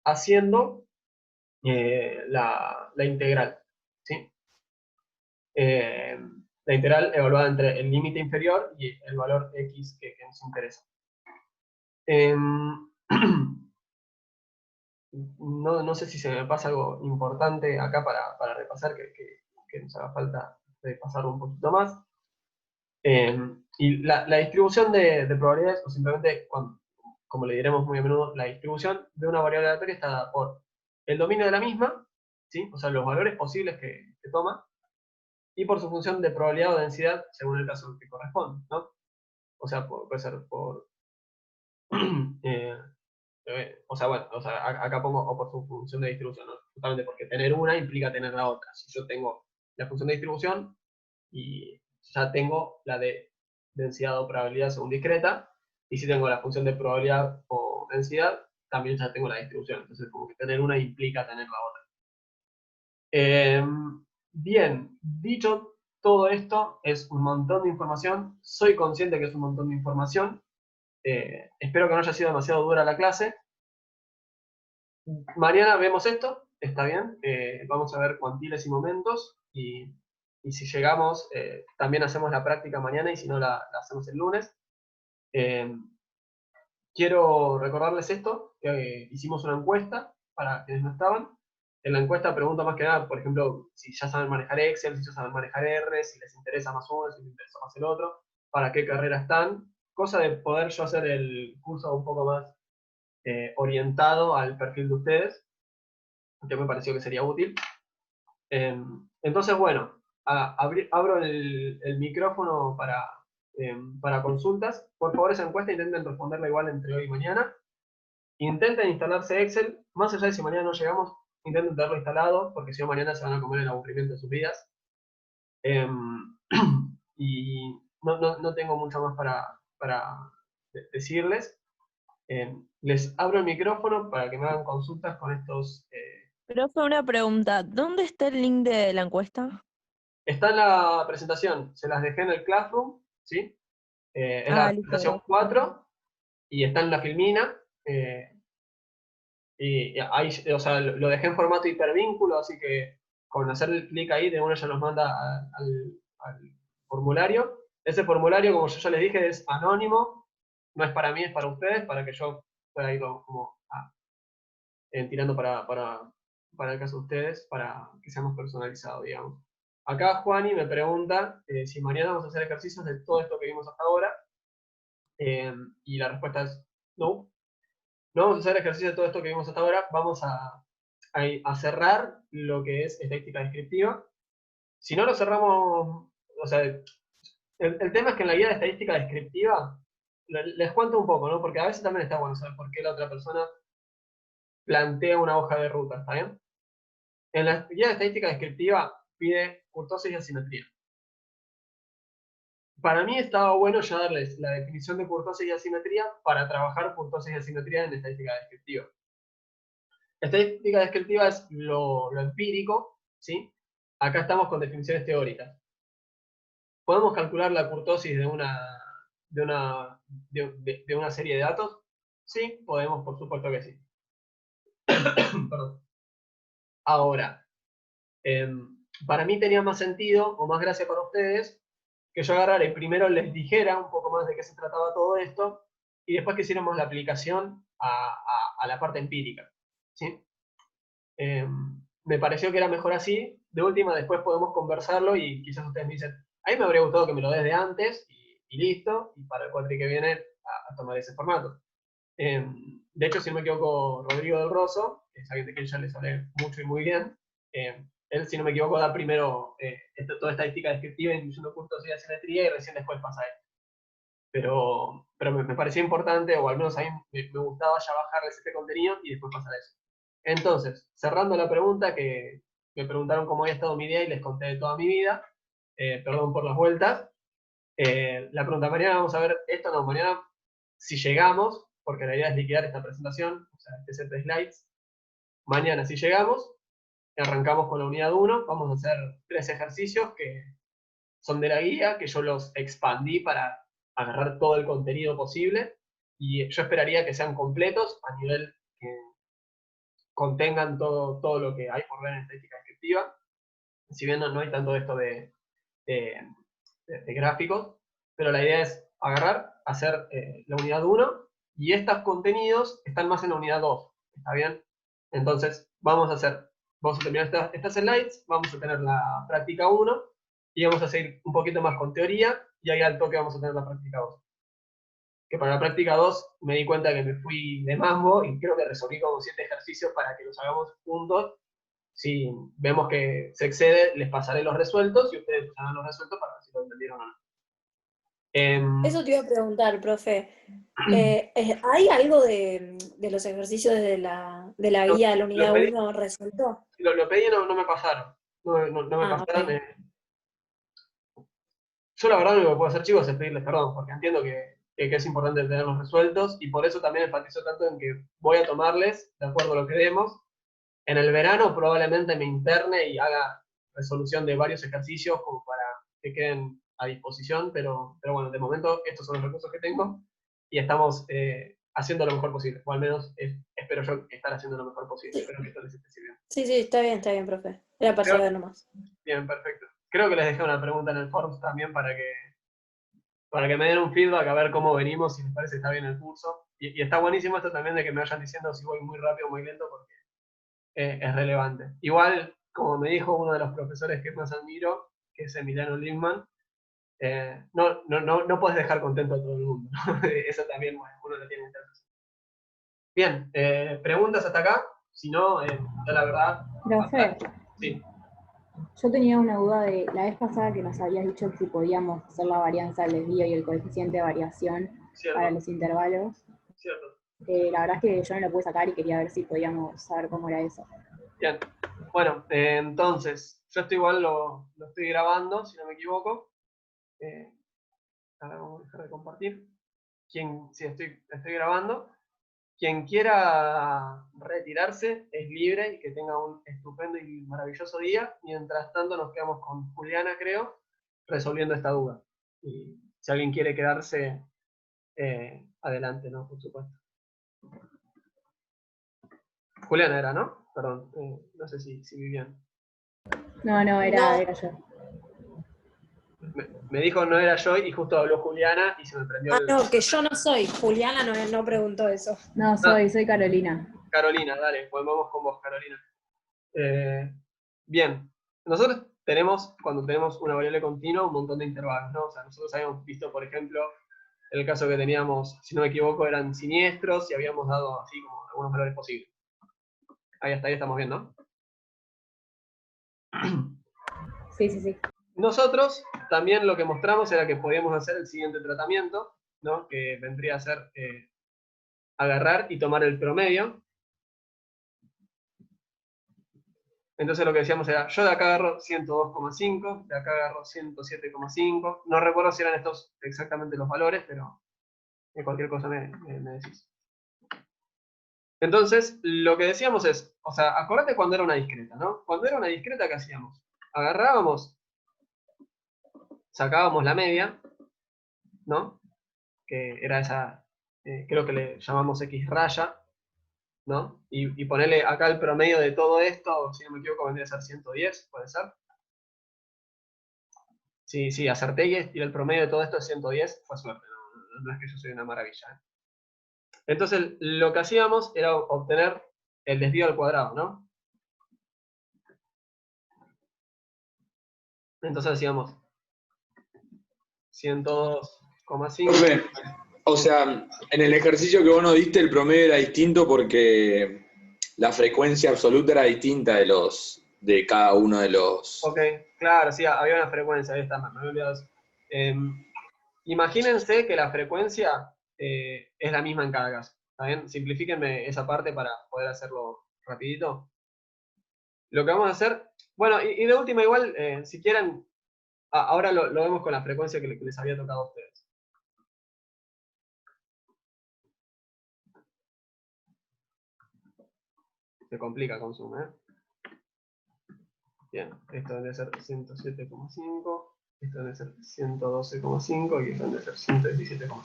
haciendo la integral. ¿Sí? la integral evaluada entre el límite inferior y el valor x que nos interesa. No sé si se me pasa algo importante acá para repasar, que nos haga falta repasarlo un poquito más. Y la distribución de probabilidades, o simplemente, como le diremos muy a menudo, la distribución de una variable aleatoria está dada por el dominio de la misma, ¿sí? O sea, los valores posibles que toma, y por su función de probabilidad o densidad, según el caso que corresponde, ¿no? O sea, puede ser por... acá pongo o por su función de distribución, ¿no? Justamente porque tener una implica tener la otra. Si yo tengo la función de distribución y ya tengo la de densidad o probabilidad según discreta, y si tengo la función de probabilidad o densidad, también ya tengo la distribución. Entonces, como que tener una implica tener la otra. Bien, dicho todo esto, es un montón de información. Soy consciente que es un montón de información. Espero que no haya sido demasiado dura la clase. Mañana vemos esto, está bien. Vamos a ver cuantiles y momentos. Y si llegamos, también hacemos la práctica mañana, y si no, la hacemos el lunes. Quiero recordarles esto, que hicimos una encuesta para quienes no estaban. En la encuesta pregunto más que nada, por ejemplo, si ya saben manejar Excel, si ya saben manejar R, si les interesa más uno, si les interesa más el otro, para qué carrera están. Cosa de poder yo hacer el curso un poco más orientado al perfil de ustedes, que me pareció que sería útil. Entonces, bueno, abro el micrófono para consultas. Por favor, esa encuesta intenten responderla igual entre hoy y mañana. Intenten instalarse Excel, más allá de si mañana no llegamos, intenten tenerlo instalado, porque si no mañana se van a comer el aburrimiento de sus vidas. Y no tengo mucho más para decirles. Les abro el micrófono para que me hagan consultas con estos... Profe, una pregunta. ¿Dónde está el link de la encuesta? Está en la presentación, se las dejé en el Classroom, ¿sí? Es la Listo, presentación gracias. 4, y está en la filmina. Y ahí, o sea, lo dejé en formato hipervínculo, así que con hacer el clic ahí, de una ya nos manda al formulario. Ese formulario, como yo ya les dije, es anónimo, no es para mí, es para ustedes, para que yo pueda ir como tirando para el caso de ustedes, para que seamos personalizados, digamos. Acá Juani me pregunta si mañana vamos a hacer ejercicios de todo esto que vimos hasta ahora, y la respuesta es no. No vamos a hacer ejercicios de todo esto que vimos hasta ahora, vamos a cerrar lo que es estadística descriptiva. Si no lo cerramos, o sea, el tema es que en la guía de estadística descriptiva, les cuento un poco, ¿no? Porque a veces también está bueno saber por qué la otra persona plantea una hoja de ruta, ¿está bien? En la guía de estadística descriptiva pide kurtosis y asimetría. Para mí estaba bueno ya darles la definición de kurtosis y asimetría para trabajar kurtosis y asimetría en estadística descriptiva. Estadística descriptiva es lo empírico, ¿sí? Acá estamos con definiciones teóricas. ¿Podemos calcular la kurtosis de una serie de datos? Sí, podemos, por supuesto que sí. Perdón. Ahora, para mí tenía más sentido, o más gracia para ustedes, que yo agarrara y primero les dijera un poco más de qué se trataba todo esto, y después que hiciéramos la aplicación a la parte empírica, ¿sí? Me pareció que era mejor así. De última, después podemos conversarlo y quizás ustedes me dicen, a mí me habría gustado que me lo des de antes y listo, y para el cuatri que viene a tomar ese formato. De hecho, si no me equivoco, Rodrigo del Rosso, que es alguien de quien ya les hablé mucho y muy bien, él, si no me equivoco, da primero toda estadística descriptiva, incluyendo puntos y asimetría, y recién después pasa a él. Pero me parecía importante, o al menos a mí me gustaba ya bajarles este contenido y después pasar a eso. Entonces, cerrando la pregunta, que me preguntaron cómo había estado mi día y les conté de toda mi vida, perdón por las vueltas. La pregunta, mañana vamos a ver esto, no, mañana si llegamos, porque la idea es liquidar esta presentación, o sea, este set de slides. Mañana si llegamos, arrancamos con la unidad 1, vamos a hacer 3 ejercicios que son de la guía, que yo los expandí para agarrar todo el contenido posible, y yo esperaría que sean completos a nivel que contengan todo lo que hay por ver en estadística descriptiva. Si bien no hay tanto esto de de gráficos, pero la idea es agarrar, hacer la unidad 1, y estos contenidos están más en la unidad 2, ¿está bien? Entonces, vamos a terminar estas slides, vamos a tener la práctica 1, y vamos a seguir un poquito más con teoría, y ahí al toque vamos a tener la práctica 2. Que para la práctica 2 me di cuenta que me fui de mambo, y creo que resolví como 7 ejercicios para que los hagamos juntos. Si vemos que se excede, les pasaré los resueltos, y ustedes hagan los resueltos para ver si lo entendieron o no. Eso te iba a preguntar, profe. ¿Hay algo de los ejercicios de la guía de la unidad 1 resuelto? Lo pedí y no me pasaron. No me pasaron. Okay. Yo la verdad lo único que puedo hacer, chicos, es pedirles perdón, porque entiendo que es importante tenerlos resueltos, y por eso también enfatizo tanto en que voy a tomarles de acuerdo a lo que demos. En el verano probablemente me interne y haga resolución de varios ejercicios como para que queden a disposición, pero bueno, de momento estos son los recursos que tengo, y estamos haciendo lo mejor posible, o al menos espero yo estar haciendo lo mejor posible. Espero que esto les esté sirviendo. Sí, está bien, profe. Era para saber nomás. Bien, perfecto. Creo que les dejé una pregunta en el forum también para que me den un feedback a ver cómo venimos, si les parece que está bien el curso. Y está buenísimo esto también de que me vayan diciendo si voy muy rápido o muy lento, porque es relevante. Igual, como me dijo uno de los profesores que más admiro, que es Emiliano Lindman, no puedes dejar contento a todo el mundo, ¿no? Eso también, bueno, uno lo tiene que hacer. Bien, ¿preguntas hasta acá? Si no, yo la verdad... Profe, sí. Yo tenía una duda de la vez pasada que nos habías dicho que si podíamos hacer la varianza del desvío y el coeficiente de variación para los intervalos. Cierto. La verdad es que yo no lo pude sacar y quería ver si podíamos saber cómo era eso. Bien, bueno, entonces, yo esto igual lo estoy grabando, si no me equivoco. Ahora vamos a dejar de compartir. Sí, estoy grabando. Quien quiera retirarse es libre, y que tenga un estupendo y maravilloso día. Mientras tanto nos quedamos con Juliana, creo, resolviendo esta duda. Y si alguien quiere quedarse, adelante, ¿no? Por supuesto. Juliana era, ¿no? Perdón, no sé si Vivian. No, era yo. Me dijo no era yo, y justo habló Juliana y se me prendió el... No, que yo no soy. Juliana no preguntó eso. No, soy Carolina. Carolina, dale, pues vamos con vos, Carolina. Bien, nosotros cuando tenemos una variable continua, un montón de intervalos, ¿no? O sea, nosotros habíamos visto, por ejemplo, el caso que teníamos, si no me equivoco, eran siniestros, y habíamos dado así como algunos valores posibles. Ahí hasta ahí estamos bien, ¿no? Sí. Nosotros también lo que mostramos era que podíamos hacer el siguiente tratamiento, ¿no? Que vendría a ser agarrar y tomar el promedio. Entonces lo que decíamos era, yo de acá agarro 102,5, de acá agarro 107,5, no recuerdo si eran estos exactamente los valores, pero en cualquier cosa me decís. Entonces, lo que decíamos es, o sea, acordate cuando era una discreta, ¿no? Cuando era una discreta, ¿qué hacíamos? Agarrábamos, sacábamos la media, ¿no? Que era esa, creo que le llamamos X raya, ¿no? Y ponerle acá el promedio de todo esto, si no me equivoco, vendría a ser 110, ¿puede ser? Sí, acerté y el promedio de todo esto es 110, fue suerte, no es que yo soy una maravilla, ¿eh? Entonces, lo que hacíamos era obtener el desvío al cuadrado, ¿no? Entonces hacíamos 102,5. O sea, en el ejercicio que vos nos diste, el promedio era distinto porque la frecuencia absoluta era distinta de cada uno de los... Ok, claro, sí, había una frecuencia, ahí está, me había olvidado eso. Imagínense que la frecuencia es la misma en cada caso, ¿está bien? Simplifíquenme esa parte para poder hacerlo rapidito. Lo que vamos a hacer, bueno, y de última igual, si quieren, ahora lo vemos con la frecuencia que les había tocado a ustedes. Se complica con Zoom, ¿eh? Bien, esto debe ser 107,5, esto debe ser 112,5 y esto debe ser 117,5.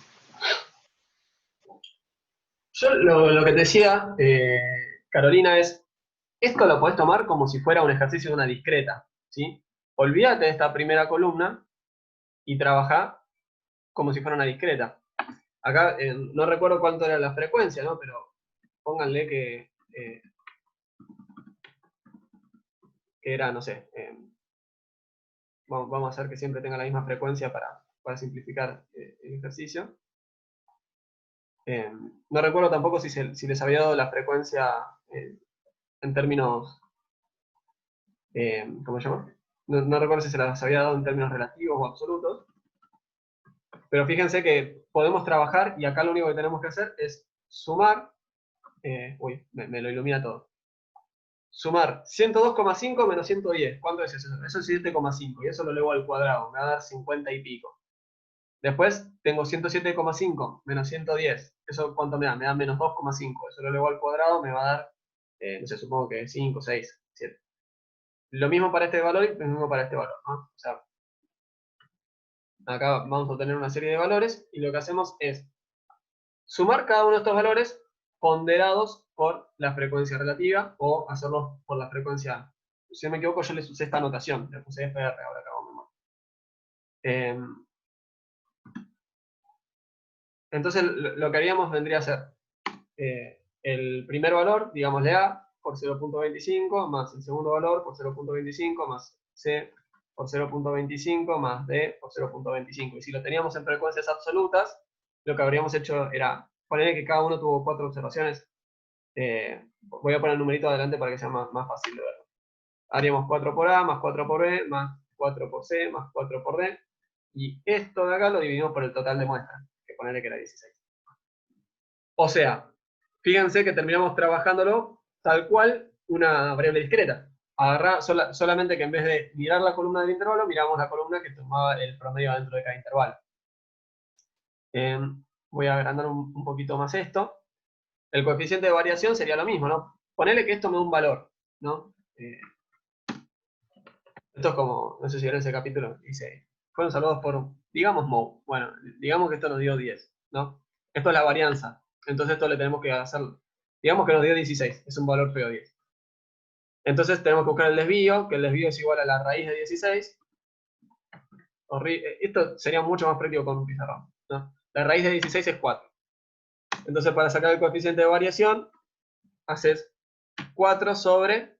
Yo lo que te decía, Carolina, es, esto lo podés tomar como si fuera un ejercicio de una discreta, ¿sí? Olvídate de esta primera columna y trabajá como si fuera una discreta. Acá no recuerdo cuánto era la frecuencia, ¿no? Pero pónganle que era, no sé, vamos a hacer que siempre tenga la misma frecuencia para simplificar el ejercicio. No recuerdo tampoco si les había dado la frecuencia en términos, ¿cómo se llama? No recuerdo si se las había dado en términos relativos o absolutos, pero fíjense que podemos trabajar y acá lo único que tenemos que hacer es sumar, me lo ilumina todo. Sumar 102,5 menos 110. ¿Cuánto es eso? Eso es 7,5 y eso lo elevo al cuadrado, me va a dar 50 y pico. Después tengo 107,5 menos 110. ¿Eso cuánto me da? Me da menos 2,5. Eso lo elevo al cuadrado, me va a dar, no sé, supongo que 5, 6, 7. Lo mismo para este valor y lo mismo para este valor, ¿no? O sea, acá vamos a obtener una serie de valores y lo que hacemos es sumar cada uno de estos valores ponderados por la frecuencia relativa o hacerlos por la frecuencia. Si no me equivoco, yo les usé esta anotación, le puse FR, ahora acabo de memoria. Entonces lo que haríamos vendría a ser el primer valor, digámosle A, por 0.25, más el segundo valor por 0.25, más C por 0.25, más D por 0.25. Y si lo teníamos en frecuencias absolutas, lo que habríamos hecho era poner que cada uno tuvo 4 observaciones. Voy a poner el numerito adelante para que sea más fácil de verlo. Haríamos 4 por A, más 4 por B, más 4 por C, más 4 por D. Y esto de acá lo dividimos por el total de muestras, que ponerle que era 16. O sea, fíjense que terminamos trabajándolo tal cual una variable discreta. Agarrar solamente que en vez de mirar la columna del intervalo, miramos la columna que tomaba el promedio dentro de cada intervalo. Voy a agrandar un poquito más esto. El coeficiente de variación sería lo mismo, ¿no? Ponele que esto me da un valor, ¿no? Esto es como, no sé si era ese capítulo, dice, fueron saludos por, digamos, Moe. Bueno, digamos que esto nos dio 10, ¿no? Esto es la varianza. Entonces esto le tenemos que hacer, digamos que nos dio 16, es un valor feo 10. Entonces tenemos que buscar el desvío, que el desvío es igual a la raíz de 16. Esto sería mucho más práctico con un pizarrón, ¿no? La raíz de 16 es 4. Entonces para sacar el coeficiente de variación, haces 4 sobre,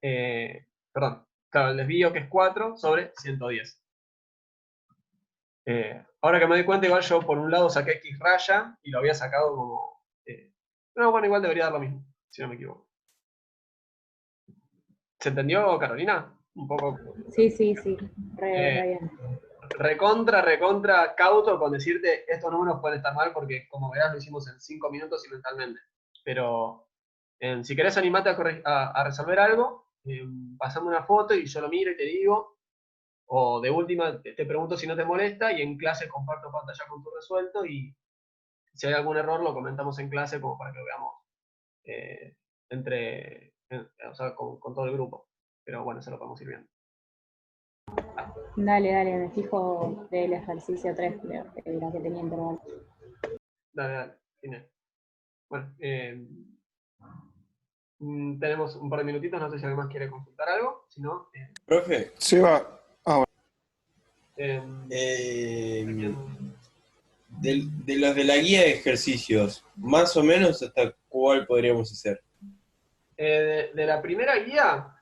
claro, el desvío que es 4 sobre 110. Ahora que me doy cuenta, igual yo por un lado saqué X raya y lo había sacado como... no, bueno, igual debería dar lo mismo, si no me equivoco. ¿Se entendió, Carolina? Un poco... Sí, re bien. Recontra cauto con decirte estos números pueden estar mal porque como verás lo hicimos en 5 minutos y mentalmente. Pero si querés animate a resolver algo, pasame una foto y yo lo miro y te digo, o de última te pregunto si no te molesta y en clase comparto pantalla con tu resuelto y si hay algún error lo comentamos en clase como para que lo veamos o sea, con todo el grupo. Pero bueno, eso lo podemos ir viendo. Dale, me fijo del ejercicio 3, creo que era que tenía intervalo. Dale, genial. Bueno, tenemos un par de minutitos, no sé si alguien más quiere consultar algo, si no... Profe. Se va ahora. De los de la guía de ejercicios, más o menos hasta cuál podríamos hacer. De la primera guía,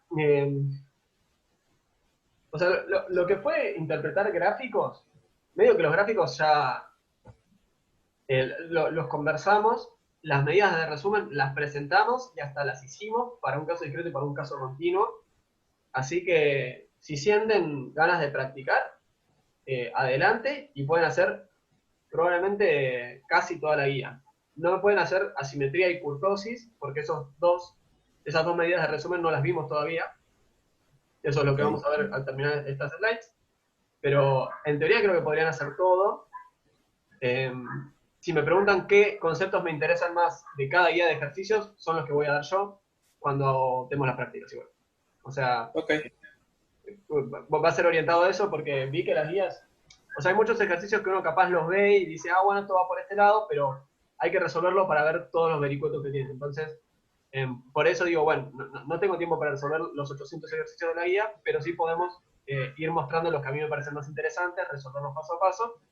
o sea, lo que fue interpretar gráficos, medio que los gráficos ya los conversamos, las medidas de resumen las presentamos y hasta las hicimos para un caso discreto y para un caso continuo. Así que si sienten ganas de practicar, adelante y pueden hacer probablemente casi toda la guía. No pueden hacer asimetría y kurtosis porque esas dos medidas de resumen no las vimos todavía. Eso es lo que vamos a ver al terminar estas slides. Pero en teoría creo que podrían hacer todo. Si me preguntan qué conceptos me interesan más de cada guía de ejercicios, son los que voy a dar yo cuando demos las prácticas igual. O sea, va a ser orientado a eso porque vi que las guías... O sea, hay muchos ejercicios que uno capaz los ve y dice, bueno, esto va por este lado, pero hay que resolverlo para ver todos los vericuetos que tiene. Entonces, por eso digo, bueno, no tengo tiempo para resolver los 800 ejercicios de la guía, pero sí podemos ir mostrando los que a mí me parecen más interesantes, resolverlos paso a paso,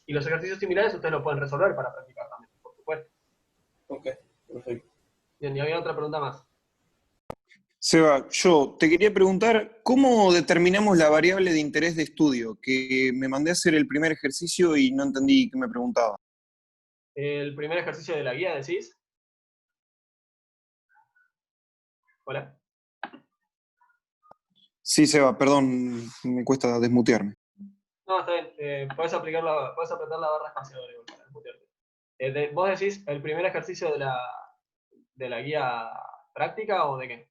y los ejercicios similares ustedes los pueden resolver para practicar también, por supuesto. Ok, perfecto. Bien, y había otra pregunta más. Seba, yo te quería preguntar, ¿cómo determinamos la variable de interés de estudio? Que me mandé a hacer el primer ejercicio y no entendí qué me preguntaba. El primer ejercicio de la guía, ¿decís? Hola. Sí, Seba, perdón, me cuesta desmutearme. No, está bien. Puedes apretar la barra espaciadora igual para desmutearte. ¿Vos decís el primer ejercicio de la guía práctica o de qué?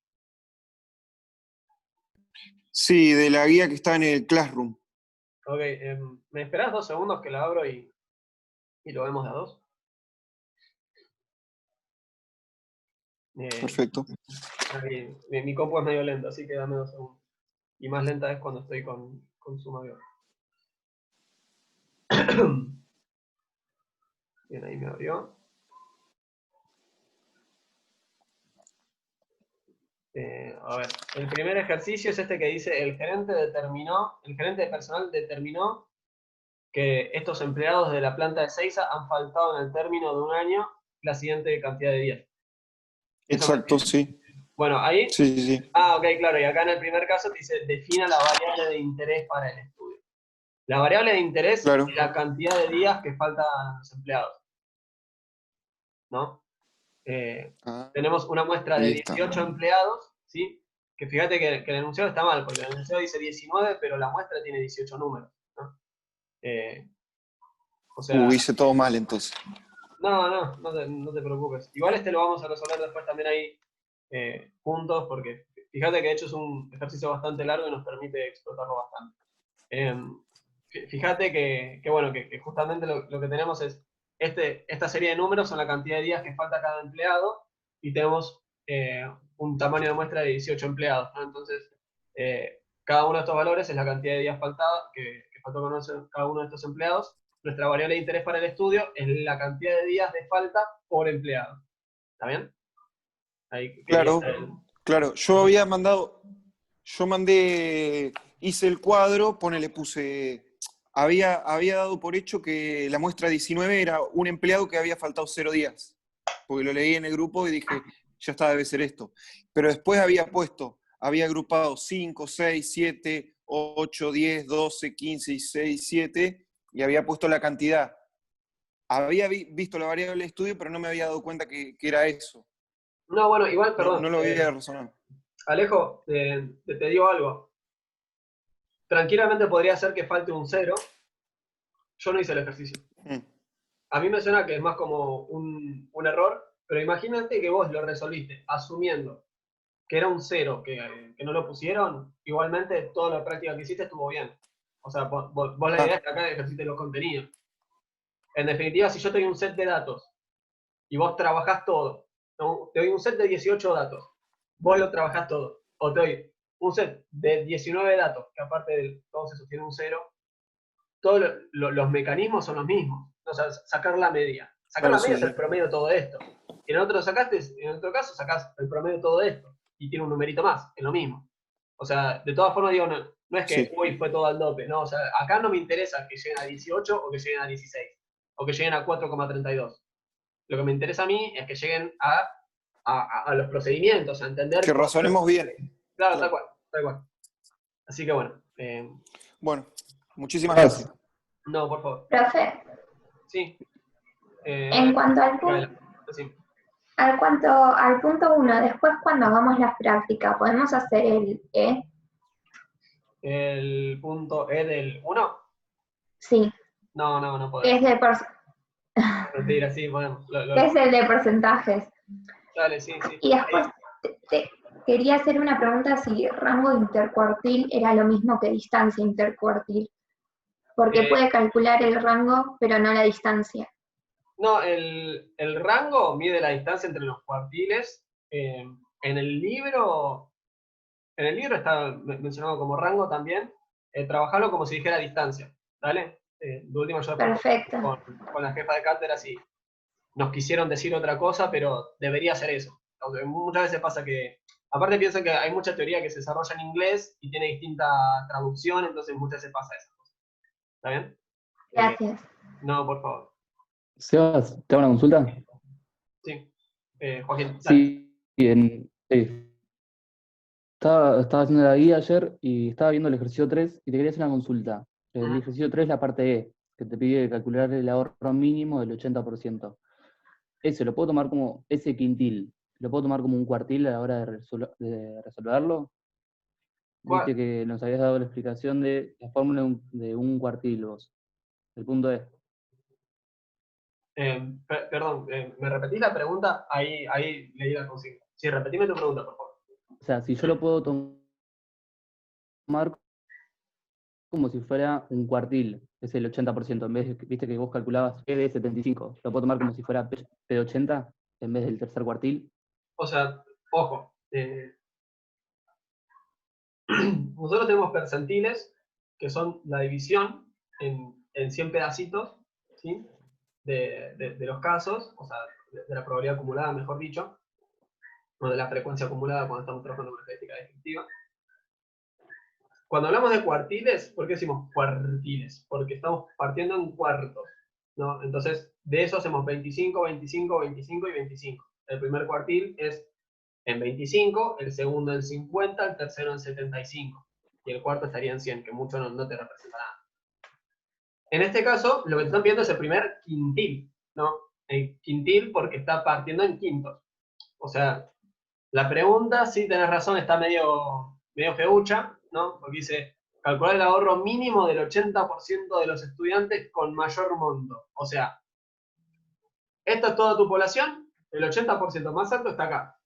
Sí, de la guía que está en el Classroom. Ok, ¿me esperás 2 segundos que la abro y lo vemos de a dos? Perfecto. Mi compu es medio lenta, así que dame 2 segundos. Y más lenta es cuando estoy con Zoom abierto. Bien, ahí me abrió. A ver, el primer ejercicio es este que dice, el gerente de personal determinó que estos empleados de la planta de Seiza han faltado en el término de un año la siguiente cantidad de días. Exacto, sí. Bueno, ahí. Sí, sí, sí. Ah, ok, claro. Y acá en el primer caso te dice, defina la variable de interés para el estudio. La variable de interés Claro. es la cantidad de días que faltan a los empleados. ¿No? Tenemos una muestra de 18 empleados, ¿sí? Que fíjate que el enunciado está mal, porque el enunciado dice 19, pero la muestra tiene 18 números, ¿no? O sea, hice todo mal entonces. no te preocupes. Igual este lo vamos a resolver después también ahí juntos, porque fíjate que de hecho es un ejercicio bastante largo y nos permite explotarlo bastante. Fíjate que bueno, que justamente lo que tenemos es esta serie de números son la cantidad de días que falta cada empleado y tenemos un tamaño de muestra de 18 empleados, ¿no? Entonces, cada uno de estos valores es la cantidad de días que faltó conocer cada uno de estos empleados. Nuestra variable de interés para el estudio es la cantidad de días de falta por empleado. ¿Está bien? Ahí Claro. Hice el cuadro, le puse, había dado por hecho que la muestra 19 era un empleado que había faltado 0 días, porque lo leí en el grupo y dije, ya está, debe ser esto. Pero después había agrupado 5, 6, 7, 8, 10, 12, 15, 16, 7, y había puesto la cantidad. Había visto la variable de estudio, pero no me había dado cuenta que era eso. No, bueno, igual, perdón. No lo había razonado. Alejo, te digo algo. Tranquilamente podría ser que falte un 0. Yo no hice el ejercicio. A mí me suena que es más como un error, pero imagínate que vos lo resolviste asumiendo que era un 0, que no lo pusieron, igualmente toda la práctica que hiciste estuvo bien. O sea, vos la idea es que acá ejercites los contenidos. En definitiva, si yo te doy un set de datos y vos trabajás todo, ¿no? Te doy un set de 18 datos, vos lo trabajás todo, o te doy un set de 19 datos, que aparte de todos esos tienen un 0, todos los mecanismos son los mismos. O sea, sacar la media. Sacar la media es el promedio de todo esto. En otro caso sacás el promedio de todo esto y tiene un numerito más, es lo mismo. O sea, de todas formas digo, no es que uy, fue todo al dope, no, o sea, acá no me interesa que lleguen a 18 o que lleguen a 16 o que lleguen a 4,32. Lo que me interesa a mí es que lleguen a los procedimientos, a entender... Que razonemos bien. Claro, tal cual. Así que bueno. Bueno, muchísimas gracias. No, por favor. Profe. Sí. En cuanto al punto 1, después cuando hagamos las prácticas, ¿podemos hacer el E? ¿El punto E del 1? Sí. No podemos. Es de Mentira, sí, podemos. Es el de porcentajes. Dale, sí. Y después te quería hacer una pregunta si rango intercuartil era lo mismo que distancia intercuartil. Porque puede calcular el rango, pero no la distancia. No, el rango mide la distancia entre los cuartiles. En el libro está mencionado como rango también. Trabajarlo como si dijera distancia. ¿Dale? De última yo Perfecto. Con la jefa de cátedra sí nos quisieron decir otra cosa, pero debería ser eso. Aunque muchas veces pasa que Aparte piensen que hay mucha teoría que se desarrolla en inglés y tiene distinta traducción, entonces muchas veces pasa esa cosa. ¿Está bien? Gracias. No, por favor. Sebas, ¿te hago una consulta? Sí. Joaquín, dale. Sí, sí. Estaba haciendo la guía ayer y estaba viendo el ejercicio 3 y te quería hacer una consulta. El ejercicio 3, la parte E, que te pide calcular el ahorro mínimo del 80%. Ese, ¿lo puedo tomar como ese quintil? ¿Lo puedo tomar como un cuartil a la hora de resolverlo? ¿Cuál? Viste que nos habías dado la explicación de la fórmula de un cuartil vos. El punto E. Perdón, ¿me repetís la pregunta? Ahí leí la consigna. Sí, repetime tu pregunta, por favor. O sea, si yo lo puedo tomar como si fuera un cuartil, es el 80%, en vez de, viste que vos calculabas E de 75, lo puedo tomar como si fuera P de 80 en vez del tercer cuartil. O sea, ojo, nosotros tenemos percentiles, que son la división en 100 pedacitos, ¿sí? de los casos, o sea, de la probabilidad acumulada, mejor dicho, o de la frecuencia acumulada cuando estamos trabajando con estadística descriptiva. Cuando hablamos de cuartiles, ¿por qué decimos cuartiles? Porque estamos partiendo en cuartos, ¿no? Entonces, de eso hacemos 25, 25, 25 y 25. El primer cuartil es en 25, el segundo en 50, el tercero en 75. Y el cuarto estaría en 100, que mucho no te representa nada. En este caso, lo que te están pidiendo es el primer quintil, ¿no? El quintil porque está partiendo en quintos. O sea, la pregunta, sí tenés razón, está medio feucha, ¿no? Porque dice, calcular el ahorro mínimo del 80% de los estudiantes con mayor monto. O sea, esta es toda tu población, el 80% más alto está acá.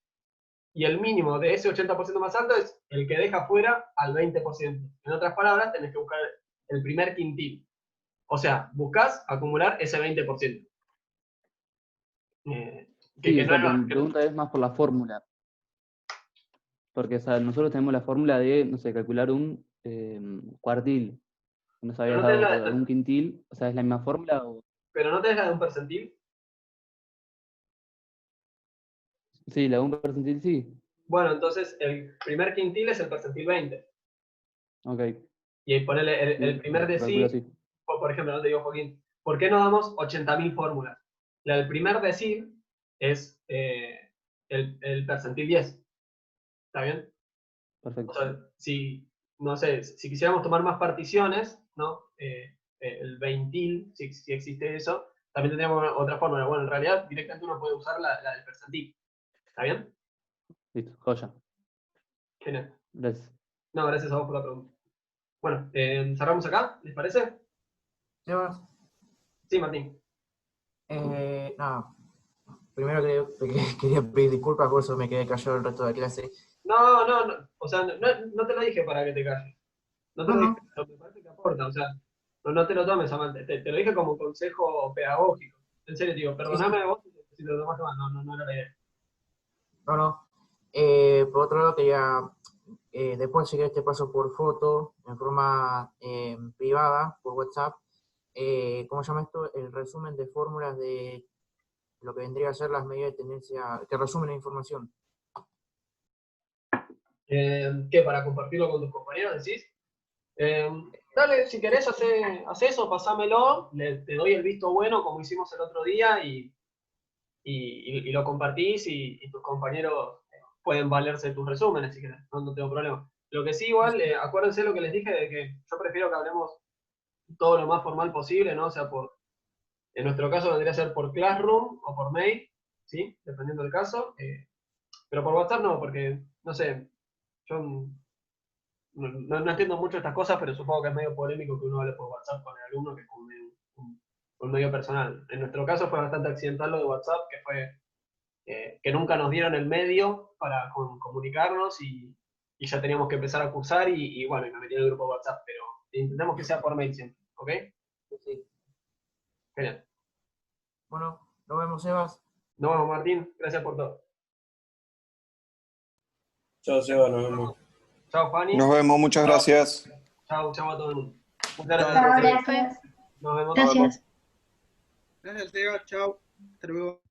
Y el mínimo de ese 80% más alto es el que deja fuera al 20%. En otras palabras, tenés que buscar el primer quintil. O sea, buscás acumular ese 20%. Mi pregunta es más por la fórmula. Porque, o sea, nosotros tenemos la fórmula de, no sé, calcular un cuartil. Nos habías dado un quintil, o sea, ¿es la misma fórmula? O... ¿Pero no tenés la de un percentil? Sí, la de un percentil sí. Bueno, entonces el primer quintil es el percentil 20. Ok. Y ponerle el primer decil, por ejemplo, no te digo, Joaquín, ¿por qué no damos 80.000 fórmulas? La del primer decil es el percentil 10. ¿Está bien? Perfecto. O sea, si, no sé, si quisiéramos tomar más particiones, ¿no? El veintil, si existe eso, también tendríamos otra fórmula. Bueno, en realidad directamente uno puede usar la del percentil. ¿Está bien? Listo, joya. Genial. Gracias. No, gracias a vos por la pregunta. Bueno, cerramos acá, ¿les parece? Sebas. Sí, Martín. Nada. Primero quería pedir disculpas, por eso me quedé callado el resto de la clase. No, o sea, no te lo dije para que te calles. No te lo dije, pero me parece que aporta, o sea, no te lo tomes a mal, te lo dije como consejo pedagógico. En serio, digo, perdoname vos si te lo tomaste mal, no era la idea. No. Por otro lado, quería, después si querés te paso por foto, en forma privada, por WhatsApp, ¿cómo se llama esto? El resumen de fórmulas de lo que vendría a ser las medidas de tendencia, que resumen la información. ¿Qué? ¿Para compartirlo con tus compañeros, decís? Dale, si querés, hace eso, pasámelo, te doy el visto bueno como hicimos el otro día y lo compartís y tus compañeros pueden valerse tus resúmenes si querés, no tengo problema. Lo que sí igual, acuérdense lo que les dije de que yo prefiero que hablemos todo lo más formal posible, ¿no? O sea, en nuestro caso vendría a ser por Classroom o por mail, ¿sí? Dependiendo del caso. Pero por WhatsApp no, porque, no sé, yo no entiendo mucho estas cosas, pero supongo que es medio polémico que uno hable por WhatsApp con el alumno que con un medio personal. En nuestro caso fue bastante accidental lo de WhatsApp, que fue que nunca nos dieron el medio para comunicarnos y ya teníamos que empezar a cursar y bueno, y me metí en el grupo de WhatsApp, pero intentemos que sea por mail siempre, ¿ok? Sí. Genial. Bueno, nos vemos, Sebas. Nos vemos, Martín. Gracias por todo. Chao, Sebas, nos vemos. Chao, Fanny. Nos vemos, muchas gracias. Chao a todo el mundo. Muchas gracias. Nos vemos. Gracias. Gracias, Sebas. Chao. Hasta luego.